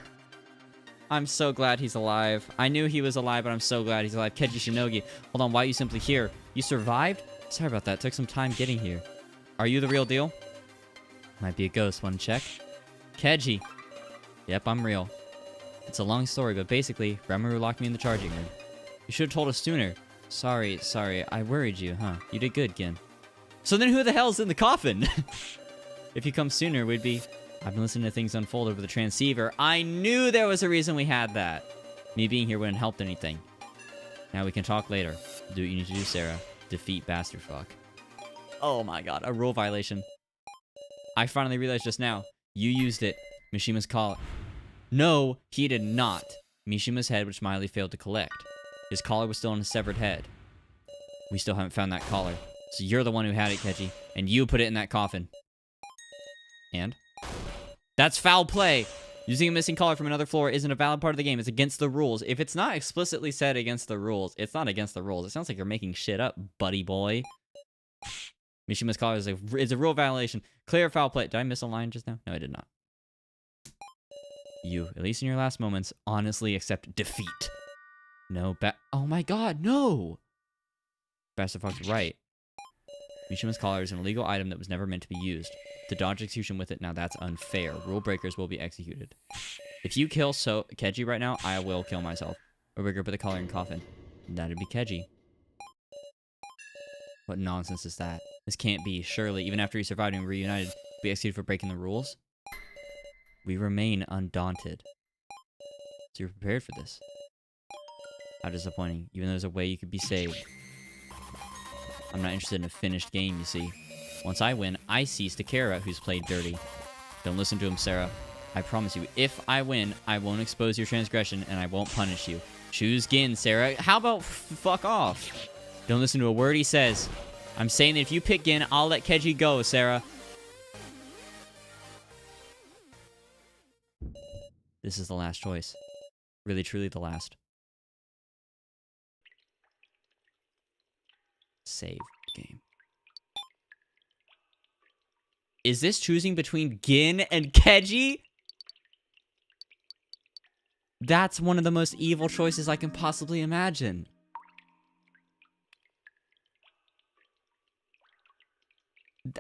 A: I'm so glad he's alive. I knew he was alive, but I'm so glad he's alive. Keji Shinogi. Hold on, why are you simply here? You survived? Sorry about that. Took some time getting here. Are you the real deal? Might be a ghost. Wanna check? Keji. Yep, I'm real. It's a long story, but basically, Rimuru locked me in the charging room. You should have told us sooner. Sorry, I worried you, huh? You did good, Gin. So then who the hell's in the coffin? If you come sooner, we'd be... I've been listening to things unfold over the transceiver. I knew there was a reason we had that. Me being here wouldn't help anything. Now we can talk later. Do what you need to do, Sarah. Defeat Bastard Fuck. Oh my god, a rule violation. I finally realized just now. You used it. Mishima's collar. No, he did not. Mishima's head, which Miley failed to collect. His collar was still on his severed head. We still haven't found that collar. So you're the one who had it, Keji. And you put it in that coffin. And? That's foul play! Using a missing collar from another floor isn't a valid part of the game. It's against the rules. If it's not explicitly said against the rules, it's not against the rules. It sounds like you're making shit up, buddy boy. Mishima's collar is a rule violation. Clear foul play. Did I miss a line just now? No, I did not. You, at least in your last moments, honestly accept defeat. No, oh my god, no! Bastard Fox right. Mishima's collar is an illegal item that was never meant to be used. To dodge execution with it, now that's unfair. Rule breakers will be executed. If you kill Keji right now, I will kill myself. Or Rigger put the collar in coffin. That'd be Keji. What nonsense is that? This can't be. Surely, even after he survived and reunited, be executed for breaking the rules? We remain undaunted. So you're prepared for this. How disappointing. Even though there's a way you could be saved. I'm not interested in a finished game, you see. Once I win, I cease to care about who's played dirty. Don't listen to him, Sarah. I promise you, if I win, I won't expose your transgression and I won't punish you. Choose Gin, Sarah. How about fuck off? Don't listen to a word he says. I'm saying that if you pick Gin, I'll let Keji go, Sarah. This is the last choice. Really, truly the last. Save game. Is this choosing between Gin and Keji? That's one of the most evil choices I can possibly imagine.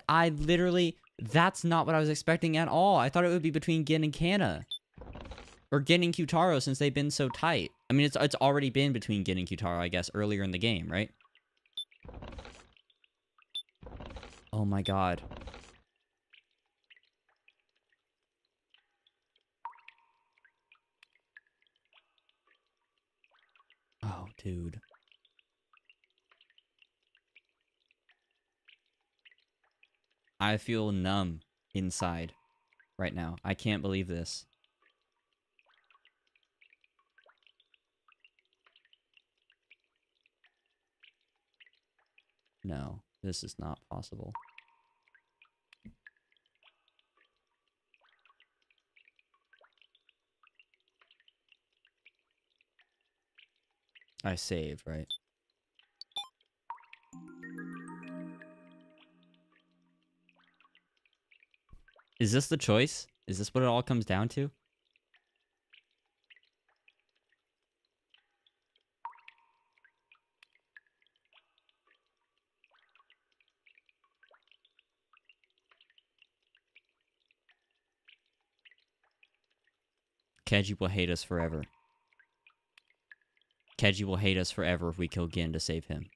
A: I literally... That's not what I was expecting at all. I thought it would be between Gin and Kana. Or Gin and Kyutaro, since they've been so tight. I mean, it's already been between Gin and Kyutaro, I guess, earlier in the game, right? Oh my god. Oh, dude. I feel numb inside right now. I can't believe this. No, this is not possible. I saved, right? Is this the choice? Is this what it all comes down to? Keji will hate us forever. Keji will hate us forever if we kill Gin to save him.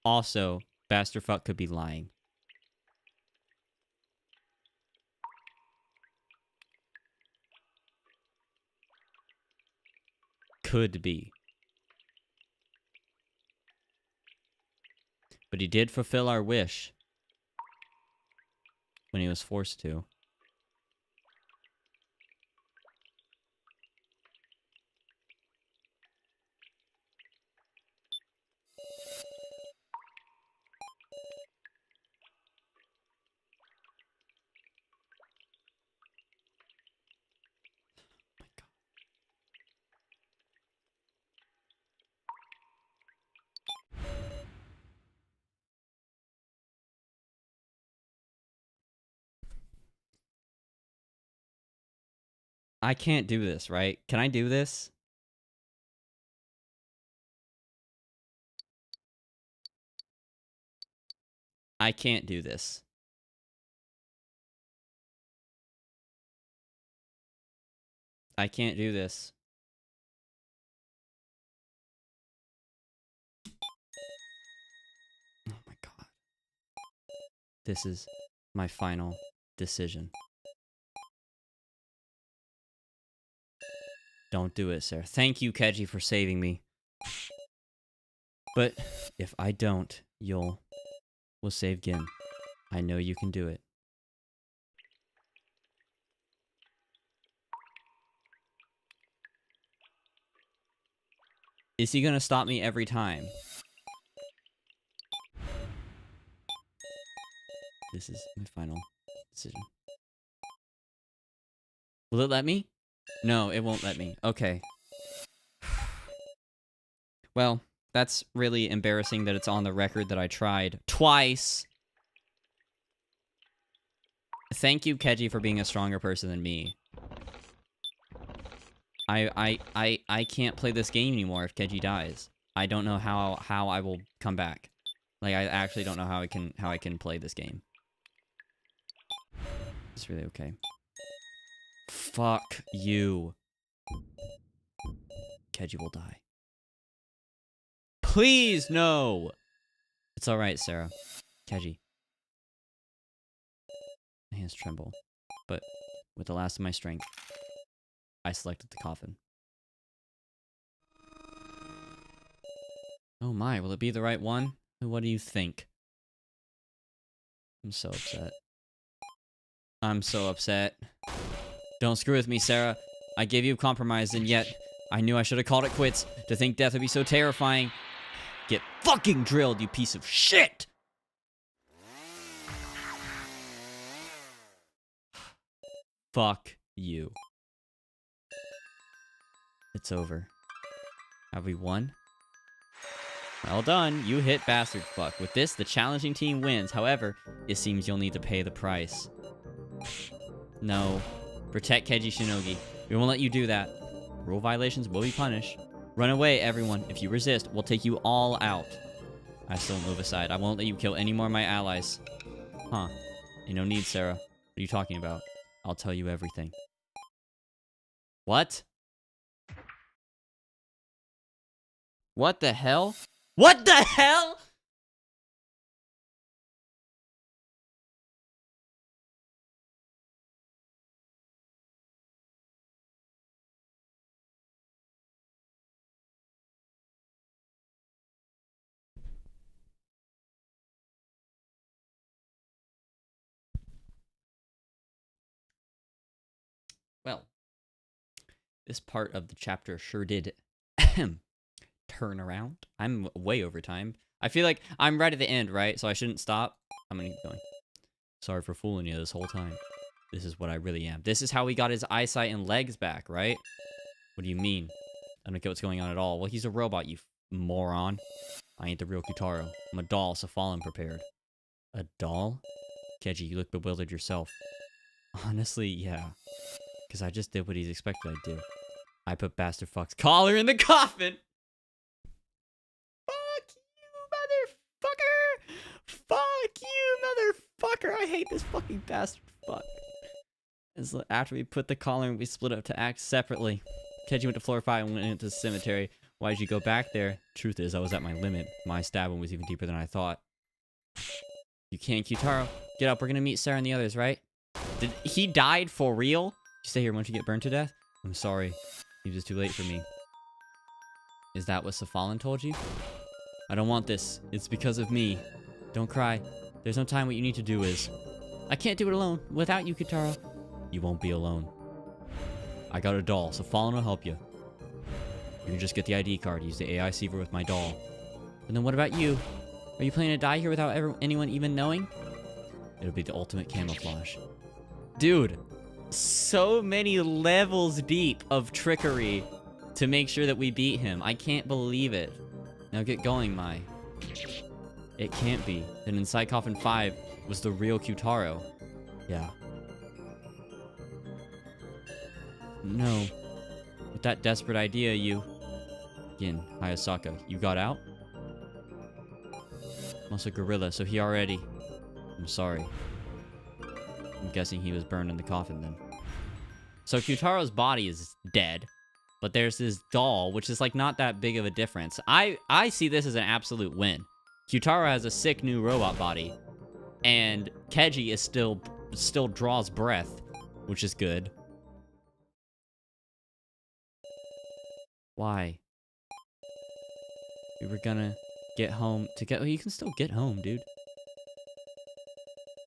A: Also, Bastard Fuck could be lying. Could be. But he did fulfill our wish. When he was forced to. I can't do this, right? Can I do this? I can't do this. I can't do this. This is my final decision. Don't do it, Sarah. Thank you, Keji, for saving me. But if I don't, we'll save Gin. I know you can do it. Is he gonna stop me every time? This is my final decision. Will it let me? No, it won't let me. Okay. Well, that's really embarrassing that it's on the record that I tried twice. Thank you, Keji, for being a stronger person than me. I can't play this game anymore if Keji dies. I don't know how I will come back. Like, I actually don't know how I can play this game. It's really okay. Fuck you. Keji will die. Please, no! It's alright, Sarah. Keji. My hands tremble. But with the last of my strength, I selected the coffin. Oh my, will it be the right one? What do you think? I'm so upset. I'm so upset. Don't screw with me, Sarah. I gave you a compromise, and yet I knew I should have called it quits. To think death would be so terrifying. Get fucking drilled, you piece of shit! Fuck you. It's over. Have we won? Well done, you hit bastard fuck. With this, the challenging team wins. However, it seems you'll need to pay the price. No. Protect Keiji Shinogi. We won't let you do that. Rule violations will be punished. Run away, everyone. If you resist, we'll take you all out. I still move aside. I won't let you kill any more of my allies. Huh. Ain't no need, Sarah. What are you talking about? I'll tell you everything. What? What the hell? What the hell?! Well, this part of the chapter sure did turn around. I'm way over time. I feel like I'm right at the end, right? So I shouldn't stop. I'm gonna keep going. Sorry for fooling you this whole time. This is what I really am. This is how he got his eyesight and legs back, right? What do you mean? I don't get what's going on at all. Well, he's a robot, you moron. I ain't the real Kutaro. I'm a doll, so fall unprepared. A doll? Keiji, you look bewildered yourself. Honestly, yeah. Because I just did what he's expected I'd do. I put Bastard Fuck's collar in the coffin! Fuck you, motherfucker! Fuck you, motherfucker! I hate this fucking Bastard Fuck. After we put the collar in, we split up to act separately. Keiji went to floor 5 and went into the cemetery. Why did you go back there? Truth is, I was at my limit. My stab wound was even deeper than I thought. You can't, Kutaro. Get up, we're gonna meet Sarah and the others, right? He died for real? You stay here, won't you get burned to death? I'm sorry. It was too late for me. Is that what Safalin told you? I don't want this. It's because of me. Don't cry. There's no time. What you need to do is... I can't do it alone. Without you, Kutaro. You won't be alone. I got a doll, Safalin will help you. You can just get the ID card. Use the AI Seaver with my doll. And then what about you? Are you planning to die here without anyone even knowing? It'll be the ultimate camouflage. Dude, so many levels deep of trickery to make sure that we beat him. I can't believe it. Now get going, Mai. It can't be. Then inside Coffin 5 was the real Kutaro. Yeah. No. With that desperate idea, you... Again, Hayasaka, you got out? Also gorilla, so he already... I'm sorry. I'm guessing he was burned in the coffin then. So Kutaro's body is dead, but there's this doll, which is like not that big of a difference. I see this as an absolute win. Kutaro has a sick new robot body. and Keiji is still draws breath, which is good. Why? We were gonna get home together. You can still get home, dude.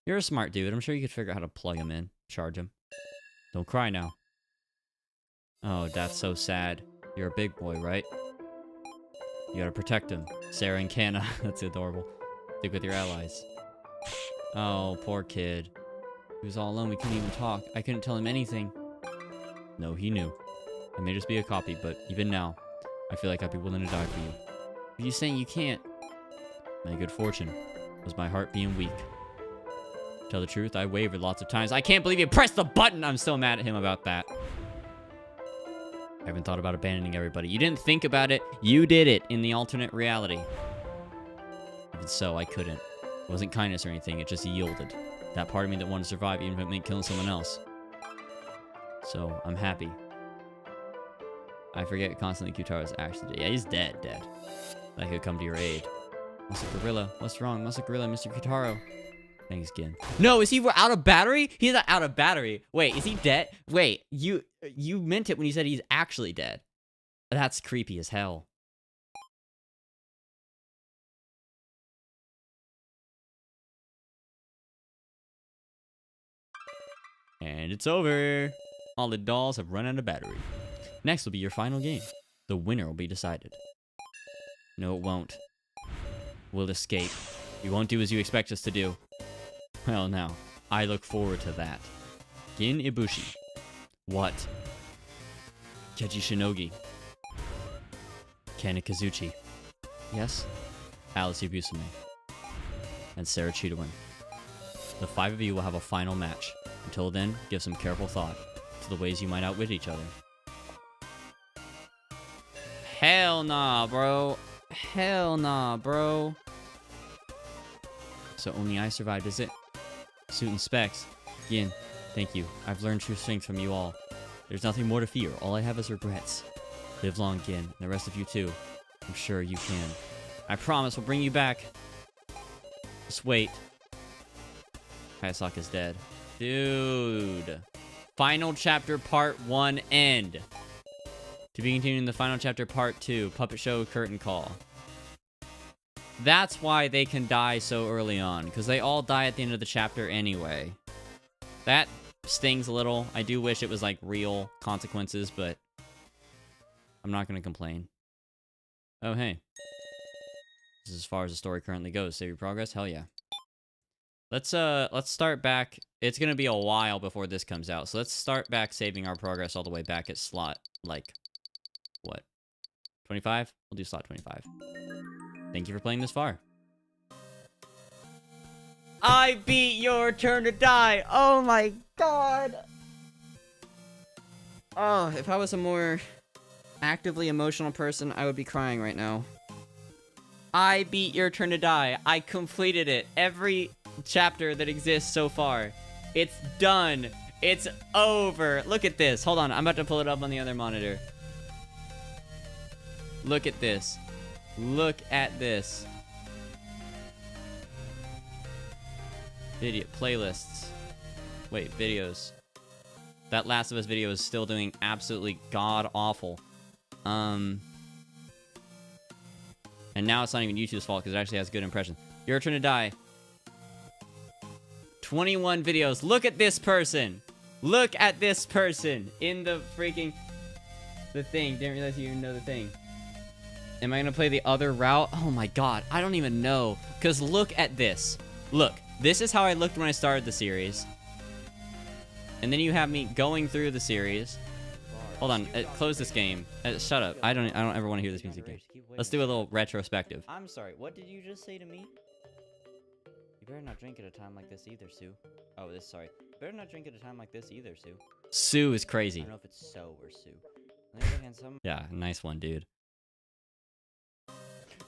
A: You're a smart dude. I'm sure you could figure out how to plug him in, charge him. Don't cry now. Oh, that's so sad. You're a big boy, right? You gotta protect him. Sarah and Kana. That's adorable. Stick with your allies. Oh, poor kid. He was all alone. We couldn't even talk. I couldn't tell him anything. No, he knew. I may just be a copy, but even now, I feel like I'd be willing to die for you. Are you saying you can't? My good fortune was my heart being weak. To tell the truth, I wavered lots of times. I can't believe you pressed the button! I'm still mad at him about that. I haven't thought about abandoning everybody. You didn't think about it. You did it in the alternate reality. Even so, I couldn't. It wasn't kindness or anything. It just yielded. That part of me that wanted to survive, even if it meant killing someone else. So, I'm happy. I forget constantly Kyotaro's actually dead. Yeah, he's dead. I could come to your aid. Mr. Gorilla, what's wrong? Mr. Gorilla, Mr. Kyotaro. Thanks again. No, is he out of battery? He's not out of battery. Wait, is he dead? Wait, you meant it when you said he's actually dead. That's creepy as hell. And it's over. All the dolls have run out of battery. Next will be your final game. The winner will be decided. No, it won't. We'll escape. We won't do as you expect us to do. Well, now, I look forward to that. Gin Ibushi. What? Keiji Shinogi. Kana Kazuchi. Yes? Alice Ibusume. And Sarah Chidowin. The 5 of you will have a final match. Until then, give some careful thought to the ways you might outwit each other. Hell nah, bro. Hell nah, bro. So only I survived, is it? Suit and Specs. Gin, thank you. I've learned true strength from you all. There's nothing more to fear. All I have is regrets. Live long, Gin, and the rest of you too. I'm sure you can. I promise we'll bring you back. Just wait. Hayasaka's dead. Dude. Final chapter part 1 end. To be continued in the final chapter part 2. Puppet show curtain call. That's why they can die so early on, because they all die at the end of the chapter anyway. That stings a little. I do wish it was like real consequences, but I'm not going to complain. Oh, hey. This is as far as the story currently goes. Save your progress? Hell yeah. Let's start back. It's going to be a while before this comes out, so let's start back saving our progress all the way back at slot, like, what? 25? We'll do slot 25. Thank you for playing this far. I beat your turn to die. Oh my god. Oh, if I was a more actively emotional person, I would be crying right now. I beat your turn to die. I completed it. Every chapter that exists so far. It's done. It's over. Look at this. Hold on. I'm about to pull it up on the other monitor. Look at this. Look at this. Video playlists. Wait, videos. That Last of Us video is still doing absolutely god awful. And now it's not even YouTube's fault because it actually has good impressions. Your turn to die. 21 videos. Look at this person. Look at this person in the freaking the thing. Didn't realize you even know the thing. Am I gonna play the other route? Oh my god, I don't even know. Cause look at this. Look, this is how I looked when I started the series. And then you have me going through the series. Hold on, close this game. Shut up. I don't ever want to hear this music again. Let's do a little retrospective. I'm sorry, what did you just say to me? You better not drink at a time like this either, Sue. Oh, sorry. You better not drink at a time like this either, Sue. Sue is crazy. I don't know if it's So or Sue. On the other hand, yeah, nice one, dude.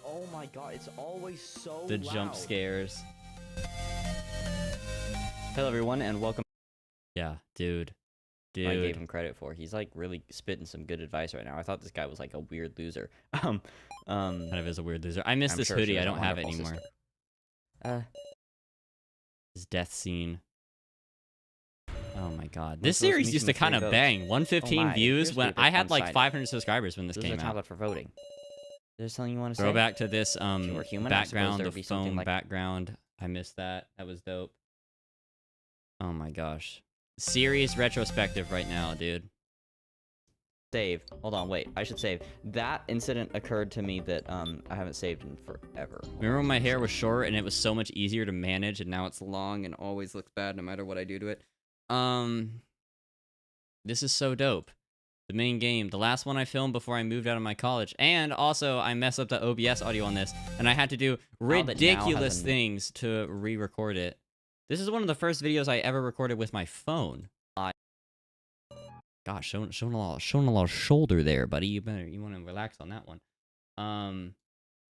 B: Oh my god, it's always so
A: The
B: loud.
A: jump scares. Hello, everyone, and welcome. Yeah, dude. I gave him credit for. He's like really spitting some good advice right now. I thought this guy was like a weird loser. Kind of is a weird loser. I miss this hoodie. I don't have it anymore. His death scene. Oh my god.
B: We're
A: This
B: supposed to
A: series
B: meet
A: used
B: some
A: to kind
B: free
A: of
B: votes.
A: bang. 115
B: my,
A: views
B: here's
A: when
B: the bit
A: I had like
B: one-sided.
A: 500 subscribers when this
B: This is
A: came
B: a
A: out.
B: tablet for voting. Is there something you want to say?
A: Throwback to this
B: you were human, I suppose
A: background,
B: there
A: the
B: would be something
A: foam
B: like-
A: background. I missed that. That was dope. Oh my gosh. Serious retrospective right now, dude.
B: Save. Hold on, wait. I should save. That incident occurred to me that I haven't saved in forever.
A: Remember when my hair was short and it was so much easier to manage, and now it's long and always looks bad no matter what I do to it? This is so dope. The main game, the last one I filmed before I moved out of my college, and also I messed up the OBS audio on this, and I had to do
B: that now has
A: ridiculous
B: an-
A: things to re-record it. This is one of the first videos I ever recorded with my phone. Gosh, showing a lot of shoulder there, buddy. You want to relax on that one.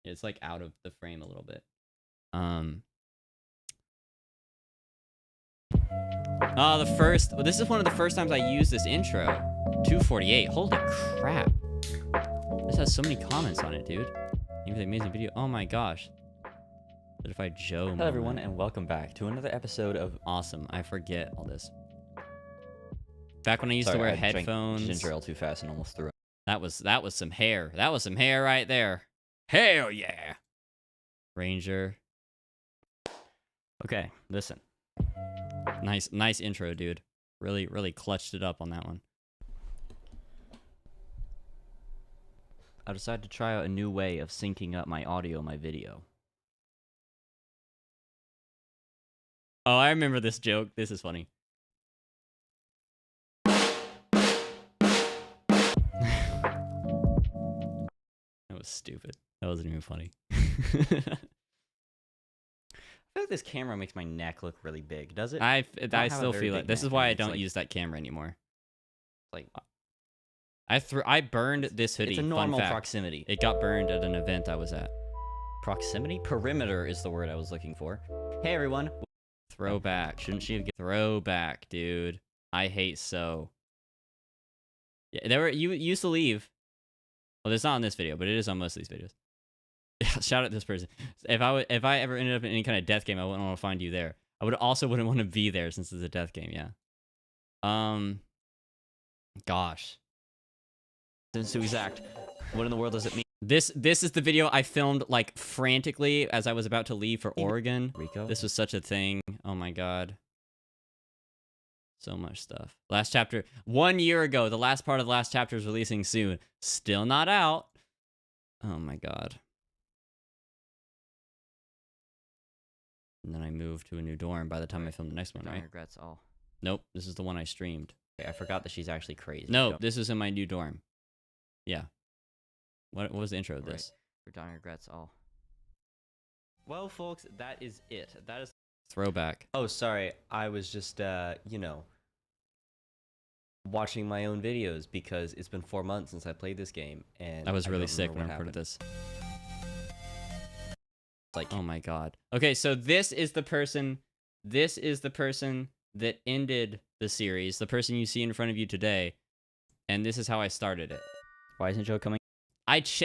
A: It's like out of the frame a little bit. This is one of the first times I used this intro. 248. Holy crap. This has so many comments on it, dude. Even the amazing video. Oh my gosh. Certified Joe.
B: Hello everyone,
A: moment.
B: and welcome back to another episode of...
A: Awesome. I forget all this. Back when I used
B: Sorry,
A: to wear
B: I drank
A: headphones.
B: ginger ale too fast and almost threw it.
A: That was some hair. That was some hair right there. Hell yeah. Ranger.
B: Okay, listen.
A: Nice intro, dude. Really clutched it up on that one.
B: I decided to try out a new way of syncing up my audio and my video.
A: Oh, I remember this joke. This is funny. That was stupid. That wasn't even funny.
B: I feel like this camera makes my neck look really big, does it?
A: I
B: have a
A: still
B: very
A: feel it.
B: big
A: This is
B: neck,
A: why
B: and
A: I
B: it's
A: don't
B: like-
A: use that camera anymore.
B: like
A: I burned this hoodie.
B: it's a
A: Fun
B: normal
A: fact.
B: proximity.
A: It got burned at an event I was at.
B: Proximity? Perimeter is the word I was looking for. Hey everyone.
A: Throwback. Shouldn't she have throwback, dude? I hate so. Yeah, you used to leave. Well, it's not on this video, but it is on most of these videos. Shout out this person. If I ever ended up in any kind of death game, I wouldn't want to find you there. I wouldn't want to be there since it's a death game. Yeah. Gosh.
B: Since to exact, what in the world does it mean?
A: This is the video I filmed like frantically as I was about to leave for Oregon.
B: Rico?
A: This was such a thing. Oh my god. So much stuff. Last chapter 1 year ago. The last part of the last chapter is releasing soon. Still not out. Oh my god. And then I moved to a new dorm by the time I filmed the next one,
B: Don't
A: right?
B: regrets all.
A: Nope. This is the one I streamed.
B: Okay, I forgot that she's actually crazy.
A: No,
B: Don't-
A: this is in my new dorm. Yeah. What was the intro of
B: Right.
A: this?
B: For dying regrets all. Well, folks, that is it. That is...
A: Throwback.
B: Oh, sorry. I was just, watching my own videos because it's been 4 months since I played this game, and
A: I was really
B: don't
A: sick
B: remember
A: when I
B: what
A: recorded this.
B: happened. Like,
A: Oh my god. Okay, so this is the person that ended the series, the person you see in front of you today, and this is how I started it.
B: why isn't Joe coming?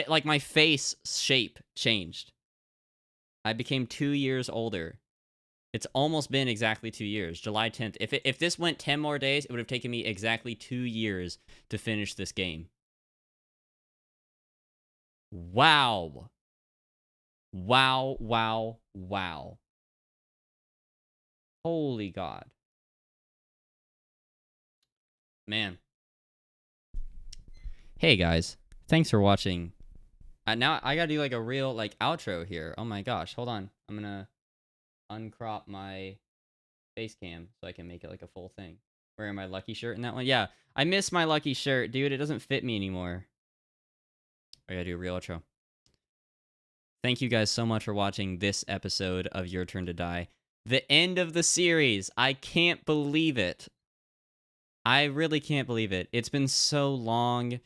A: Like my face shape changed. I became 2 years older. It's almost been exactly 2 years. July 10th. If this went 10 more days, it would have taken me exactly 2 years to finish this game. Wow. Wow, wow, wow. Holy God. Man. Hey guys, thanks for watching. Now I gotta do like a real like outro here. Oh my gosh, hold on. I'm gonna uncrop my face cam so I can make it like a full thing. Wearing my Lucky shirt in that one. Yeah, I miss my Lucky shirt, dude. It doesn't fit me anymore. I gotta do a real outro. Thank you guys so much for watching this episode of Your Turn to Die. The end of the series. I can't believe it. I really can't believe it. It's been so long.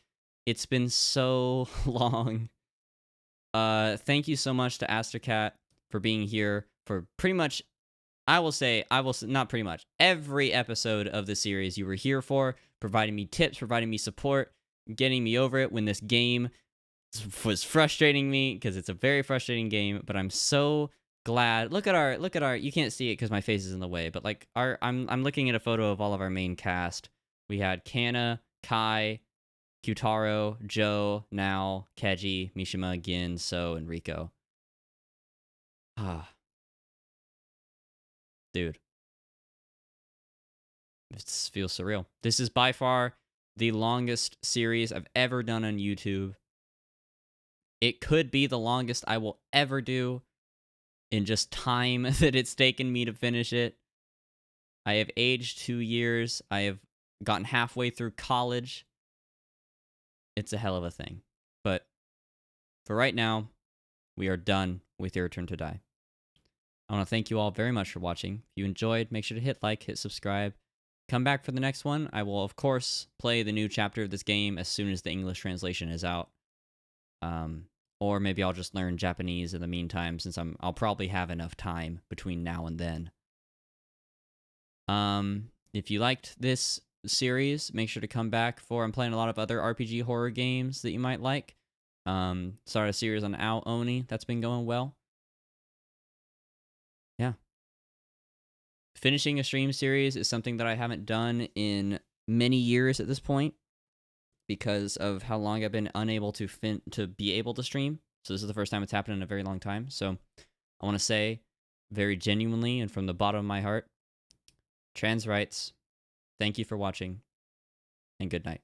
A: It's been so long. Thank you so much to Astercat for being here for pretty much, not pretty much, every episode of the series you were here for, providing me tips, providing me support, getting me over it when this game was frustrating me, because it's a very frustrating game, but I'm so glad. Look at our. You can't see it because my face is in the way, but like I'm looking at a photo of all of our main cast. We had Kana, Kai, Kyutaro, Joe, Now, Keiji, Mishima, Gin, So, and Rico. Ah, dude, it feels surreal. This is by far the longest series I've ever done on YouTube. It could be the longest I will ever do in just time that it's taken me to finish it. I have aged 2 years. I have gotten halfway through college. It's a hell of a thing. But for right now, we are done with Your Turn to Die. I want to thank you all very much for watching. If you enjoyed, make sure to hit like, hit subscribe. Come back for the next one. I will, of course, play the new chapter of this game as soon as the English translation is out. Or maybe I'll just learn Japanese in the meantime, since I'll probably have enough time between now and then. If you liked this series, make sure to come back for I'm playing a lot of other RPG horror games that you might like. Started a series on Ao Oni that's been going well. Yeah. Finishing a stream series is something that I haven't done in many years at this point because of how long I've been unable to be able to stream. So this is the first time it's happened in a very long time. So I want to say very genuinely and from the bottom of my heart, trans rights, thank you for watching, and good night.